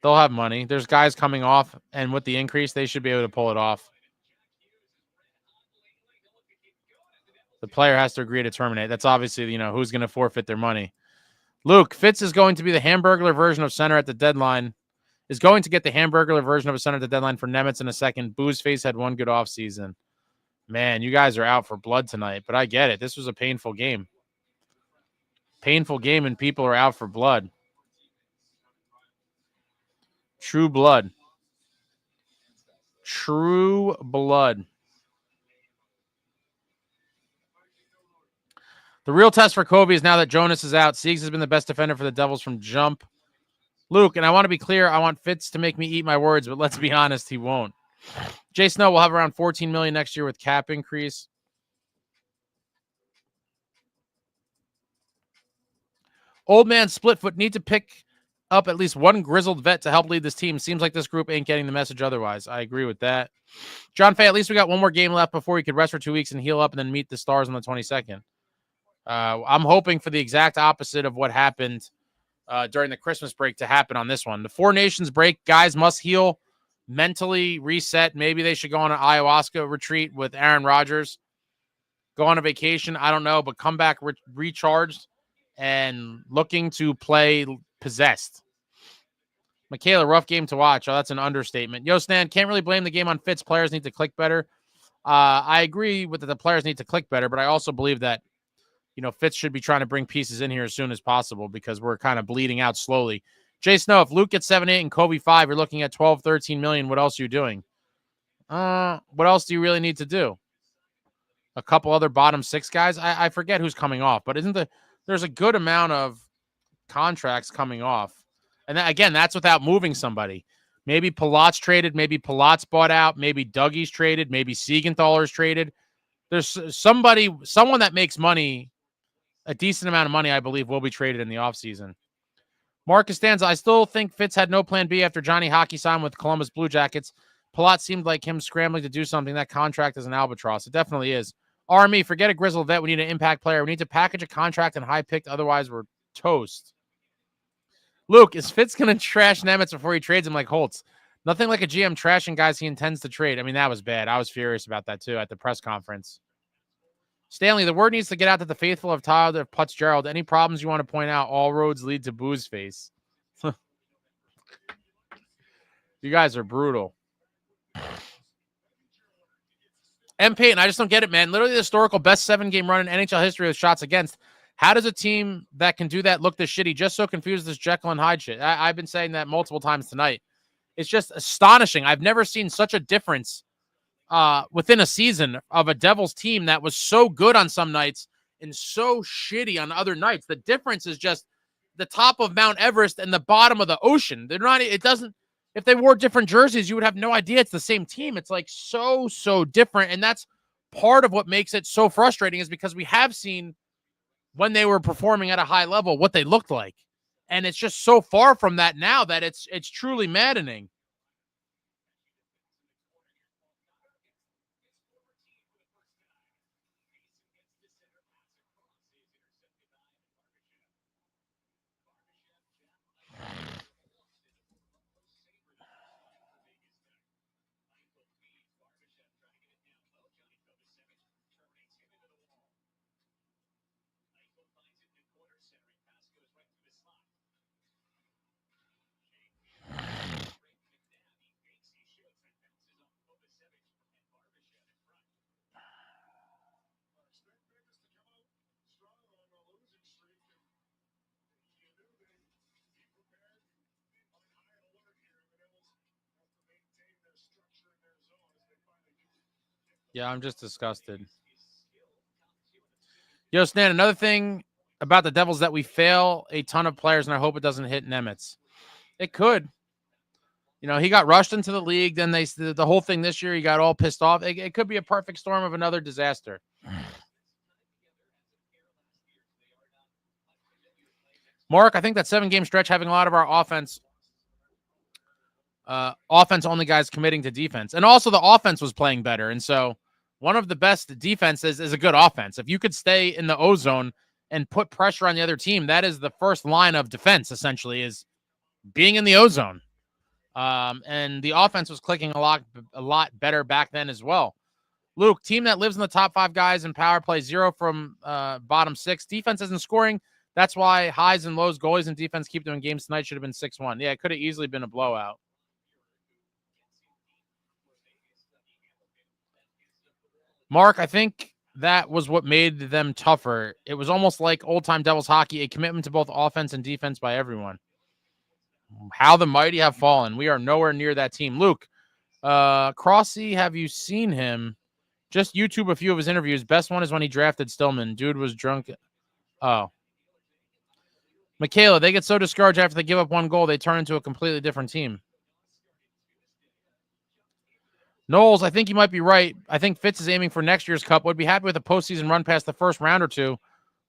They'll have money. There's guys coming off, and with the increase, they should be able to pull it off. The player has to agree to terminate. That's obviously, who's going to forfeit their money. Luke, Fitz is going to be the hamburglar version of center at the deadline. Is going to get the hamburglar version of a center at the deadline for Nemec in a second. Boozeface had one good offseason. Man, you guys are out for blood tonight, but I get it. This was a painful game. Painful game, and people are out for blood. True blood. True blood. The real test for Kobe is now that Jonas is out. Siegs has been the best defender for the Devils from jump. Luke, and I want to be clear, I want Fitz to make me eat my words, but let's be honest, he won't. Jay Snow will have around $14 million next year with cap increase. Old man Splitfoot need to pick up at least one grizzled vet to help lead this team. Seems like this group ain't getting the message otherwise. I agree with that. John Fay, at least we got one more game left before he could rest for 2 weeks and heal up and then meet the Stars on the 22nd. I'm hoping for the exact opposite of what happened during the Christmas break to happen on this one. The Four Nations break, guys must heal, mentally reset. Maybe they should go on an ayahuasca retreat with Aaron Rodgers. Go on a vacation. I don't know, but come back recharged and looking to play possessed. Michaela, rough game to watch. Oh, that's an understatement. Yo, Stan, can't really blame the game on Fitz. Players need to click better. I agree with that the players need to click better, but I also believe that Fitz should be trying to bring pieces in here as soon as possible because we're kind of bleeding out slowly. Jay Snow, if Luke gets 7-8 and Kobe 5, you're looking at 12, 13 million. What else are you doing? What else do you really need to do? A couple other bottom six guys? I forget who's coming off, but there's a good amount of contracts coming off. And again, that's without moving somebody. Maybe Palat's traded. Maybe Palat's bought out. Maybe Dougie's traded. Maybe Siegenthaler's traded. There's someone that makes money, a decent amount of money, I believe, will be traded in the offseason. Marcus Stanza, I still think Fitz had no plan B after Johnny Hockey signed with Columbus Blue Jackets. Palat seemed like him scrambling to do something. That contract is an albatross. It definitely is. Army, forget a grizzled vet. We need an impact player. We need to package a contract and high picked. Otherwise, we're toast. Luke, is Fitz going to trash Nemec before he trades him like Holtz? Nothing like a GM trashing guys he intends to trade. I mean, that was bad. I was furious about that, too, at the press conference. Stanley, the word needs to get out that the faithful of Tyler Fitzgerald. Any problems you want to point out? All roads lead to Boozeface. You guys are brutal. M. Payton, I just don't get it, man. Literally the historical best 7-game run in NHL history with shots against. How does a team that can do that look this shitty? Just so confused this Jekyll and Hyde shit. I've been saying that multiple times tonight. It's just astonishing. I've never seen such a difference within a season of a Devils team that was so good on some nights and so shitty on other nights. The difference is just the top of Mount Everest and the bottom of the ocean. They're not, it doesn't, if they wore different jerseys, you would have no idea it's the same team. It's like so different. And that's part of what makes it so frustrating is because we have seen when they were performing at a high level what they looked like. And it's just so far from that now that it's truly maddening. Yeah, I'm just disgusted. Yo, Stan, another thing about the Devils that we fail a ton of players, and I hope it doesn't hit Nemec. It could. You know, he got rushed into the league. Then the whole thing this year, he got all pissed off. It could be a perfect storm of another disaster. Mark, I think that 7-game stretch having a lot of our offense only guys committing to defense. And also the offense was playing better. And so one of the best defenses is a good offense. If you could stay in the O zone and put pressure on the other team, that is the first line of defense, essentially, is being in the O zone. And the offense was clicking a lot better back then as well. Luke, team that lives in the top 5 guys in power play, 0 from bottom 6. Defense isn't scoring. That's why highs and lows, goalies and defense keep them in games tonight. Should have been 6-1. Yeah, it could have easily been a blowout. Mark, I think that was what made them tougher. It was almost like old-time Devils hockey, a commitment to both offense and defense by everyone. How the mighty have fallen. We are nowhere near that team. Luke, Crossy, have you seen him? Just YouTube a few of his interviews. Best one is when he drafted Stillman. Dude was drunk. Oh. Michaela, they get so discouraged after they give up 1 goal, they turn into a completely different team. Knowles, I think you might be right. I think Fitz is aiming for next year's cup. Would be happy with a postseason run past the first round or 2.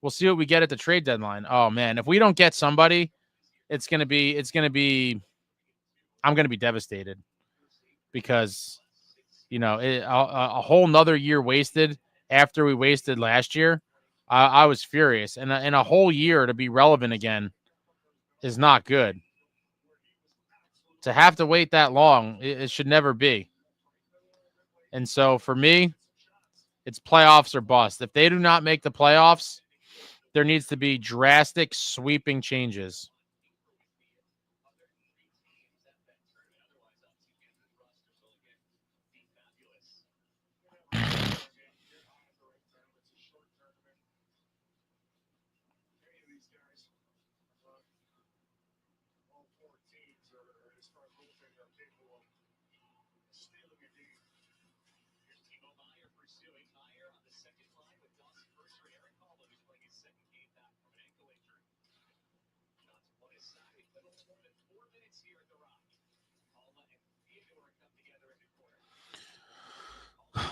We'll see what we get at the trade deadline. Oh, man. If we don't get somebody, I'm going to be devastated because, you know, a whole nother year wasted after we wasted last year. I was furious. And a whole year to be relevant again is not good. To have to wait that long, it should never be. And so for me, it's playoffs or bust. If they do not make the playoffs, there needs to be drastic, sweeping changes.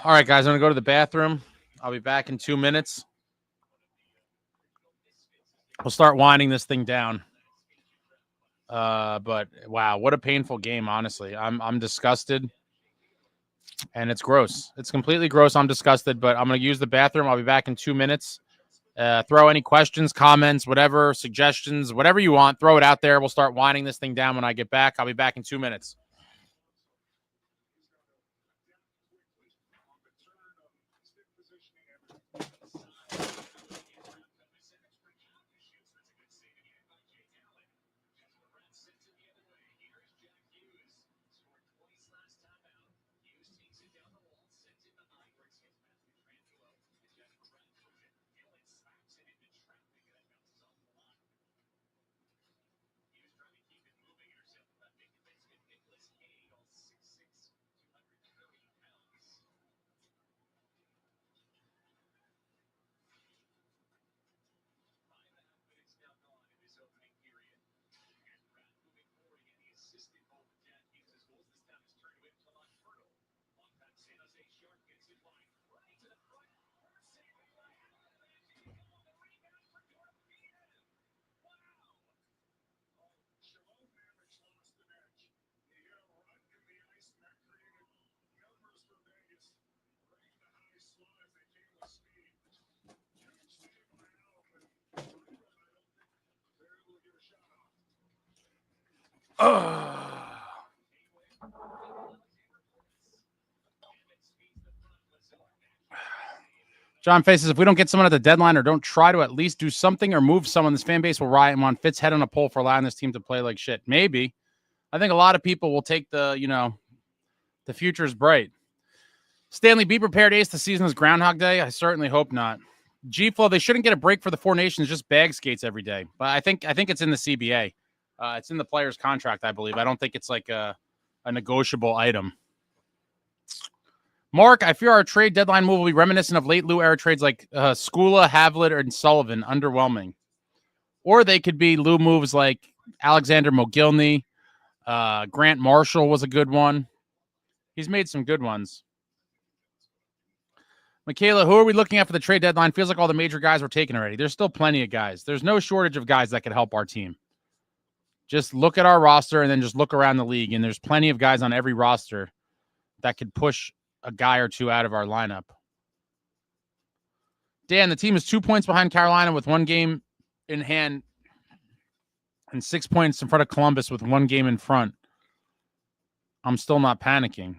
All right, guys, I'm going to go to the bathroom. I'll be back in 2 minutes. We'll start winding this thing down. But wow, what a painful game, honestly. I'm disgusted. And it's gross. It's completely gross. I'm disgusted, but I'm going to use the bathroom. I'll be back in 2 minutes. Throw any questions, comments, whatever, suggestions, whatever you want. Throw it out there. We'll start winding this thing down when I get back. I'll be back in 2 minutes. John faces, if we don't get someone at the deadline or don't try to at least do something or move someone, this fan base will riot and want Fitz head on a pole for allowing this team to play like shit. Maybe. I think a lot of people will take the future is bright. Stanley, be prepared, Ace. The season is Groundhog Day. I certainly hope not. G-Flow, they shouldn't get a break for the 4 Nations, just bag skates every day. But I think it's in the CBA. It's in the player's contract, I believe. I don't think it's like a negotiable item. Mark, I fear our trade deadline move will be reminiscent of late Lou era trades like Skula, Havlet, and Sullivan. Underwhelming. Or they could be Lou moves like Alexander Mogilny. Grant Marshall was a good one. He's made some good ones. Michaela, who are we looking at for the trade deadline? Feels like all the major guys were taken already. There's still plenty of guys. There's no shortage of guys that could help our team. Just look at our roster and then just look around the league, and there's plenty of guys on every roster that could push a guy or two out of our lineup. Dan, the team is 2 points behind Carolina with 1 game in hand and 6 points in front of Columbus with 1 game in front. I'm still not panicking.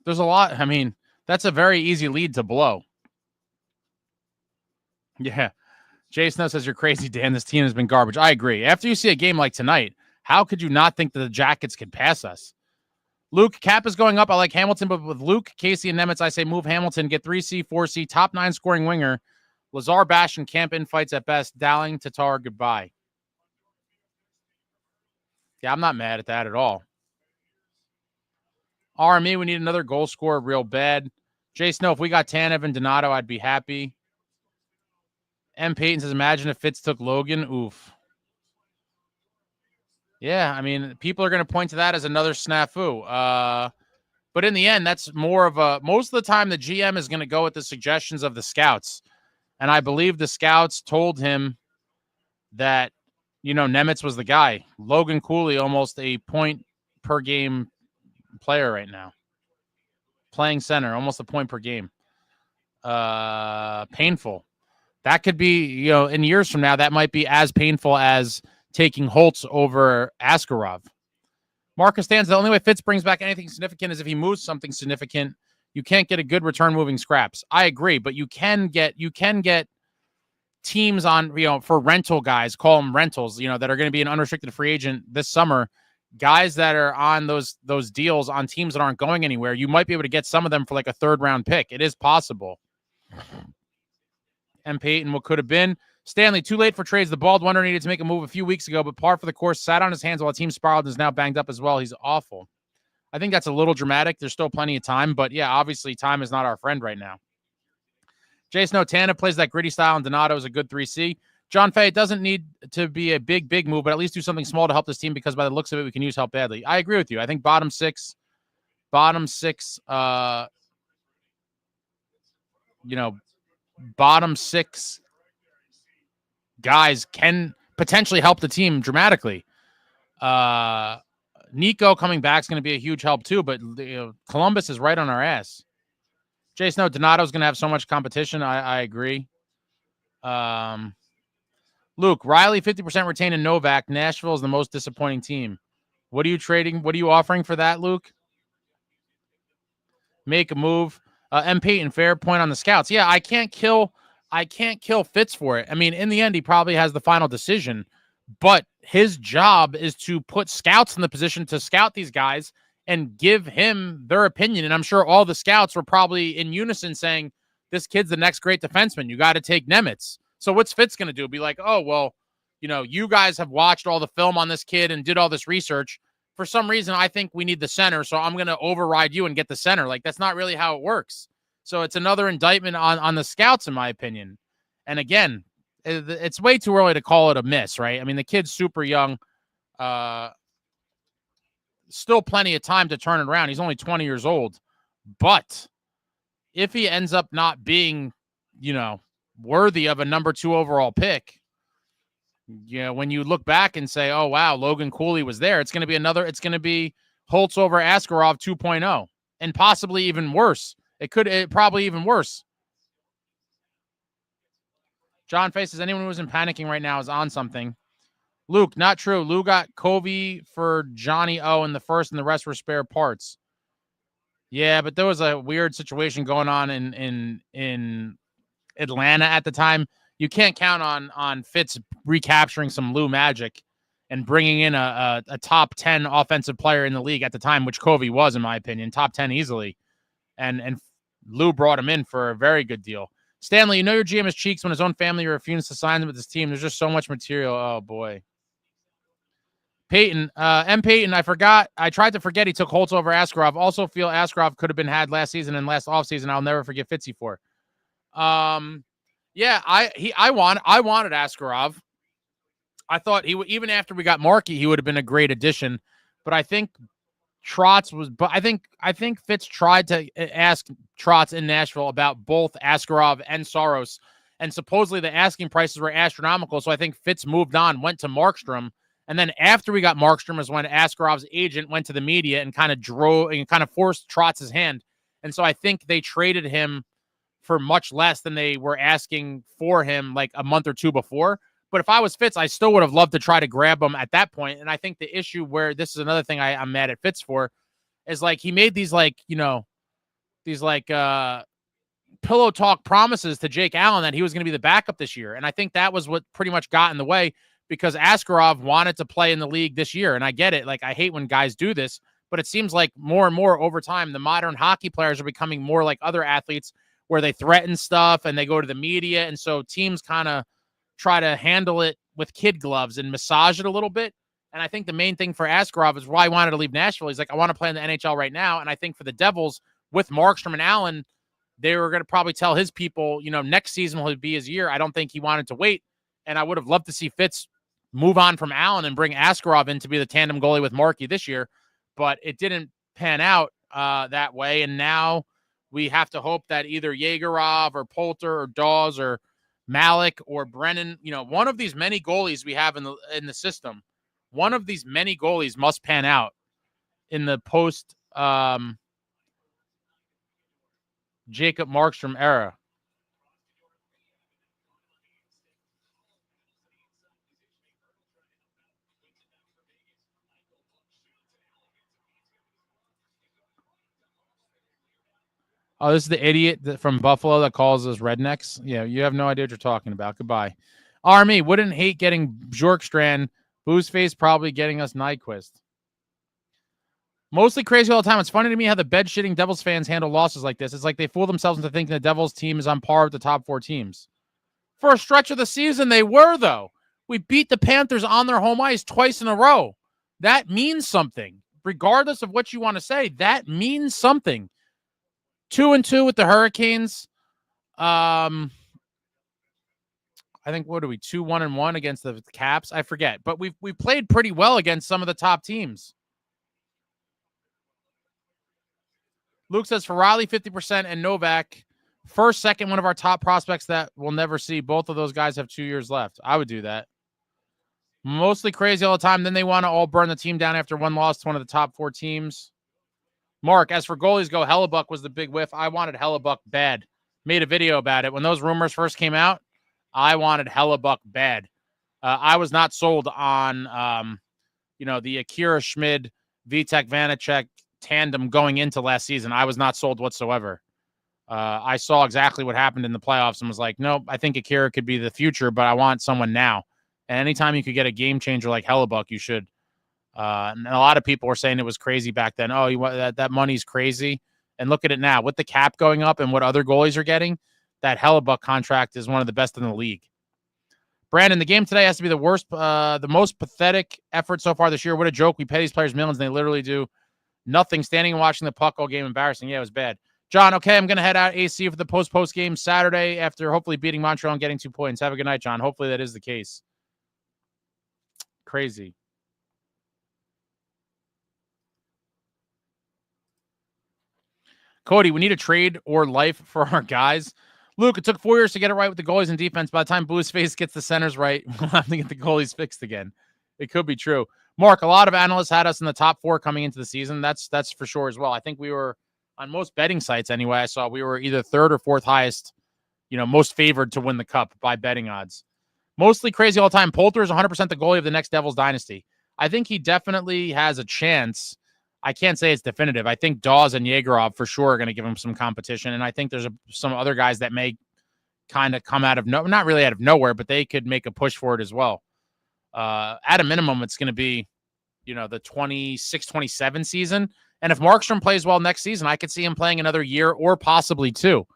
There's a lot. I mean, that's a very easy lead to blow. Yeah. Jay Snow says, you're crazy, Dan. This team has been garbage. I agree. After you see a game like tonight, how could you not think that the Jackets could pass us? Luke, cap is going up. I like Hamilton, but with Luke, Casey, and Nemec, I say move Hamilton, get 3C, 4C, top 9 scoring winger. Lazar, Bash, and Camp in fights at best. Dowling, Tatar, goodbye. Yeah, I'm not mad at that at all. RME, we need another goal scorer real bad. Jay Snow, if we got Tanev and Donato, I'd be happy. M. Payton says, imagine if Fitz took Logan. Oof. Yeah, I mean, people are going to point to that as another snafu. But in the end, that's more of a... Most of the time, the GM is going to go with the suggestions of the scouts. And I believe the scouts told him that, you know, Nemec was the guy. Logan Cooley, almost a point-per-game player right now. Playing center, almost a point per game. Painful. That could be, you know, in years from now, that might be as painful as taking Holtz over Askarov. Marcus stands. The only way Fitz brings back anything significant is if he moves something significant. You can't get a good return moving scraps. I agree, but you can get teams on, you know, for rental guys, call them rentals, you know, that are going to be an unrestricted free agent this summer. Guys that are on those deals on teams that aren't going anywhere, you might be able to get some of them for like a 3rd round pick. It is possible. And Peyton, what could have been. Stanley, too late for trades. The bald wonder needed to make a move a few weeks ago, but par for the course, sat on his hands while the team spiraled and is now banged up as well. He's awful. I think that's a little dramatic. There's still plenty of time, but yeah, obviously time is not our friend right now. Jason Otana plays that gritty style, and Donato is a good 3C. John Fay, it doesn't need to be a big move, but at least do something small to help this team because by the looks of it, we can use help badly. I agree with you. I think bottom six, bottom six guys can potentially help the team dramatically. Nico coming back is going to be a huge help too, but Columbus is right on our ass. Jason, Donato's going to have so much competition. I agree. Luke, Riley, 50% retained in Novak. Nashville is the most disappointing team. What are you trading? What are you offering for that, Luke? Make a move. M. Peyton, fair point on the scouts. Yeah, I can't kill Fitz for it. I mean, in the end, he probably has the final decision, but his job is to put scouts in the position to scout these guys and give him their opinion. And I'm sure all the scouts were probably in unison saying, this kid's the next great defenseman. You got to take Nemec. So what's Fitz going to do? Be like, oh, well, you know, you guys have watched all the film on this kid and did all this research. For some reason, I think we need the center, so I'm going to override you and get the center. Like, that's not really how it works. So it's another indictment on the scouts, in my opinion. And again, it's way too early to call it a miss, right? I mean, the kid's super young. Still plenty of time to turn it around. He's only 20 years old. But if he ends up not being, you know, worthy of a number 2 overall pick, you know, when you look back and say, oh, wow, Logan Cooley was there, it's going to be Holtz over Askarov 2.0 and possibly even worse. It probably even worse. John Face says anyone who isn't panicking right now is on something. Luke, not true. Lou got Covey for Johnny O in the first and the rest were spare parts. Yeah, but there was a weird situation going on in Atlanta at the time. You can't count on Fitz recapturing some Lou magic and bringing in a top 10 offensive player in the league at the time, which Covey was, in my opinion, top 10 easily. And Lou brought him in for a very good deal. Stanley, you know your GM has cheeks when his own family refuses to sign him with his team. There's just so much material. Oh, boy. Peyton, M. Peyton, I forgot. I tried to forget he took Holtz over Askarov. Also feel Askarov could have been had last season and last offseason. I'll never forget Fitzy for. Yeah, I wanted Askarov. I thought he would, even after we got Markey, he would have been a great addition. But I think Trotz was, but I think Fitz tried to ask Trotz in Nashville about both Askarov and Saros, and supposedly the asking prices were astronomical. So I think Fitz moved on, went to Markstrom, and then after we got Markstrom is when Askarov's agent went to the media and kind of forced Trotz's hand. And so I think they traded him for much less than they were asking for him like a month or two before. But if I was Fitz, I still would have loved to try to grab him at that point. And I think the issue where this is another thing I'm mad at Fitz for is like he made these pillow talk promises to Jake Allen that he was going to be the backup this year. And I think that was what pretty much got in the way because Askarov wanted to play in the league this year. And I get it. Like, I hate when guys do this, but it seems like more and more over time, the modern hockey players are becoming more like other athletes where they threaten stuff and they go to the media. And so teams kind of try to handle it with kid gloves and massage it a little bit. And I think the main thing for Askarov is why he wanted to leave Nashville. He's like, I want to play in the NHL right now. And I think for the Devils with Markstrom and Allen, they were going to probably tell his people, next season will be his year. I don't think he wanted to wait. And I would have loved to see Fitz move on from Allen and bring Askarov in to be the tandem goalie with Markey this year. But it didn't pan out that way. And now we have to hope that either Yegorov or Poulter or Dawes or Malik or Brennan, one of these many goalies we have in the system, one of these many goalies must pan out in the post Jacob Markstrom era. Oh, this is the idiot from Buffalo that calls us rednecks. Yeah, you have no idea what you're talking about. Goodbye. Army, wouldn't hate getting Bjorkstrand. Boozeface probably getting us Nyquist. Mostly crazy all the time. It's funny to me how the bed-shitting Devils fans handle losses like this. It's like they fool themselves into thinking the Devils team is on par with the top four teams. For a stretch of the season, they were, though. We beat the Panthers on their home ice twice in a row. That means something. Regardless of what you want to say, that means something. 2-2 with the Hurricanes. I think, what are we, 2-1-1 against the Caps? I forget. But we played pretty well against some of the top teams. Luke says, for Riley, 50%, and Novak, first, second, one of our top prospects that we'll never see. Both of those guys have 2 years left. I would do that. Mostly crazy all the time. Then they want to all burn the team down after one loss to one of the top four teams. Mark, as for goalies go, Hellebuck was the big whiff. I wanted Hellebuck bad. Made a video about it. When those rumors first came out, I wanted Hellebuck bad. I was not sold on, the Akira Schmid, Vitek Vanacek tandem going into last season. I was not sold whatsoever. I saw exactly what happened in the playoffs and was like, nope, I think Akira could be the future, but I want someone now. And anytime you could get a game changer like Hellebuck, you should. And a lot of people were saying it was crazy back then. Oh, that money's crazy. And look at it now. With the cap going up and what other goalies are getting, that Hellebuck contract is one of the best in the league. Brandon, the game today has to be the most pathetic effort so far this year. What a joke. We pay these players millions, and they literally do nothing, standing and watching the puck all game. Embarrassing. Yeah, it was bad. John, okay, I'm going to head out AC for the post game Saturday after hopefully beating Montreal and getting 2 points. Have a good night, John. Hopefully that is the case. Crazy. Cody, we need a trade or life for our guys. Luke, it took 4 years to get it right with the goalies and defense. By the time Bluesface gets the centers right, we'll have to get the goalies fixed again. It could be true. Mark, a lot of analysts had us in the top four coming into the season. That's for sure as well. I think we were, on most betting sites anyway, I saw we were either third or fourth highest, most favored to win the cup by betting odds. Mostly crazy all the time. Poulter is 100% the goalie of the next Devils dynasty. I think he definitely has a chance. I can't say it's definitive. I think Dawes and Yegorov for sure are going to give him some competition. And I think there's some other guys that may kind of come out of not really out of nowhere, but they could make a push for it as well. At a minimum, it's going to be, the 26-27 season. And if Markstrom plays well next season, I could see him playing another year or possibly two.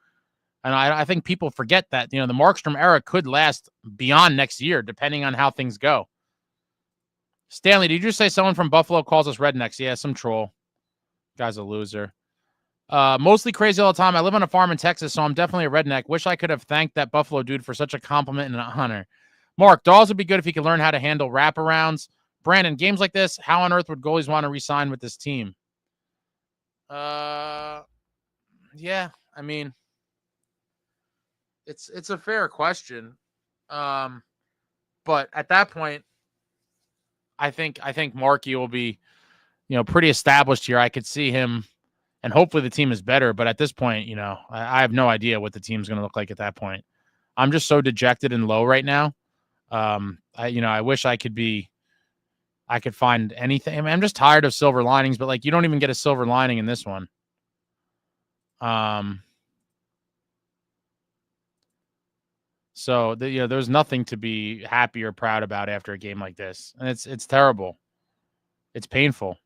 And I think people forget that, the Markstrom era could last beyond next year, depending on how things go. Stanley, did you just say someone from Buffalo calls us rednecks? Yeah, some troll. Guy's a loser. Mostly crazy all the time. I live on a farm in Texas, so I'm definitely a redneck. Wish I could have thanked that Buffalo dude for such a compliment and an honor. Mark, Dawes would be good if he could learn how to handle wraparounds. Brandon, games like this, how on earth would goalies want to re-sign with this team? Yeah, I mean, it's a fair question. But at that point, I think Markey will be, pretty established here. I could see him, and hopefully the team is better. But at this point, I have no idea what the team's going to look like at that point. I'm just so dejected and low right now. I wish I could find anything. I mean, I'm just tired of silver linings, but like, you don't even get a silver lining in this one. So there's nothing to be happy or proud about after a game like this. And it's terrible. It's painful.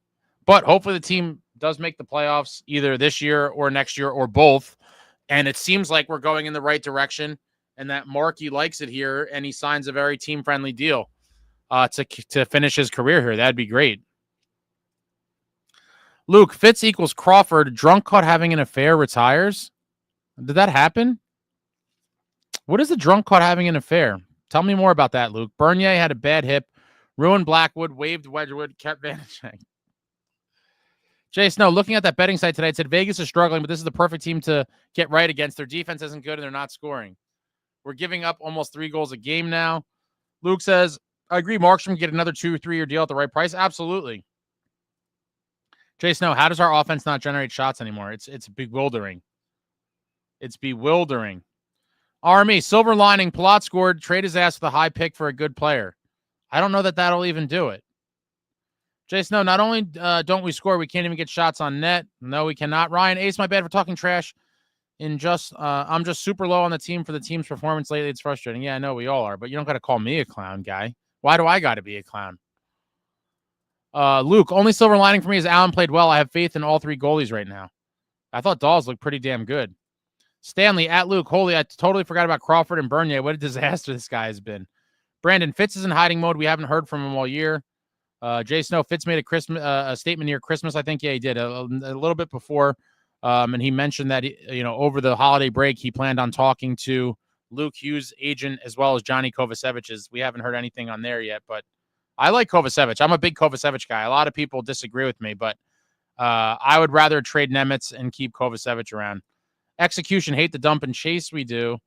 But hopefully the team does make the playoffs either this year or next year or both. And it seems like we're going in the right direction and that Markey likes it here and he signs a very team-friendly deal to finish his career here. That'd be great. Luke, Fitz equals Crawford. Drunk caught having an affair retires. Did that happen? What is the drunk caught having an affair? Tell me more about that, Luke. Bernier had a bad hip, ruined Blackwood, waved Wedgwood, kept vanishing. Jay Snow, looking at that betting site today, it said Vegas is struggling, but this is the perfect team to get right against. Their defense isn't good, and they're not scoring. We're giving up almost 3 goals a game now. Luke says, I agree Markstrom can get another 2 or 3 year deal at the right price. Absolutely. Jay Snow, how does our offense not generate shots anymore? It's bewildering. It's bewildering. Army, silver lining, Palat scored, trade his ass with a high pick for a good player. I don't know that that'll even do it. Jay Snow, not only don't we score, we can't even get shots on net. No, we cannot. Ryan, ace my bad for talking trash. I'm just super low on the team for the team's performance lately. It's frustrating. Yeah, I know we all are, but you don't got to call me a clown, guy. Why do I got to be a clown? Luke, only silver lining for me is Allen played well. I have faith in all 3 goalies right now. I thought Dawes looked pretty damn good. Stanley, at Luke, holy, I totally forgot about Crawford and Bernier. What a disaster this guy has been. Brandon, Fitz is in hiding mode. We haven't heard from him all year. Jay Snow, Fitz made a statement near Christmas. I think, yeah, he did a little bit before. And he mentioned that, over the holiday break, he planned on talking to Luke Hughes' agent as well as Johnny Kovacevic's. We haven't heard anything on there yet, but I like Kovacevic. I'm a big Kovacevic guy. A lot of people disagree with me, but I would rather trade Nemec and keep Kovacevic around. Execution, hate the dump and chase. We do.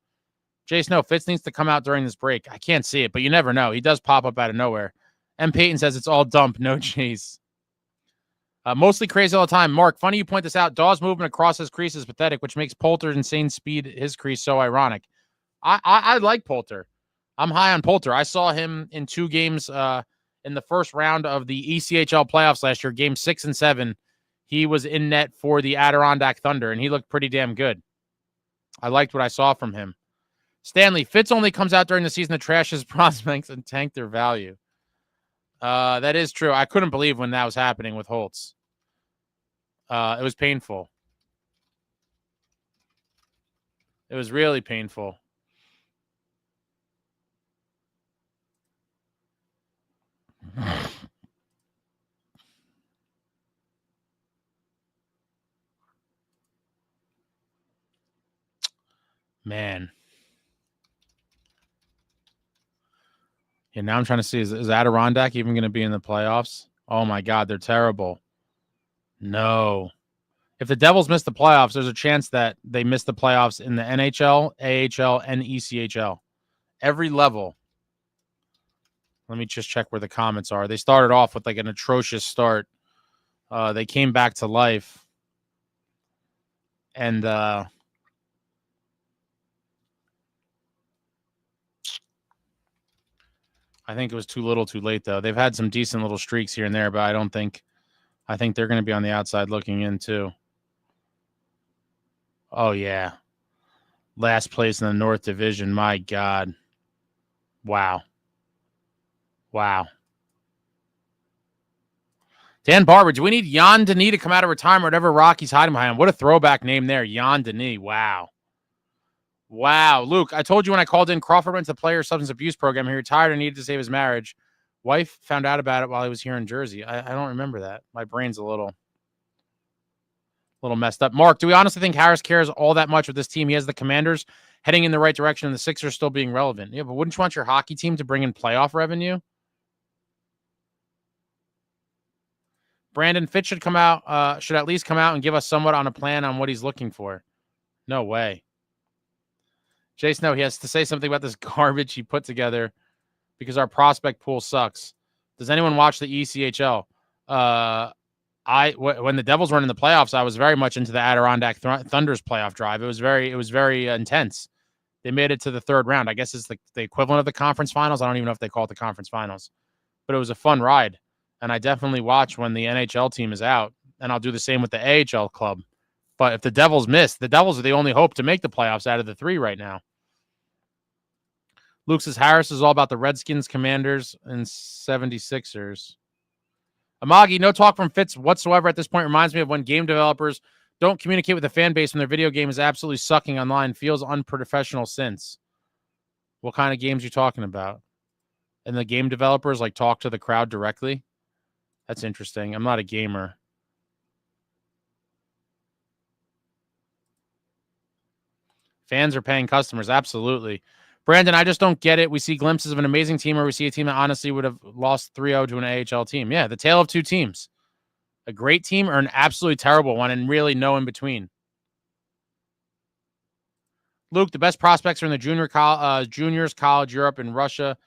Jay Snow, Fitz needs to come out during this break. I can't see it, but you never know. He does pop up out of nowhere. M. Peyton says it's all dump, no chase. Mostly crazy all the time. Mark, funny you point this out. Dawes' movement across his crease is pathetic, which makes Poulter's insane speed his crease so ironic. I like Poulter. I'm high on Poulter. I saw him in 2 games in the first round of the ECHL playoffs last year, game 6 and 7. He was in net for the Adirondack Thunder, and he looked pretty damn good. I liked what I saw from him. Stanley, Fitz only comes out during the season to trash his prospects and tank their value. That is true. I couldn't believe when that was happening with Holtz. It was painful. It was really painful. Man. Yeah, now I'm trying to see, is Adirondack even going to be in the playoffs? Oh, my God, they're terrible. No. If the Devils miss the playoffs, there's a chance that they miss the playoffs in the NHL, AHL, and ECHL. Every level. Let me just check where the comments are. They started off with like an atrocious start. They came back to life. And I think it was too little too late, though. They've had some decent little streaks here and there, but I think they're going to be on the outside looking in, too. Oh, yeah. Last place in the North Division. My God. Wow. Wow. Dan Barber, do we need Jan Denis to come out of retirement or whatever Rocky's hiding behind? What a throwback name there. Jan Denis. Wow. Wow. Luke, I told you when I called in, Crawford went to the player substance abuse program. He retired and needed to save his marriage. Wife found out about it while he was here in Jersey. I don't remember that. My brain's a little messed up. Mark, do we honestly think Harris cares all that much with this team? He has the Commanders heading in the right direction and the Sixers still being relevant. Yeah, but wouldn't you want your hockey team to bring in playoff revenue? Brandon, Fitz should come out, should at least come out and give us somewhat on a plan on what he's looking for. No way. Jason, no, he has to say something about this garbage he put together because our prospect pool sucks. Does anyone watch the ECHL? When the Devils were in the playoffs, I was very much into the Adirondack Thunder's playoff drive. It was very intense. They made it to the third round. I guess it's the equivalent of the conference finals. I don't even know if they call it the conference finals, but it was a fun ride. And I definitely watch when the NHL team is out, and I'll do the same with the AHL club. But if the Devils miss, the Devils are the only hope to make the playoffs out of the three right now. Luke says Harris is all about the Redskins, Commanders, and 76ers. Amagi, no talk from Fitz whatsoever at this point. Reminds me of when game developers don't communicate with the fan base when their video game is absolutely sucking online. Feels unprofessional since. What kind of games are you talking about? And the game developers like talk to the crowd directly? That's interesting. I'm not a gamer. Fans are paying customers. Absolutely. Brandon, I just don't get it. We see glimpses of an amazing team, or we see a team that honestly would have lost 3-0 to an AHL team. Yeah, the tale of two teams. A great team or an absolutely terrible one, and really no in between. Luke, the best prospects are in the juniors, college, Europe, and Russia.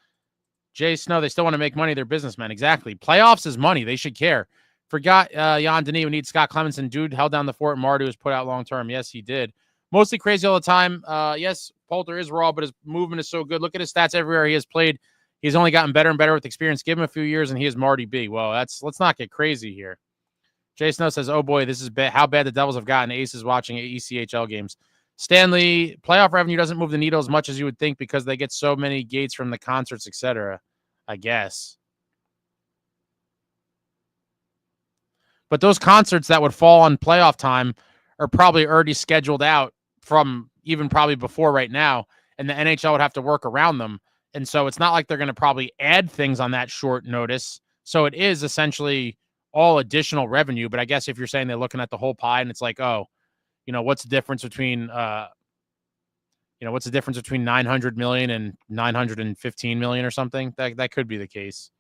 Jay Snow, they still want to make money. They're businessmen. Exactly. Playoffs is money. They should care. Forgot Jan Denis who needs Scott Clemenson. Dude held down the fort. Marty was put out long-term. Yes, he did. Mostly crazy all the time. Yes, Poulter is raw, but his movement is so good. Look at his stats everywhere he has played. He's only gotten better and better with experience. Give him a few years, and he is Marty B. Well, let's not get crazy here. Jay Snow says, oh, boy, this is how bad the Devils have gotten. Aces watching ECHL games. Stanley, playoff revenue doesn't move the needle as much as you would think because they get so many gates from the concerts, etc., I guess. But those concerts that would fall on playoff time are probably already scheduled out from even probably before right now, and the NHL would have to work around them. And so it's not like they're going to probably add things on that short notice. So it is essentially all additional revenue. But I guess if you're saying they're looking at the whole pie and it's like, oh, what's the difference between, what's the difference between 900 million and 915 million or something? That could be the case.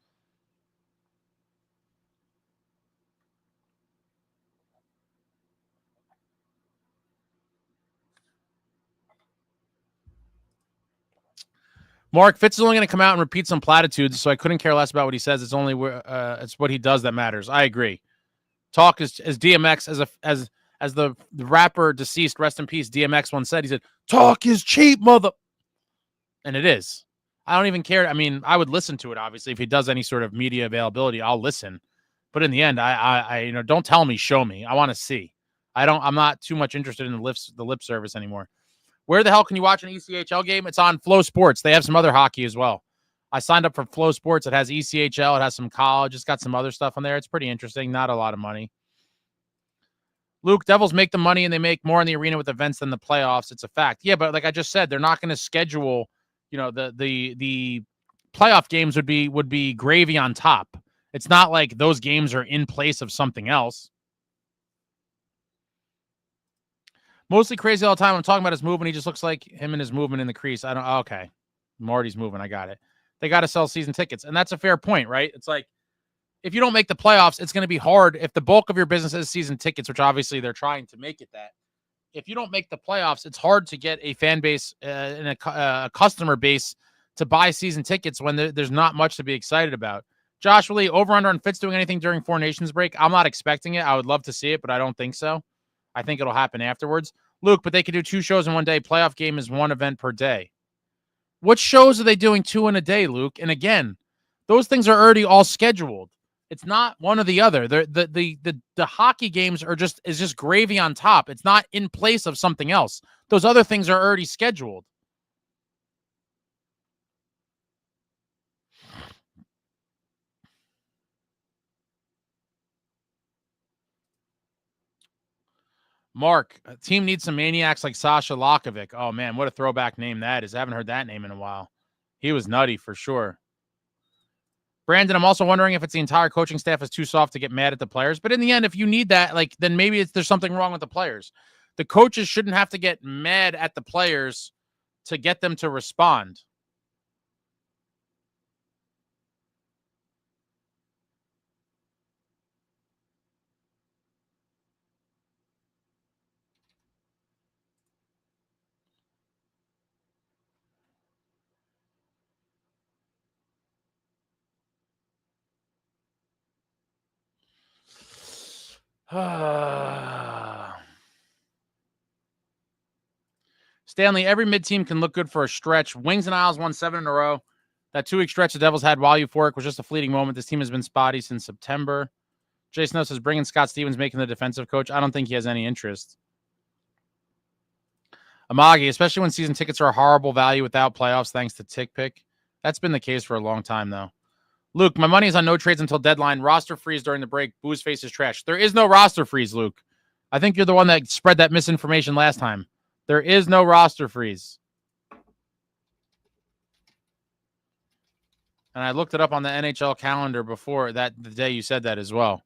Mark, Fitz is only going to come out and repeat some platitudes, so I couldn't care less about what he says. It's only it's what he does that matters. I agree. Talk is DMX as the rapper deceased, rest in peace, DMX once said. He said, "Talk is cheap, mother," and it is. I don't even care. I mean, I would listen to it obviously if he does any sort of media availability. I'll listen, but in the end, I don't tell me, show me. I want to see. I'm not too much interested in the lip service anymore. Where the hell can you watch an ECHL game? It's on Flow Sports. They have some other hockey as well. I signed up for Flow Sports. It has ECHL. It has some college. It's got some other stuff on there. It's pretty interesting. Not a lot of money. Luke, Devils make the money and they make more in the arena with events than the playoffs. It's a fact. Yeah, but like I just said, they're not going to schedule, the playoff games would be gravy on top. It's not like those games are in place of something else. Mostly crazy all the time. I'm talking about his movement. He just looks like him and his movement in the crease. Okay. Marty's moving. I got it. They got to sell season tickets. And that's a fair point, right? It's like, if you don't make the playoffs, it's going to be hard. If the bulk of your business is season tickets, which obviously they're trying to make it that. If you don't make the playoffs, it's hard to get a fan base and a customer base to buy season tickets when there's not much to be excited about. Josh, really, over-under on Fitz doing anything during Four Nations break? I'm not expecting it. I would love to see it, but I don't think so. I think it'll happen afterwards. Luke, but they could do 2 shows in one day. Playoff game is 1 event per day. What shows are they doing 2 in a day, Luke? And again, those things are already all scheduled. It's not one or the other. The hockey games is just gravy on top. It's not in place of something else. Those other things are already scheduled. Mark, a team needs some maniacs like Sasha Lakovic. Oh, man, what a throwback name that is. I haven't heard that name in a while. He was nutty for sure. Brandon, I'm also wondering if it's the entire coaching staff is too soft to get mad at the players. But in the end, if you need that, like, then maybe there's something wrong with the players. The coaches shouldn't have to get mad at the players to get them to respond. Stanley, every mid-team can look good for a stretch. Wings and Isles won 7 in a row. That 2-week stretch the Devils had while euphoric was just a fleeting moment. This team has been spotty since September. Jason Snow says, bringing Scott Stevens, making the defensive coach. I don't think he has any interest. Amagi, especially when season tickets are a horrible value without playoffs thanks to Tick Pick. That's been the case for a long time, though. Luke, my money is on no trades until deadline. Roster freeze during the break. Booze face is trash. There is no roster freeze, Luke. I think you're the one that spread that misinformation last time. There is no roster freeze. And I looked it up on the NHL calendar before that, the day you said that as well.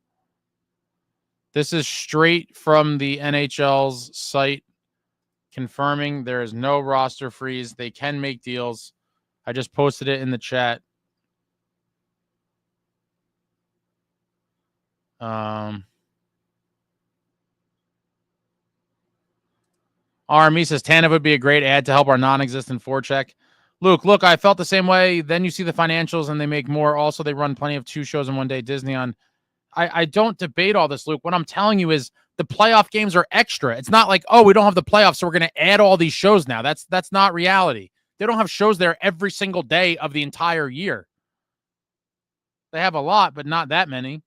This is straight from the NHL's site confirming there is no roster freeze. They can make deals. I just posted it in the chat. RME says Tanev would be a great ad to help our non-existent forecheck. Luke, look, I felt the same way. Then you see the financials and they make more. Also, they run plenty of 2 shows in one day. Disney on. I don't debate all this, Luke. What I'm telling you is the playoff games are extra. It's not like, oh, we don't have the playoffs, so we're going to add all these shows now. That's not reality. They don't have shows there every single day of the entire year. They have a lot, but not that many.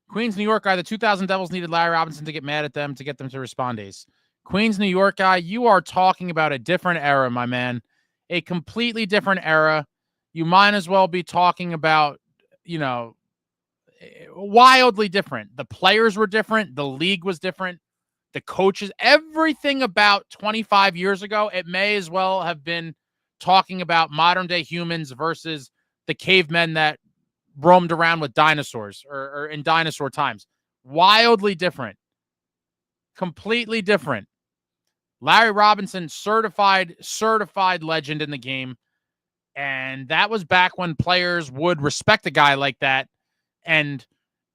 Queens, New York guy, the 2000 Devils needed Larry Robinson to get mad at them to get them to respond. Ace. Queens, New York guy, you are talking about a different era, my man. A completely different era. You might as well be talking about, wildly different. The players were different. The league was different. The coaches, everything about 25 years ago, it may as well have been talking about modern day humans versus the cavemen that roamed around with dinosaurs or in dinosaur times. Wildly different. Completely different. Larry Robinson, certified legend in the game. And that was back when players would respect a guy like that. And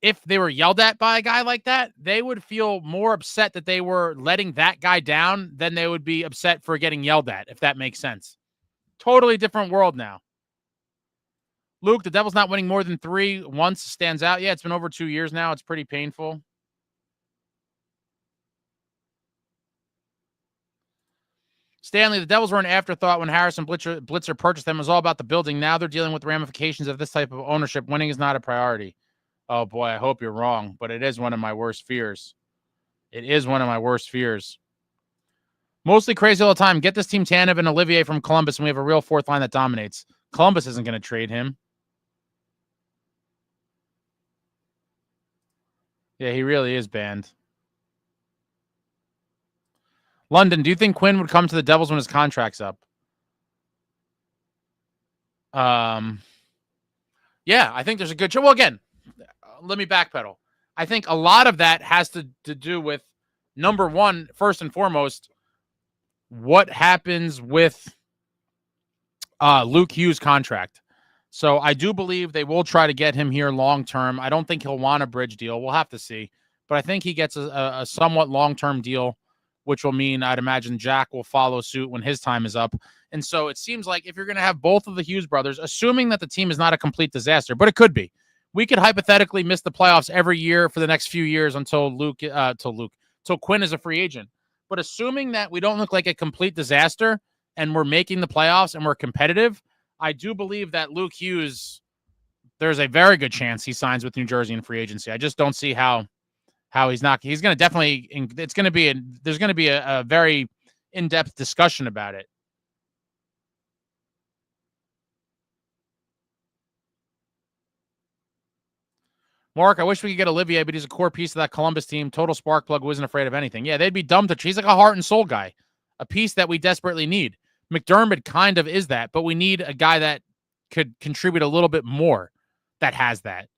if they were yelled at by a guy like that, they would feel more upset that they were letting that guy down than they would be upset for getting yelled at, if that makes sense. Totally different world now. Luke, the Devils not winning more than 3 once stands out. Yeah, it's been over 2 years now. It's pretty painful. Stanley, the Devils were an afterthought when Harrison Blitzer purchased them. It was all about the building. Now they're dealing with ramifications of this type of ownership. Winning is not a priority. Oh, boy, I hope you're wrong, but it is one of my worst fears. It is one of my worst fears. Mostly crazy all the time. Get this team Tanev and Olivier from Columbus, and we have a real fourth line that dominates. Columbus isn't going to trade him. Yeah, he really is banned. London, do you think Quinn would come to the Devils when his contract's up? Yeah, I think there's a good chance. Well, again, let me backpedal. I think a lot of that has to do with, number one, first and foremost, what happens with Luke Hughes' contract. So I do believe they will try to get him here long-term. I don't think he'll want a bridge deal. We'll have to see. But I think he gets a somewhat long-term deal, which will mean I'd imagine Jack will follow suit when his time is up. And so it seems like if you're going to have both of the Hughes brothers, assuming that the team is not a complete disaster, but it could be. We could hypothetically miss the playoffs every year for the next few years until Quinn is a free agent. But assuming that we don't look like a complete disaster and we're making the playoffs and we're competitive, I do believe that Luke Hughes, there's a very good chance he signs with New Jersey in free agency. I just don't see how he's not. He's going to definitely, there's going to be a very in-depth discussion about it. Mark, I wish we could get Olivier, but he's a core piece of that Columbus team. Total spark plug who isn't afraid of anything. Yeah, they'd be dumb to. He's like a heart and soul guy, a piece that we desperately need. McDermott kind of is that, but we need a guy that could contribute a little bit more that has that.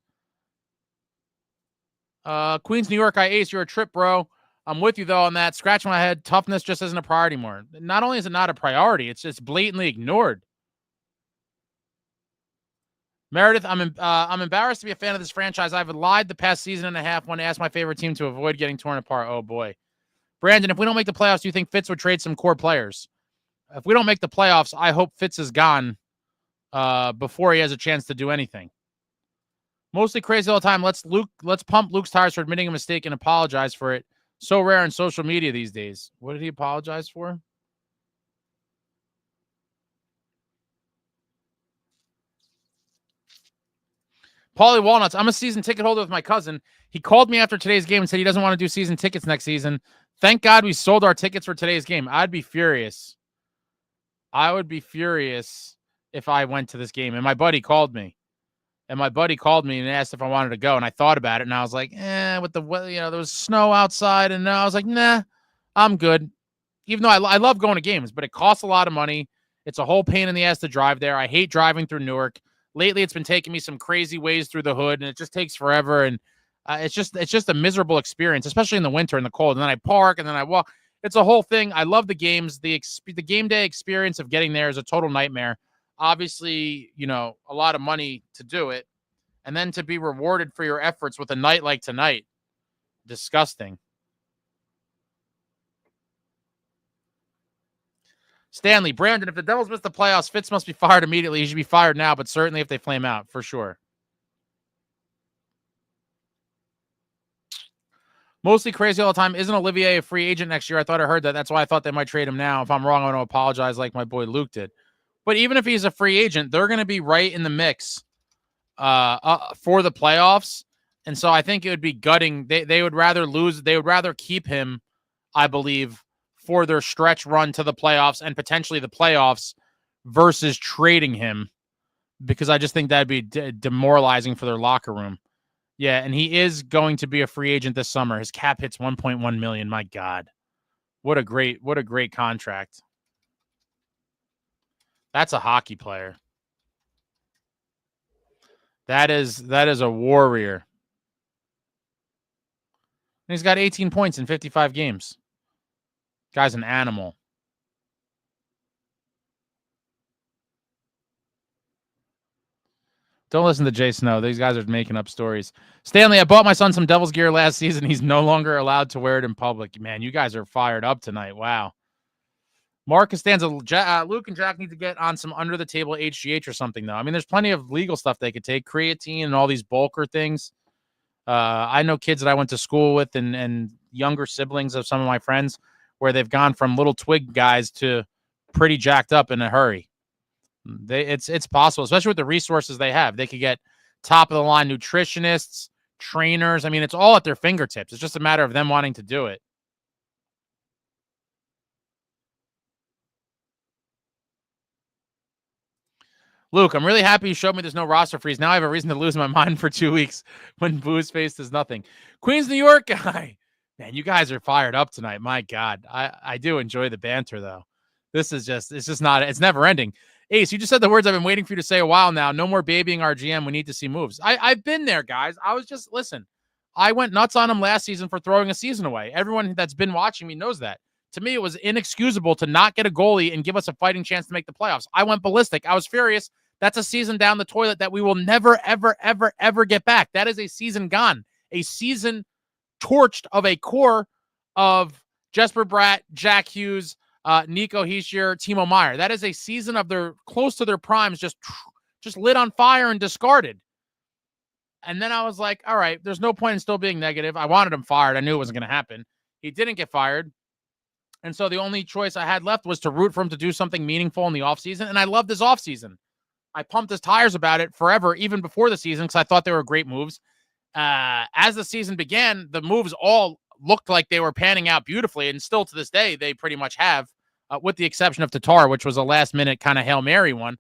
Queens, New York, Ace, you're a trip, bro. I'm with you, though, on that. Scratch my head. Toughness just isn't a priority anymore. Not only is it not a priority, it's just blatantly ignored. Meredith, I'm embarrassed to be a fan of this franchise. I've lied the past season and a half when I asked my favorite team to avoid getting torn apart. Oh, boy. Brandon, if we don't make the playoffs, do you think Fitz would trade some core players? If we don't make the playoffs, I hope Fitz is gone before he has a chance to do anything. Mostly crazy all the time. Let's pump Luke's tires for admitting a mistake and apologize for it. So rare on social media these days. What did he apologize for? Paulie Walnuts, I'm a season ticket holder with my cousin. He called me after today's game and said he doesn't want to do season tickets next season. Thank God we sold our tickets for today's game. I'd be furious. I would be furious if I went to this game. And my buddy called me. And asked if I wanted to go. And I thought about it. And I was like, with the weather, there was snow outside. And I was like, nah, I'm good. Even though I love going to games, but it costs a lot of money. It's a whole pain in the ass to drive there. I hate driving through Newark. Lately, it's been taking me some crazy ways through the hood, and it just takes forever. And it's just a miserable experience, especially in the winter and the cold. And then I park, and then I walk. It's a whole thing. I love the games. The game day experience of getting there is a total nightmare. Obviously, a lot of money to do it. And then to be rewarded for your efforts with a night like tonight. Disgusting. Stanley, Brandon, if the Devils miss the playoffs, Fitz must be fired immediately. He should be fired now, but certainly if they flame out, for sure. Mostly crazy all the time. Isn't Olivier a free agent next year? I thought I heard that. That's why I thought they might trade him now. If I'm wrong, I'm going to apologize like my boy Luke did. But even if he's a free agent, they're going to be right in the mix for the playoffs. And so I think it would be gutting. They would rather lose. They would rather keep him, I believe, for their stretch run to the playoffs and potentially the playoffs versus trading him, because I just think that'd be demoralizing for their locker room. Yeah, and he is going to be a free agent this summer. His cap hits $1.1 million. My God. What a great contract. That's a hockey player. That is a warrior. And he's got 18 points in 55 games. Guy's an animal. Don't listen to Jay Snow. These guys are making up stories. Stanley, I bought my son some Devils gear last season. He's no longer allowed to wear it in public. Man, you guys are fired up tonight. Wow. Mark Costanza, Luke and Jack need to get on some under-the-table HGH or something, though. I mean, there's plenty of legal stuff they could take. Creatine and all these bulker things. I know kids that I went to school with and younger siblings of some of my friends where they've gone from little twig guys to pretty jacked up in a hurry. It's possible, especially with the resources they have. They could get top-of-the-line nutritionists, trainers. I mean, it's all at their fingertips. It's just a matter of them wanting to do it. Luke, I'm really happy you showed me there's no roster freeze. Now I have a reason to lose my mind for 2 weeks when Boo's face is nothing. Queens, New York guy. Man, you guys are fired up tonight. My God. I do enjoy the banter, though. It's never ending. Ace, you just said the words I've been waiting for you to say a while now. No more babying our GM. We need to see moves. I've been there, guys. Listen, I went nuts on him last season for throwing a season away. Everyone that's been watching me knows that. To me, it was inexcusable to not get a goalie and give us a fighting chance to make the playoffs. I went ballistic. I was furious. That's a season down the toilet that we will never, ever, ever, ever get back. That is a season gone. A season torched of a core of Jesper Bratt, Jack Hughes, Nico Hischier, Timo Meier. That is a season of their close to their primes, just lit on fire and discarded. And then I was like, all right, there's no point in still being negative. I wanted him fired. I knew it wasn't going to happen. He didn't get fired. And so the only choice I had left was to root for him to do something meaningful in the offseason. And I loved his offseason. I pumped his tires about it forever, even before the season, because I thought they were great moves. As the season began, the moves all looked like they were panning out beautifully, and still to this day, they pretty much have, with the exception of Tatar, which was a last-minute kind of Hail Mary one.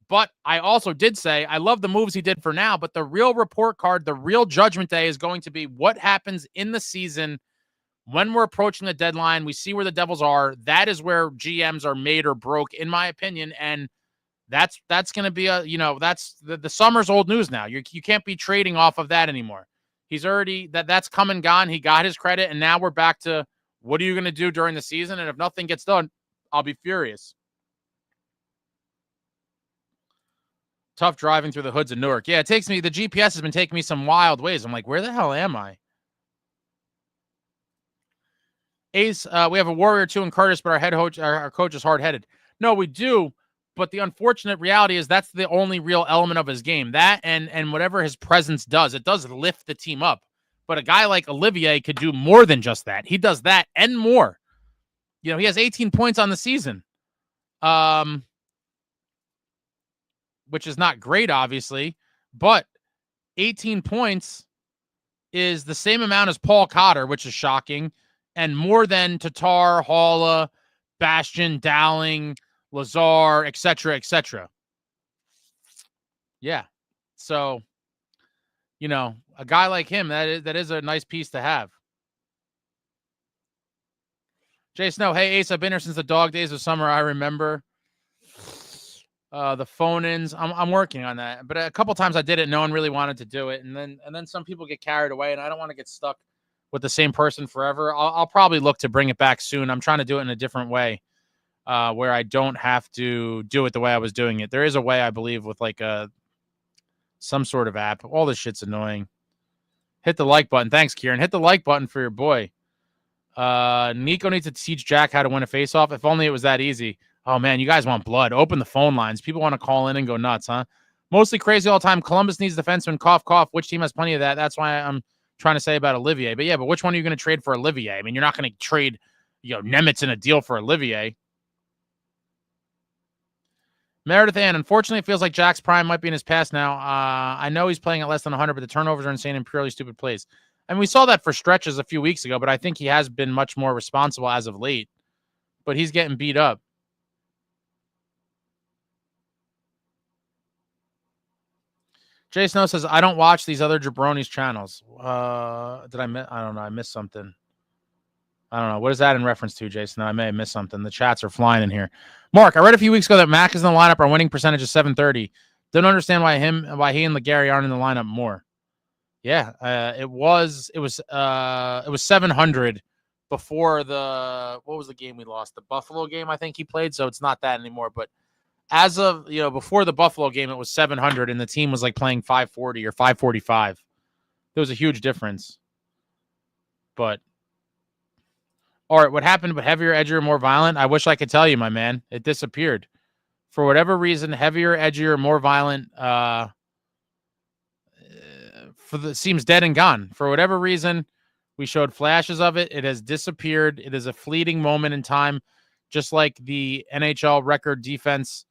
But I also did say, I love the moves he did for now, but the real report card, the real judgment day is going to be what happens in the season when we're approaching the deadline. We see where the Devils are. That is where GMs are made or broke, in my opinion, and That's going to be that's the summer's old news now. You can't be trading off of that anymore. He's already that's come and gone. He got his credit, and now we're back to what are you going to do during the season? And if nothing gets done, I'll be furious. Tough driving through the hoods of Newark. Yeah, the GPS has been taking me some wild ways. I'm like, where the hell am I? Ace, we have a Warrior 2 in Curtis, but our coach is hard-headed. No, we do, but the unfortunate reality is that's the only real element of his game. That and whatever his presence does, it does lift the team up. But a guy like Olivier could do more than just that. He does that and more. He has 18 points on the season, which is not great, obviously, but 18 points is the same amount as Paul Cotter, which is shocking, and more than Tatar, Halla, Bastion, Dowling, Lazar, etc., etc. Yeah. So, a guy like him, that is a nice piece to have. Jay Snow, hey, Ace, I've been here since the dog days of summer. I remember the phone-ins. I'm working on that. But a couple times I did it. No one really wanted to do it. And then some people get carried away, and I don't want to get stuck with the same person forever. I'll probably look to bring it back soon. I'm trying to do it in a different way where I don't have to do it the way I was doing it. There is a way, I believe, with like some sort of app. All this shit's annoying. Hit the like button. Thanks, Kieran. Hit the like button for your boy. Nico needs to teach Jack how to win a face-off. If only it was that easy. Oh, man, you guys want blood. Open the phone lines. People want to call in and go nuts, huh? Mostly crazy all the time. Columbus needs defenseman. Cough, cough. Which team has plenty of that? That's why I'm trying to say about Olivier. But which one are you going to trade for Olivier? I mean, you're not going to trade, Nemec in a deal for Olivier. Meredith Ann, unfortunately, it feels like Jack's prime might be in his past now. I know he's playing at less than 100, but the turnovers are insane and purely stupid plays. And we saw that for stretches a few weeks ago, but I think he has been much more responsible as of late. But he's getting beat up. Jay Snow says, I don't watch these other jabronis channels. Did I miss? I don't know. I missed something. I don't know. What is that in reference to, Jason? I may have missed something. The chats are flying in here. Mark, I read a few weeks ago that Mac is in the lineup. Our winning percentage is 730. Don't understand why he and Legary aren't in the lineup more. Yeah, it was 700 before what was the game we lost? The Buffalo game, I think he played. So it's not that anymore. But as of, before the Buffalo game, it was 700 and the team was like playing 540 or 545. There was a huge difference. But all right, what happened with heavier, edgier, more violent? I wish I could tell you, my man. It disappeared. For whatever reason, heavier, edgier, more violent seems dead and gone. For whatever reason, we showed flashes of it. It has disappeared. It is a fleeting moment in time, just like the NHL record defense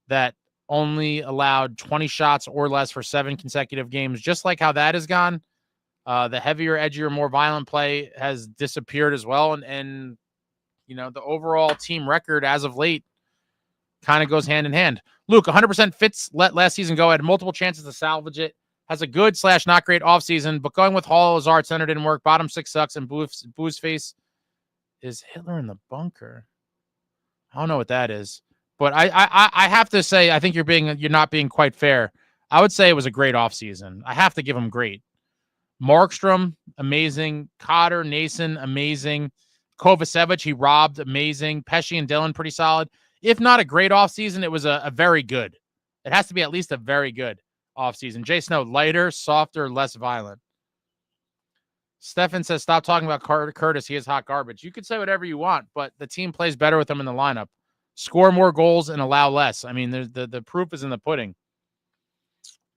that only allowed 20 shots or less for 7 consecutive games. Just like how that is gone. The heavier, edgier, more violent play has disappeared as well. And the overall team record as of late kind of goes hand in hand. Luke, 100% Fitz let last season go. Had multiple chances to salvage it. Has a good / not great offseason. But going with Hall, Lazard, center didn't work. Bottom 6 sucks. And Boo's face is Hitler in the bunker. I don't know what that is. But I have to say, I think you're not being quite fair. I would say it was a great offseason. I have to give him great. Markstrom, amazing. Cotter, Nason, amazing. Kovacevic, he robbed, amazing. Pesci and Dillon, pretty solid. If not a great offseason, it was a very good. It has to be at least a very good offseason. Jay Snow, lighter, softer, less violent. Stefan says, stop talking about Curtis. He is hot garbage. You could say whatever you want, but the team plays better with him in the lineup. Score more goals and allow less. I mean, the proof is in the pudding.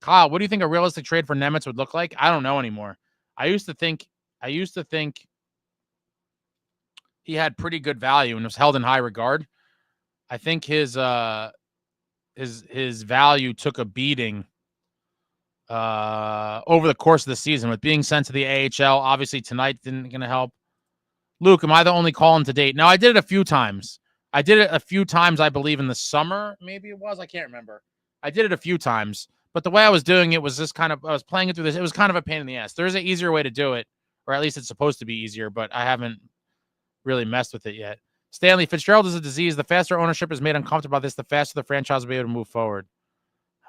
Kyle, what do you think a realistic trade for Nemec would look like? I don't know anymore. I used to think he had pretty good value and was held in high regard. I think his value took a beating over the course of the season with being sent to the AHL. Obviously, tonight didn't going to help. Luke, am I the only calling to date? No, I did it a few times. I believe, in the summer. Maybe it was. I can't remember. I did it a few times. But the way I was doing it was just I was playing it through this. It was kind of a pain in the ass. There's an easier way to do it, or at least it's supposed to be easier, but I haven't really messed with it yet. Stanley, Fitzgerald is a disease. The faster ownership is made uncomfortable by this, the faster the franchise will be able to move forward.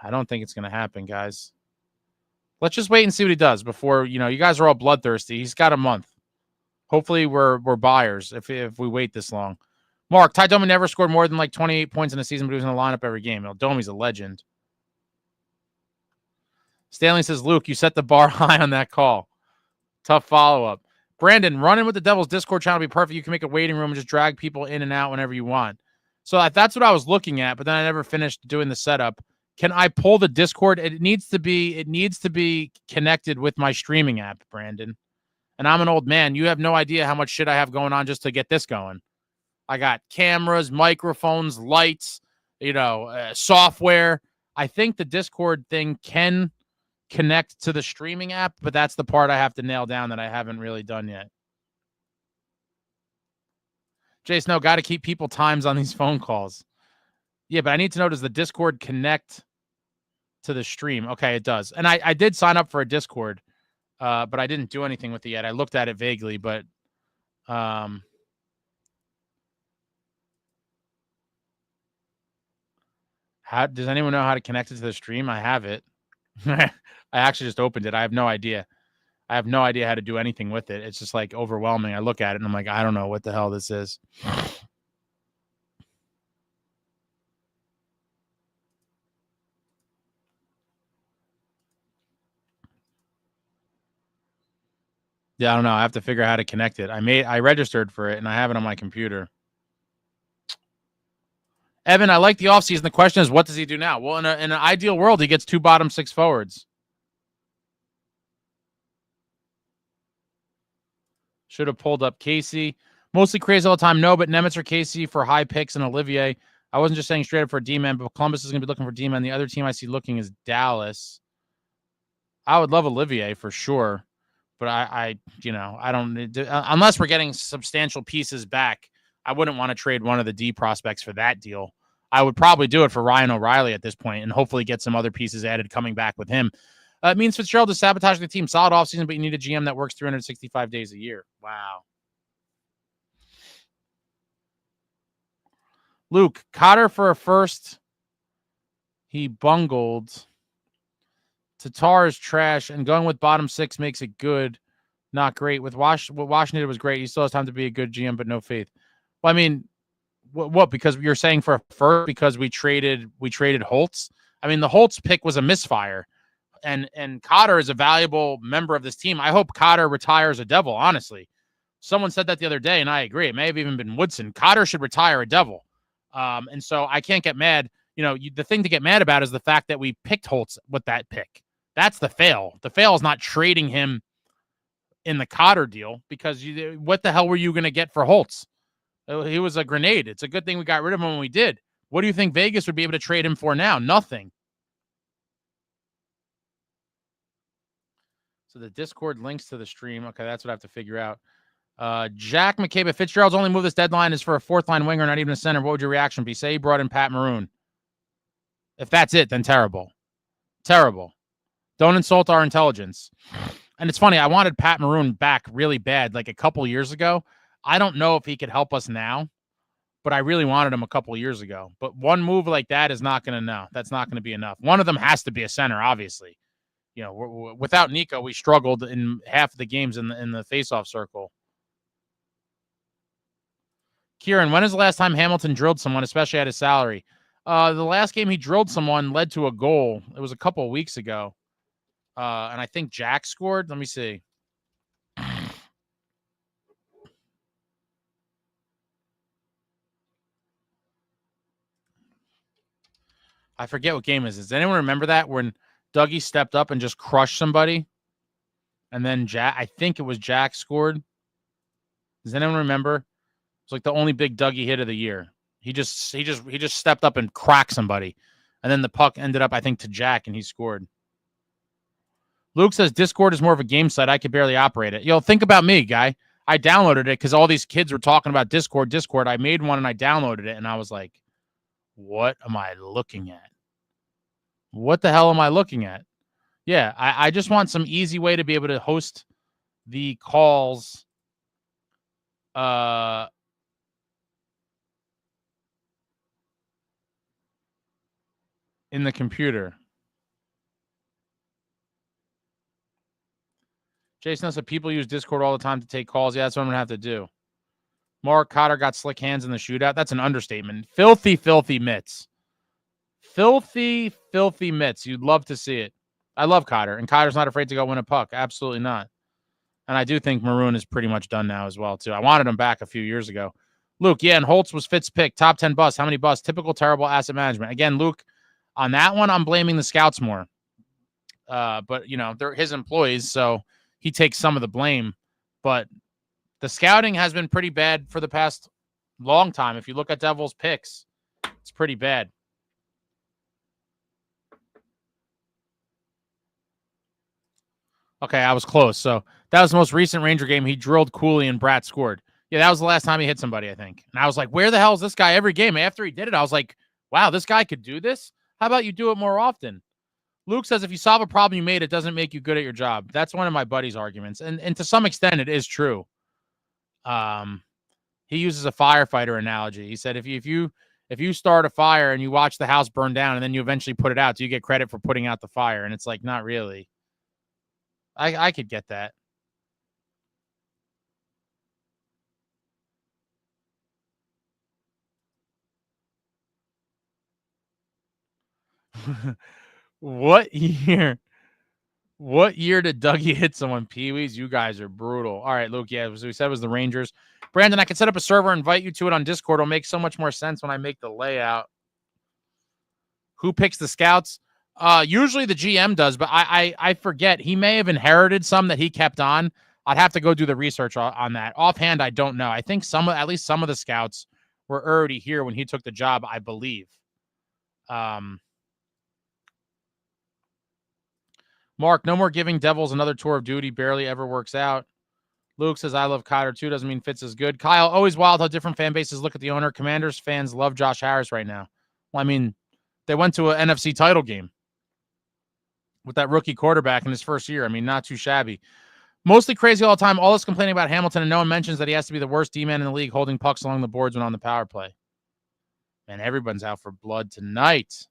I don't think it's going to happen, guys. Let's just wait and see what he does before, you guys are all bloodthirsty. He's got a month. Hopefully we're buyers if we wait this long. Mark, Ty Domi never scored more than like 28 points in a season, but he was in the lineup every game. Domi's a legend. Stanley says, Luke, you set the bar high on that call. Tough follow-up. Brandon, running with the Devils Discord channel would be perfect. You can make a waiting room and just drag people in and out whenever you want. So that's what I was looking at, but then I never finished doing the setup. Can I pull the Discord? It needs to be connected with my streaming app, Brandon. And I'm an old man. You have no idea how much shit I have going on just to get this going. I got cameras, microphones, lights, software. I think the Discord thing can connect to the streaming app, but that's the part I have to nail down that I haven't really done yet. Jace, no, got to keep people times on these phone calls. Yeah, but I need to know, does the Discord connect to the stream? Okay, it does. And I did sign up for a Discord, but I didn't do anything with it yet. I looked at it vaguely, but how does anyone know how to connect it to the stream? I have it. I actually just opened it. I have no idea. I have no idea how to do anything with it. It's just like overwhelming. I look at it and I'm like, I don't know what the hell this is. Yeah, I don't know. I have to figure out how to connect it. I registered for it and I have it on my computer. Evan, I like the offseason. The question is, what does he do now? Well, in an ideal world, he gets 2 bottom 6 forwards. Should have pulled up Casey. Mostly crazy all the time. No, but Nemec or Casey for high picks and Olivier. I wasn't just saying straight up for a D-man, but Columbus is going to be looking for D-man. The other team I see looking is Dallas. I would love Olivier for sure, but I don't unless we're getting substantial pieces back. I wouldn't want to trade one of the D prospects for that deal. I would probably do it for Ryan O'Reilly at this point and hopefully get some other pieces added coming back with him. It means Fitzgerald is sabotaging the team. Solid offseason, but you need a GM that works 365 days a year. Wow. Luke, Cotter for a first. He bungled. Tatar is trash, and going with bottom 6 makes it good, not great. With what Washington did was great. He still has time to be a good GM, but no faith. Well, I mean, what? Because you're saying for a first because we traded Holtz? I mean, the Holtz pick was a misfire. And Cotter is a valuable member of this team. I hope Cotter retires a Devil, honestly. Someone said that the other day, and I agree. It may have even been Woodson. Cotter should retire a Devil. And so I can't get mad. The thing to get mad about is the fact that we picked Holtz with that pick. That's the fail. The fail is not trading him in the Cotter deal because what the hell were you going to get for Holtz? He was a grenade. It's a good thing we got rid of him when we did. What do you think Vegas would be able to trade him for now? Nothing. So the Discord links to the stream. Okay, that's what I have to figure out. Jack McCabe, Fitzgerald's only move this deadline is for a 4th-line winger, not even a center. What would your reaction be? Say he brought in Pat Maroon. If that's it, then terrible. Terrible. Don't insult our intelligence. And it's funny, I wanted Pat Maroon back really bad like a couple years ago. I don't know if he could help us now, but I really wanted him a couple years ago. But one move like that is not going to, no, that's not going to be enough. One of them has to be a center, obviously. Without Nico, we struggled in half of the games in the faceoff circle. Kieran, when is the last time Hamilton drilled someone, especially at his salary? The last game he drilled someone led to a goal. It was a couple of weeks ago. And I think Jack scored. Let me see. I forget what game it is. Does anyone remember that when Dougie stepped up and just crushed somebody? And then Jack, I think it was Jack scored. Does anyone remember? It's like the only big Dougie hit of the year. He just stepped up and cracked somebody. And then the puck ended up, I think, to Jack, and he scored. Luke says Discord is more of a game site. I could barely operate it. Think about me, guy. I downloaded it because all these kids were talking about Discord. I made one and I downloaded it, and I was like, what am I looking at? What the hell am I looking at? Yeah, I just want some easy way to be able to host the calls in the computer. Jason said people use Discord all the time to take calls. Yeah, that's what I'm going to have to do. Mark Cotter got slick hands in the shootout. That's an understatement. Filthy, filthy mitts. Filthy, filthy mitts. You'd love to see it. I love Cotter, and Cotter's not afraid to go win a puck. Absolutely not. And I do think Maroon is pretty much done now as well, too. I wanted him back a few years ago. Luke, yeah, and Holtz was Fitz' pick. Top 10 busts. How many busts? Typical terrible asset management. Again, Luke, on that one, I'm blaming the scouts more. But, you know, they're his employees, so he takes some of the blame. But the scouting has been pretty bad for the past long time. If you look at Devils picks, it's pretty bad. Okay, I was close. So that was the most recent Ranger game. He drilled Cooley and Bratt scored. Yeah, that was the last time he hit somebody, I think. And I was like, where the hell is this guy every game? After he did it, I was like, wow, this guy could do this? How about you do it more often? Luke says if you solve a problem you made, it doesn't make you good at your job. That's one of my buddy's arguments. And to some extent, it is true. He uses a firefighter analogy. He said if you start a fire and you watch the house burn down and then you eventually put it out, do you get credit for putting out the fire? And it's like, not really. I could get that. What year? What year did Dougie hit someone? Pee-wees, you guys are brutal. All right, Luke, yeah, as we said, it was the Rangers. Brandon, I can set up a server, invite you to it on Discord. It'll make so much more sense when I make the layout. Who picks the scouts? Usually the GM does, but I forget. He may have inherited some that he kept on. I'd have to go do the research on that. Offhand, I don't know. I think at least some of the scouts were already here when he took the job, I believe. Mark, no more giving Devils another tour of duty. Barely ever works out. Luke says, I love Cotter too. Doesn't mean Fitz is good. Kyle, always wild how different fan bases look at the owner. Commanders fans love Josh Harris right now. Well, I mean, they went to an NFC title game with that rookie quarterback in his first year. I mean, not too shabby. Mostly crazy all the time. All this complaining about Hamilton, and no one mentions that he has to be the worst D-man in the league holding pucks along the boards when on the power play. Man, everyone's out for blood tonight.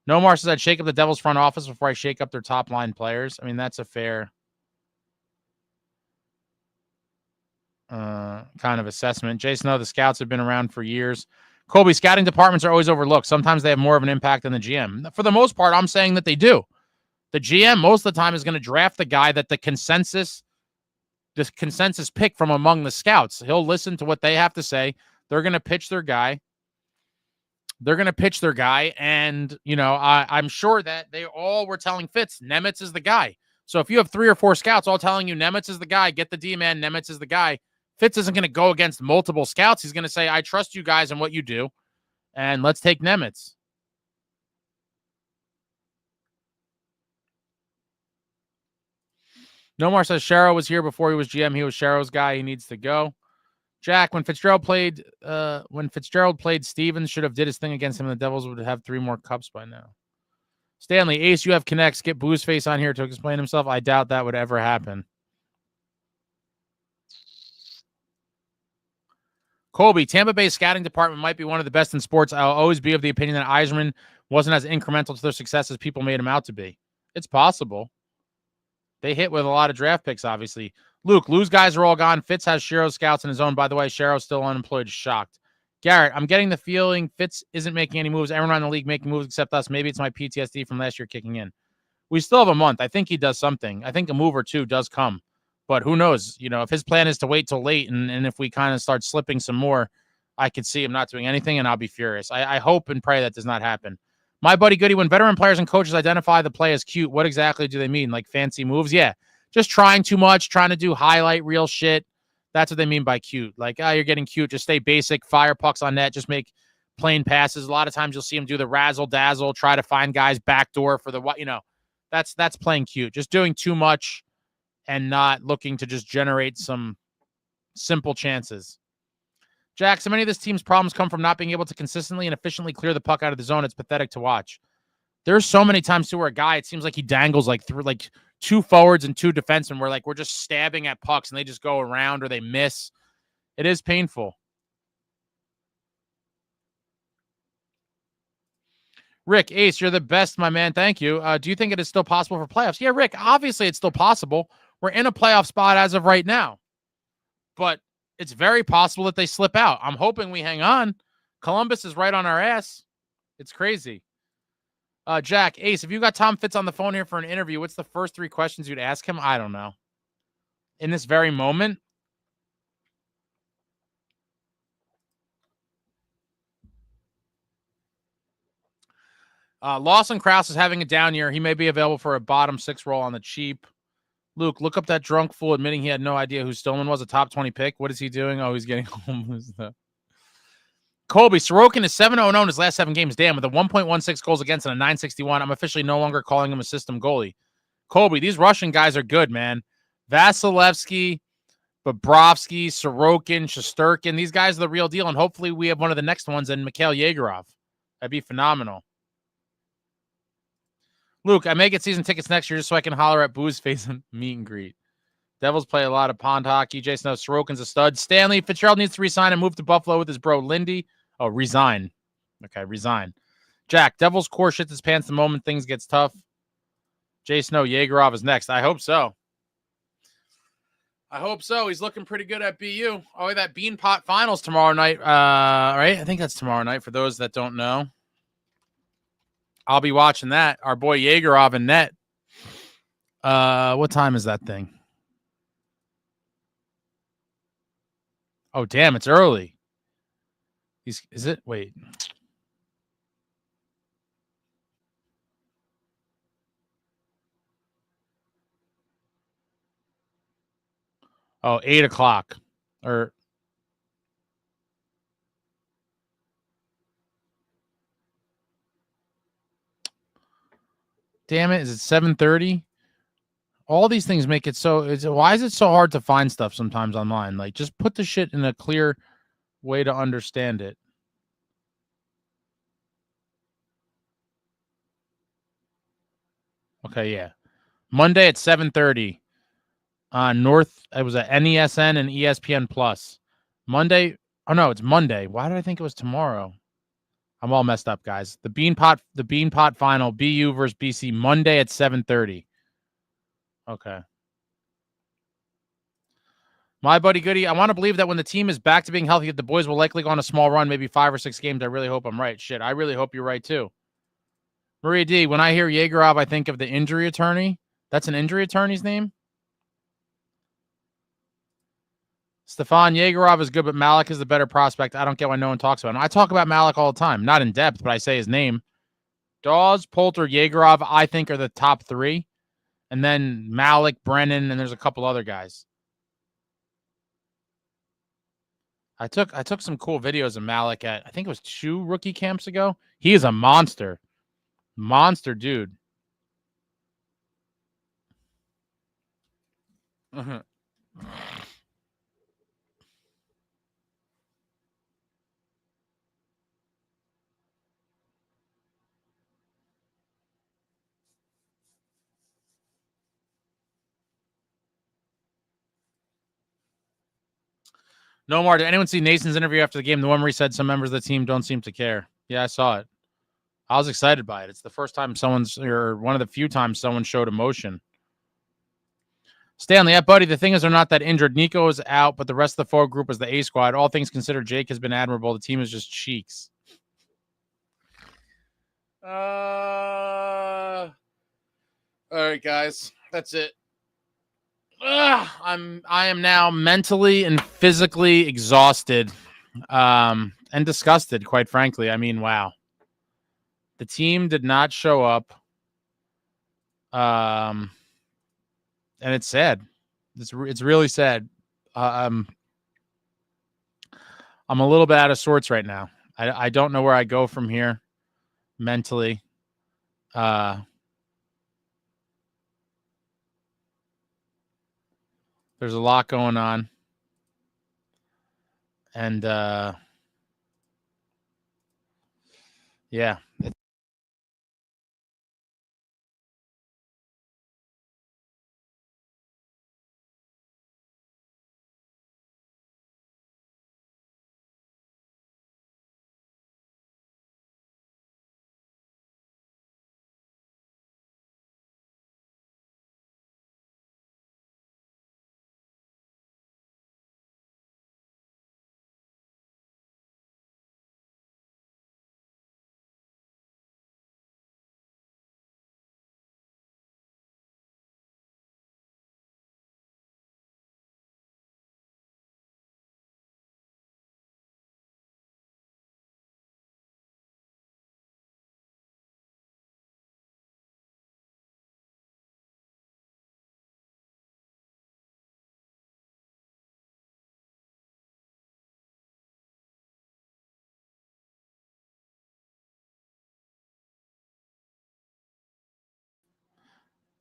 Nomar says I'd shake up the Devils front office before I shake up their top line players. I mean, that's a fair kind of assessment. Jason, no, the scouts have been around for years. Colby, scouting departments are always overlooked. Sometimes they have more of an impact than the GM. For the most part, I'm saying that they do. The GM most of the time is going to draft the guy that the consensus pick from among the scouts. He'll listen to what they have to say. They're going to pitch their guy. And, you know, I'm sure that they all were telling Fitz, Nemec is the guy. So if you have 3 or 4 scouts all telling you Nemec is the guy, get the D-man, Nemec is the guy, Fitz isn't going to go against multiple scouts. He's going to say, I trust you guys and what you do, and let's take Nemec. Nomar says Sharrow was here before he was GM. He was Sharrow's guy. He needs to go. Jack, when Fitzgerald played Stevens, should have did his thing against him, and the Devils would have 3 more cups by now. Stanley, Ace, you have connects. Get Boo's face on here to explain himself. I doubt that would ever happen. Colby, Tampa Bay scouting department might be one of the best in sports. I'll always be of the opinion that Yzerman wasn't as incremental to their success as people made him out to be. It's possible. They hit with a lot of draft picks, obviously. Luke, Lou's guys are all gone. Fitz has Sherrow scouts in his own. By the way, Sherrow's still unemployed. Shocked. Garrett, I'm getting the feeling Fitz isn't making any moves. Everyone in the league making moves except us. Maybe it's my PTSD from last year kicking in. We still have a month. I think he does something. I think a move or two does come. But who knows? You know, if his plan is to wait till late and if we kind of start slipping some more, I could see him not doing anything, and I'll be furious. I hope and pray that does not happen. My buddy Goody, when veteran players and coaches identify the play as cute, what exactly do they mean? Like fancy moves? Yeah. Just trying too much, trying to do highlight reel shit. That's what they mean by cute. Like, you're getting cute. Just stay basic. Fire pucks on net. Just make plain passes. A lot of times you'll see them do the razzle dazzle, try to find guys backdoor for the what, you know. That's playing cute. Just doing too much and not looking to just generate some simple chances. Jack, so many of this team's problems come from not being able to consistently and efficiently clear the puck out of the zone. It's pathetic to watch. There's so many times too where a guy, it seems like he dangles like through like 2 forwards and 2 defensemen where like we're just stabbing at pucks and they just go around or they miss. It is painful. Rick, Ace, you're the best, my man. Thank you. Do you think it is still possible for playoffs? Yeah, Rick, obviously it's still possible. We're in a playoff spot as of right now. But it's very possible that they slip out. I'm hoping we hang on. Columbus is right on our ass. It's crazy. Jack, Ace, if you got Tom Fitz on the phone here for an interview, what's the first 3 questions you'd ask him? I don't know. In this very moment? Lawson Krause is having a down year. He may be available for a bottom 6 role on the cheap. Luke, look up that drunk fool admitting he had no idea who Stillman was, a top 20 pick. What is he doing? Oh, he's getting home. Colby, Sorokin is 7-0 in his last 7 games. Damn, with a 1.16 goals against and a 961. I'm officially no longer calling him a system goalie. Colby, these Russian guys are good, man. Vasilevsky, Bobrovsky, Sorokin, Shesterkin. These guys are the real deal, and hopefully we have one of the next ones in Mikhail Yegorov. That'd be phenomenal. Luke, I may get season tickets next year just so I can holler at Boo's face and meet and greet. Devils play a lot of pond hockey. Jason knows Sorokin's a stud. Stanley Fitzgerald needs to resign and move to Buffalo with his bro Lindy. Oh, resign. Okay, resign. Jack, Devils core shits his pants the moment things gets tough. Jason, no, Yegorov is next. I hope so. I hope so. He's looking pretty good at BU. Oh, that Beanpot Finals tomorrow night. Right? I think that's tomorrow night for those that don't know. I'll be watching that. Our boy Yegorov in net. What time is that thing? Oh, damn, it's early. Is it? Wait. Oh, 8 o'clock. Or damn it, is it 7:30? All these things make it so. Why is it so hard to find stuff sometimes online? Like, just put the shit in a clear way to understand it. Okay, yeah. Monday at 7:30. North. It was at NESN and ESPN Plus. Monday. Oh no, it's Monday. Why did I think it was tomorrow? I'm all messed up, guys. The Beanpot final, BU versus BC, Monday at 7:30. Okay. My buddy Goody, I want to believe that when the team is back to being healthy, the boys will likely go on a small run, maybe 5 or 6 games. I really hope I'm right. Shit, I really hope you're right too. Maria D, when I hear Yegorov, I think of the injury attorney. That's an injury attorney's name? Stefan Yegorov is good, but Malik is the better prospect. I don't get why no one talks about him. I talk about Malik all the time. Not in depth, but I say his name. Dawes, Poulter, Yegorov, I think are the top 3. And then Malik, Brennan, and there's a couple other guys. I took some cool videos of Malik at, I think it was 2 rookie camps ago. He is a monster. Monster dude. Uh-huh. No more. Did anyone see Nason's interview after the game? The one where he said some members of the team don't seem to care. Yeah, I saw it. I was excited by it. It's the first time or one of the few times someone showed emotion. Stanley, yeah, buddy, the thing is they're not that injured. Nico is out, but the rest of the forward group is the A squad. All things considered, Jake has been admirable. The team is just cheeks. All right, guys. That's it. I am now mentally and physically exhausted and disgusted, quite frankly. I mean, wow. The team did not show up. And it's sad. It's really sad. I'm a little bit out of sorts right now. I don't know where I go from here mentally. There's a lot going on. And yeah.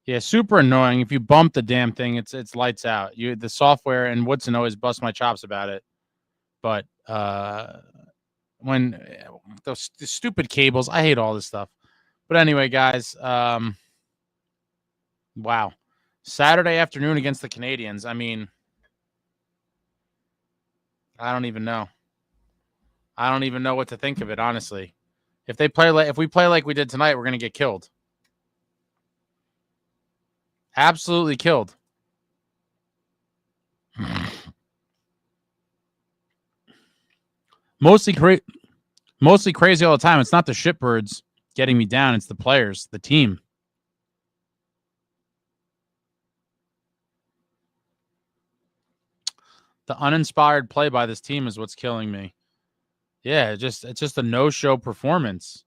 Yeah, super annoying. If you bump the damn thing, it's lights out. The software, and Woodson always busts my chops about it. But when the stupid cables, I hate all this stuff. But anyway, guys, wow. Saturday afternoon against the Canadians. I mean, I don't even know. I don't even know what to think of it, honestly. If we play like we did tonight, we're going to get killed. Absolutely killed. Mostly crazy all the time. It's not the shitbirds getting me down. It's the players, the team. The uninspired play by this team is what's killing me. Yeah, it's just a no-show performance.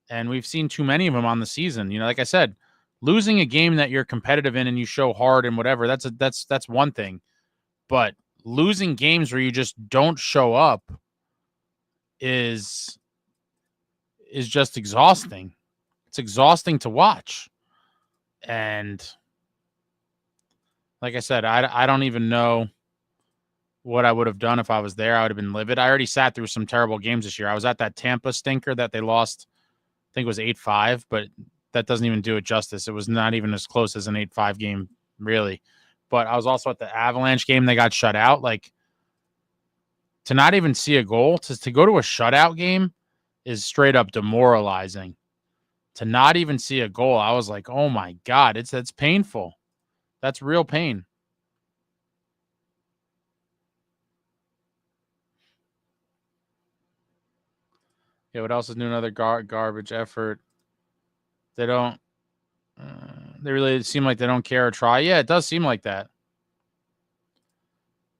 And we've seen too many of them on the season. You know, like I said, losing a game that you're competitive in and you show hard and whatever, that's one thing. But losing games where you just don't show up is just exhausting. It's exhausting to watch. And like I said, I don't even know what I would have done if I was there. I would have been livid. I already sat through some terrible games this year. I was at that Tampa stinker that they lost, I think it was 8-5, but that doesn't even do it justice. It was not even as close as an 8-5 game, really. But I was also at the Avalanche game. They got shut out. Like, to not even see a goal, to go to a shutout game is straight up demoralizing. To not even see a goal, I was like, oh my God, that's painful. That's real pain. Yeah, what else is new? Another garbage effort. They don't. They really seem like they don't care or try. Yeah, it does seem like that.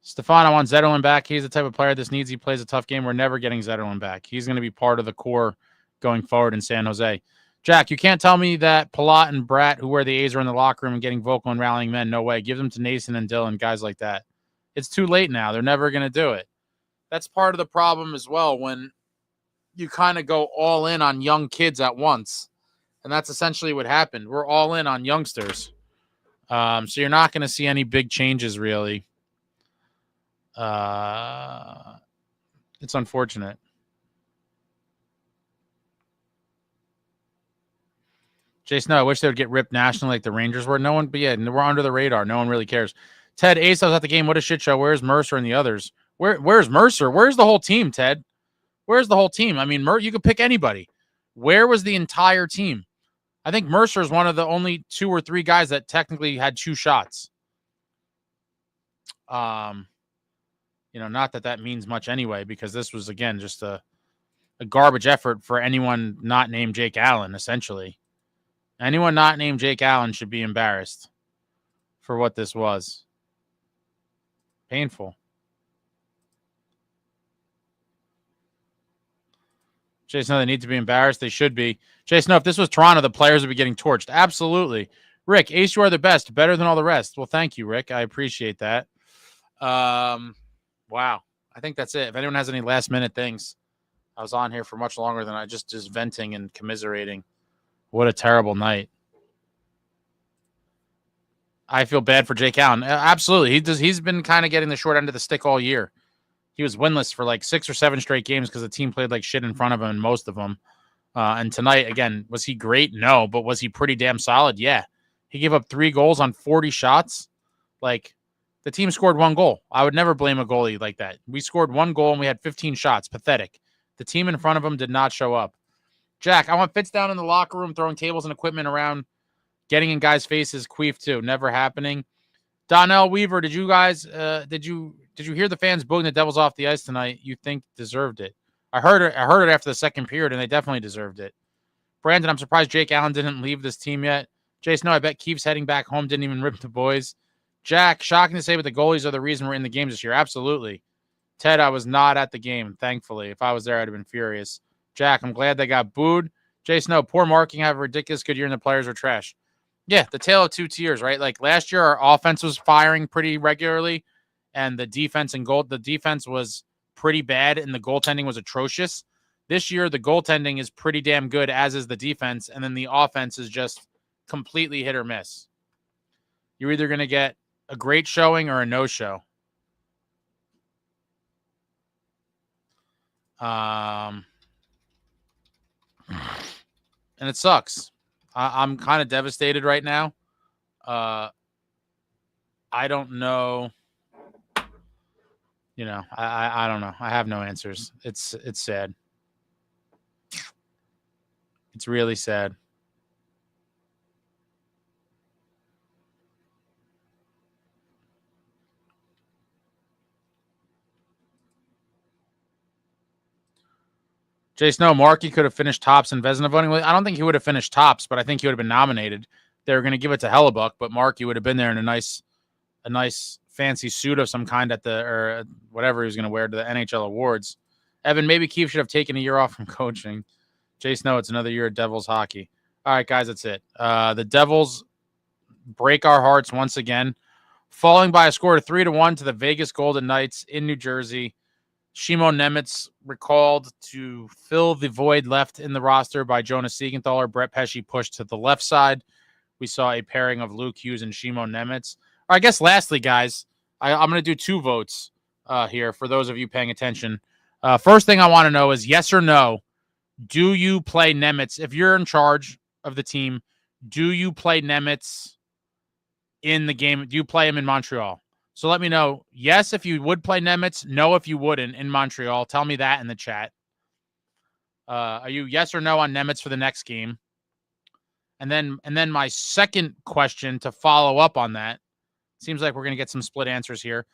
Stefan, I want Zetterlund back. He's the type of player this needs. He plays a tough game. We're never getting Zetterlund back. He's going to be part of the core going forward in San Jose. Jack, you can't tell me that Palat and Bratt, who wear the A's, are in the locker room and getting vocal and rallying men. No way. Give them to Nason and Dylan, guys like that. It's too late now. They're never going to do it. That's part of the problem as well when you kind of go all in on young kids at once. And that's essentially what happened. We're all in on youngsters. So you're not going to see any big changes, really. It's unfortunate. Jason, I wish they would get ripped nationally like the Rangers were. No one, but yeah, we're under the radar. No one really cares. Ted, Ace, I was at the game. What a shit show. Where's Mercer and the others? Where's Mercer? Where's the whole team, Ted? Where's the whole team? I mean, you could pick anybody. Where was the entire team? I think Mercer is one of the only 2 or 3 guys that technically had 2 shots. Not that means much anyway, because this was, again, just a garbage effort for anyone not named Jake Allen, essentially. Anyone not named Jake Allen should be embarrassed for what this was. Painful. Jason, no, they need to be embarrassed. They should be. Jason, no, if this was Toronto, the players would be getting torched. Absolutely. Rick, Ace, you are the best. Better than all the rest. Well, thank you, Rick. I appreciate that. Wow. I think that's it. If anyone has any last-minute things, I was on here for much longer than I just venting and commiserating. What a terrible night. I feel bad for Jake Allen. Absolutely. He's been kind of getting the short end of the stick all year. He was winless for like 6 or 7 straight games because the team played like shit in front of him in most of them. And tonight, again, was he great? No. But was he pretty damn solid? Yeah. He gave up 3 goals on 40 shots. Like, the team scored 1 goal. I would never blame a goalie like that. We scored 1 goal and we had 15 shots. Pathetic. The team in front of him did not show up. Jack, I want Fitz down in the locker room throwing tables and equipment around, getting in guys' faces. Queef too. Never happening. Donnell Weaver, did you guys did you hear the fans booing the Devils off the ice tonight? You think deserved it? I heard it after the second period, and they definitely deserved it. Brandon, I'm surprised Jake Allen didn't leave this team yet. Jason, no, I bet Keefe's heading back home. Didn't even rip the boys. Jack, shocking to say, but the goalies are the reason we're in the games this year. Absolutely. Ted, I was not at the game, thankfully. If I was there, I'd have been furious. Jack, I'm glad they got booed. Jason, no, poor marking, have a ridiculous good year, and the players are trash. Yeah, the tale of 2 tiers, right? Like last year, our offense was firing pretty regularly, and the defense was pretty bad, and the goaltending was atrocious. This year, the goaltending is pretty damn good, as is the defense, and then the offense is just completely hit or miss. You're either going to get a great showing or a no-show. And it sucks. I'm kind of devastated right now. I don't know. You know, I don't know. I have no answers. It's sad. It's really sad. Jay Snow, Markey could have finished tops in Vezina voting. I don't think he would have finished tops, but I think he would have been nominated. They were going to give it to Hellebuck, but Markey would have been there in a nice fancy suit of some kind at the, or whatever he was going to wear to the NHL awards. Evan, maybe Keefe should have taken a year off from coaching. Jay Snow, it's another year of Devils hockey. All right, guys, that's it. The Devils break our hearts once again, falling by a score of 3-1 to the Vegas Golden Knights in New Jersey. Nemec recalled to fill the void left in the roster by Jonas Siegenthaler. Brett Pesce pushed to the left side. We saw a pairing of Luke Hughes and Nemec. I guess lastly, guys, I'm going to do 2 votes here for those of you paying attention. First thing I want to know is yes or no. Do you play Nemec? If you're in charge of the team, do you play Nemec in the game? Do you play him in Montreal? So let me know, yes, if you would play Nemec, no, if you wouldn't in Montreal. Tell me that in the chat. Are you yes or no on Nemec for the next game? And then my second question to follow up on that, seems like we're going to get some split answers here.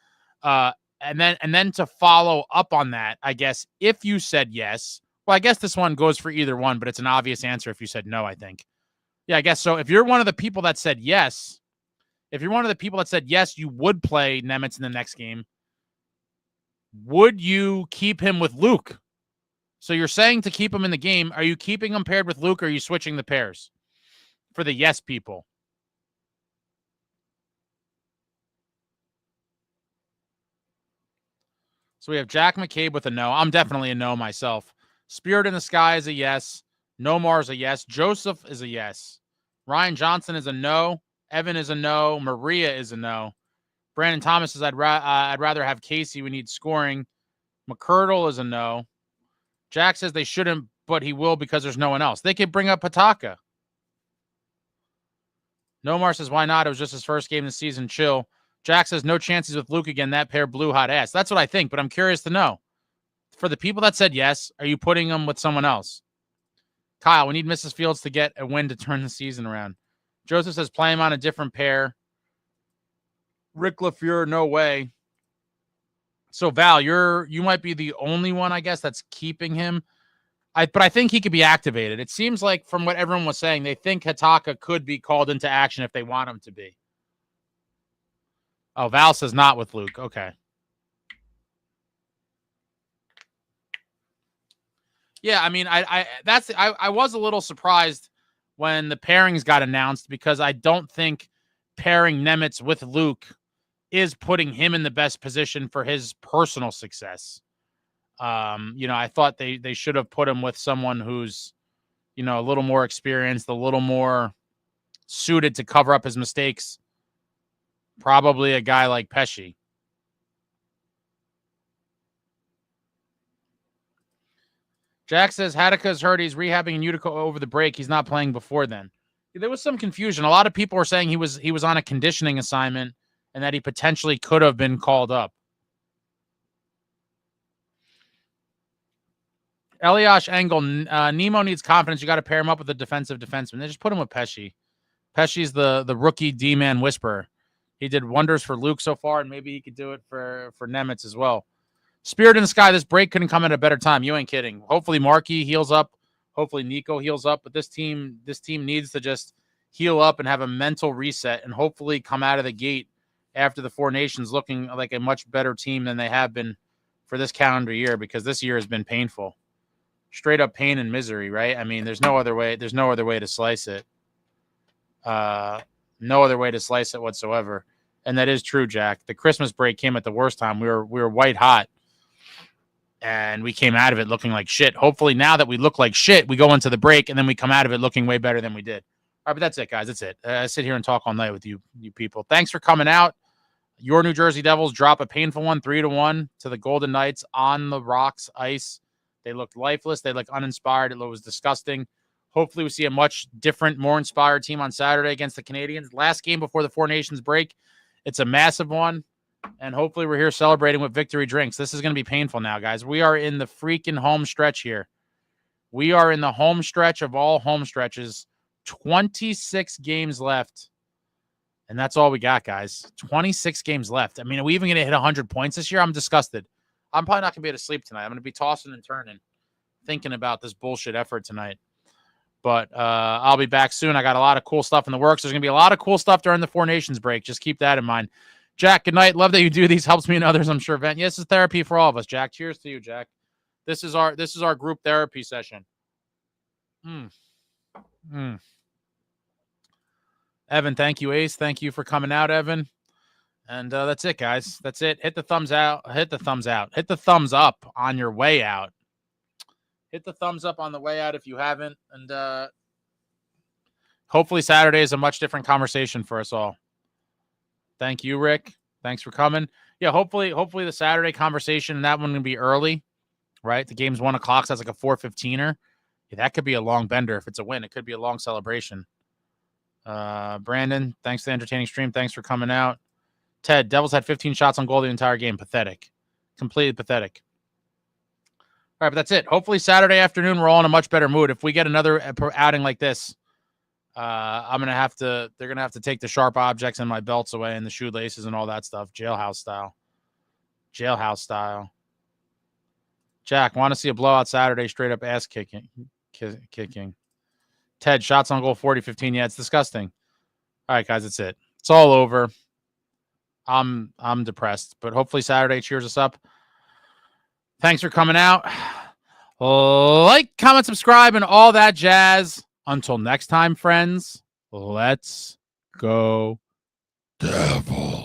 And then to follow up on that, I guess if you said yes, well, I guess this one goes for either one, but it's an obvious answer if you said no, I think. Yeah, I guess so. If you're one of the people that said yes, you would play Nemec in the next game, would you keep him with Luke? So you're saying to keep him in the game. Are you keeping him paired with Luke, or are you switching the pairs? For the yes people. So we have Jack McCabe with a no. I'm definitely a no myself. Spirit in the Sky is a yes. Nomar is a yes. Joseph is a yes. Ryan Johnson is a no. Evan is a no. Maria is a no. Brandon Thomas says, I'd rather have Casey. We need scoring. McCurdle is a no. Jack says they shouldn't, but he will because there's no one else. They could bring up Pataka. Nomar says, why not? It was just his first game of the season. Chill. Jack says, no chances with Luke again. That pair blew hot ass. That's what I think, but I'm curious to know. For the people that said yes, are you putting them with someone else? Kyle, we need Mrs. Fields to get a win to turn the season around. Joseph says, play him on a different pair. Rick LaFleur, no way. So, Val, you might be the only one, I guess, that's keeping him. But I think he could be activated. It seems like from what everyone was saying, they think Hataka could be called into action if they want him to be. Oh, Val says not with Luke. Okay. Yeah, I mean, I was a little surprised when the pairings got announced because I don't think pairing Nemec with Luke is putting him in the best position for his personal success. I thought they should have put him with someone who's, a little more experienced, a little more suited to cover up his mistakes. Probably a guy like Pesce. Jack says Hataka's hurt. He's rehabbing in Utica over the break. He's not playing before then. There was some confusion. A lot of people were saying he was on a conditioning assignment and that he potentially could have been called up. Eliash Engel, Nemo needs confidence. You got to pair him up with a defensive defenseman. They just put him with Pesce. Pesce's the rookie D-man whisperer. He did wonders for Luke so far, and maybe he could do it for Nemec as well. Spirit in the Sky, this break couldn't come at a better time. You ain't kidding. Hopefully Markey heals up. Hopefully Nico heals up. But this team needs to just heal up and have a mental reset and hopefully come out of the gate after the Four Nations looking like a much better team than they have been for this calendar year, because this year has been painful. Straight up pain and misery, right? I mean, there's no other way to slice it. No other way to slice it whatsoever. And that is true, Jack. The Christmas break came at the worst time. We were white hot. And we came out of it looking like shit. Hopefully now that we look like shit, we go into the break and then we come out of it looking way better than we did. right, but that's it, guys. That's it. I sit here and talk all night with you people. Thanks for coming out. Your New Jersey Devils drop a painful one, 3-1 to the Golden Knights on the rocks, ice. They looked lifeless. They looked uninspired. It was disgusting. Hopefully we see a much different, more inspired team on Saturday against the Canadians. Last game before the Four Nations break. It's a massive one. And hopefully we're here celebrating with victory drinks. This is going to be painful now, guys. We are in the freaking home stretch here. We are in the home stretch of all home stretches. 26 games left. And that's all we got, guys. 26 games left. I mean, are we even going to hit 100 points this year? I'm disgusted. I'm probably not going to be able to sleep tonight. I'm going to be tossing and turning, thinking about this bullshit effort tonight. But I'll be back soon. I got a lot of cool stuff in the works. There's going to be a lot of cool stuff during the Four Nations break. Just keep that in mind. Jack, good night. Love that you do these. Helps me and others, I'm sure. Yes, this is therapy for all of us, Jack. Cheers to you, Jack. This is our group therapy session. Evan, thank you. Ace, thank you for coming out, Evan. And that's it, guys. That's it. Hit the thumbs out. Hit the thumbs out. Hit the thumbs up on your way out. Hit the thumbs up on the way out if you haven't. And hopefully Saturday is a much different conversation for us all. Thank you, Rick. Thanks for coming. Yeah, hopefully the Saturday conversation, that one will be early, right? The game's 1 o'clock, so that's like a 4:15er. Yeah, that could be a long bender. If it's a win, it could be a long celebration. Brandon, thanks for the entertaining stream. Thanks for coming out. Ted, Devils had 15 shots on goal the entire game. Pathetic. Completely pathetic. All right, but that's it. Hopefully Saturday afternoon, we're all in a much better mood. If we get another outing like this, they're going to have to take the sharp objects and my belts away and the shoelaces and all that stuff. Jailhouse style. Jack, want to see a blowout Saturday, straight up ass kicking. Ted, shots on goal 40-15. Yeah, it's disgusting. All right, guys, that's it. It's all over. I'm depressed, but hopefully Saturday cheers us up. Thanks for coming out. Like, comment, subscribe, and all that jazz. Until next time, friends, let's go Devils.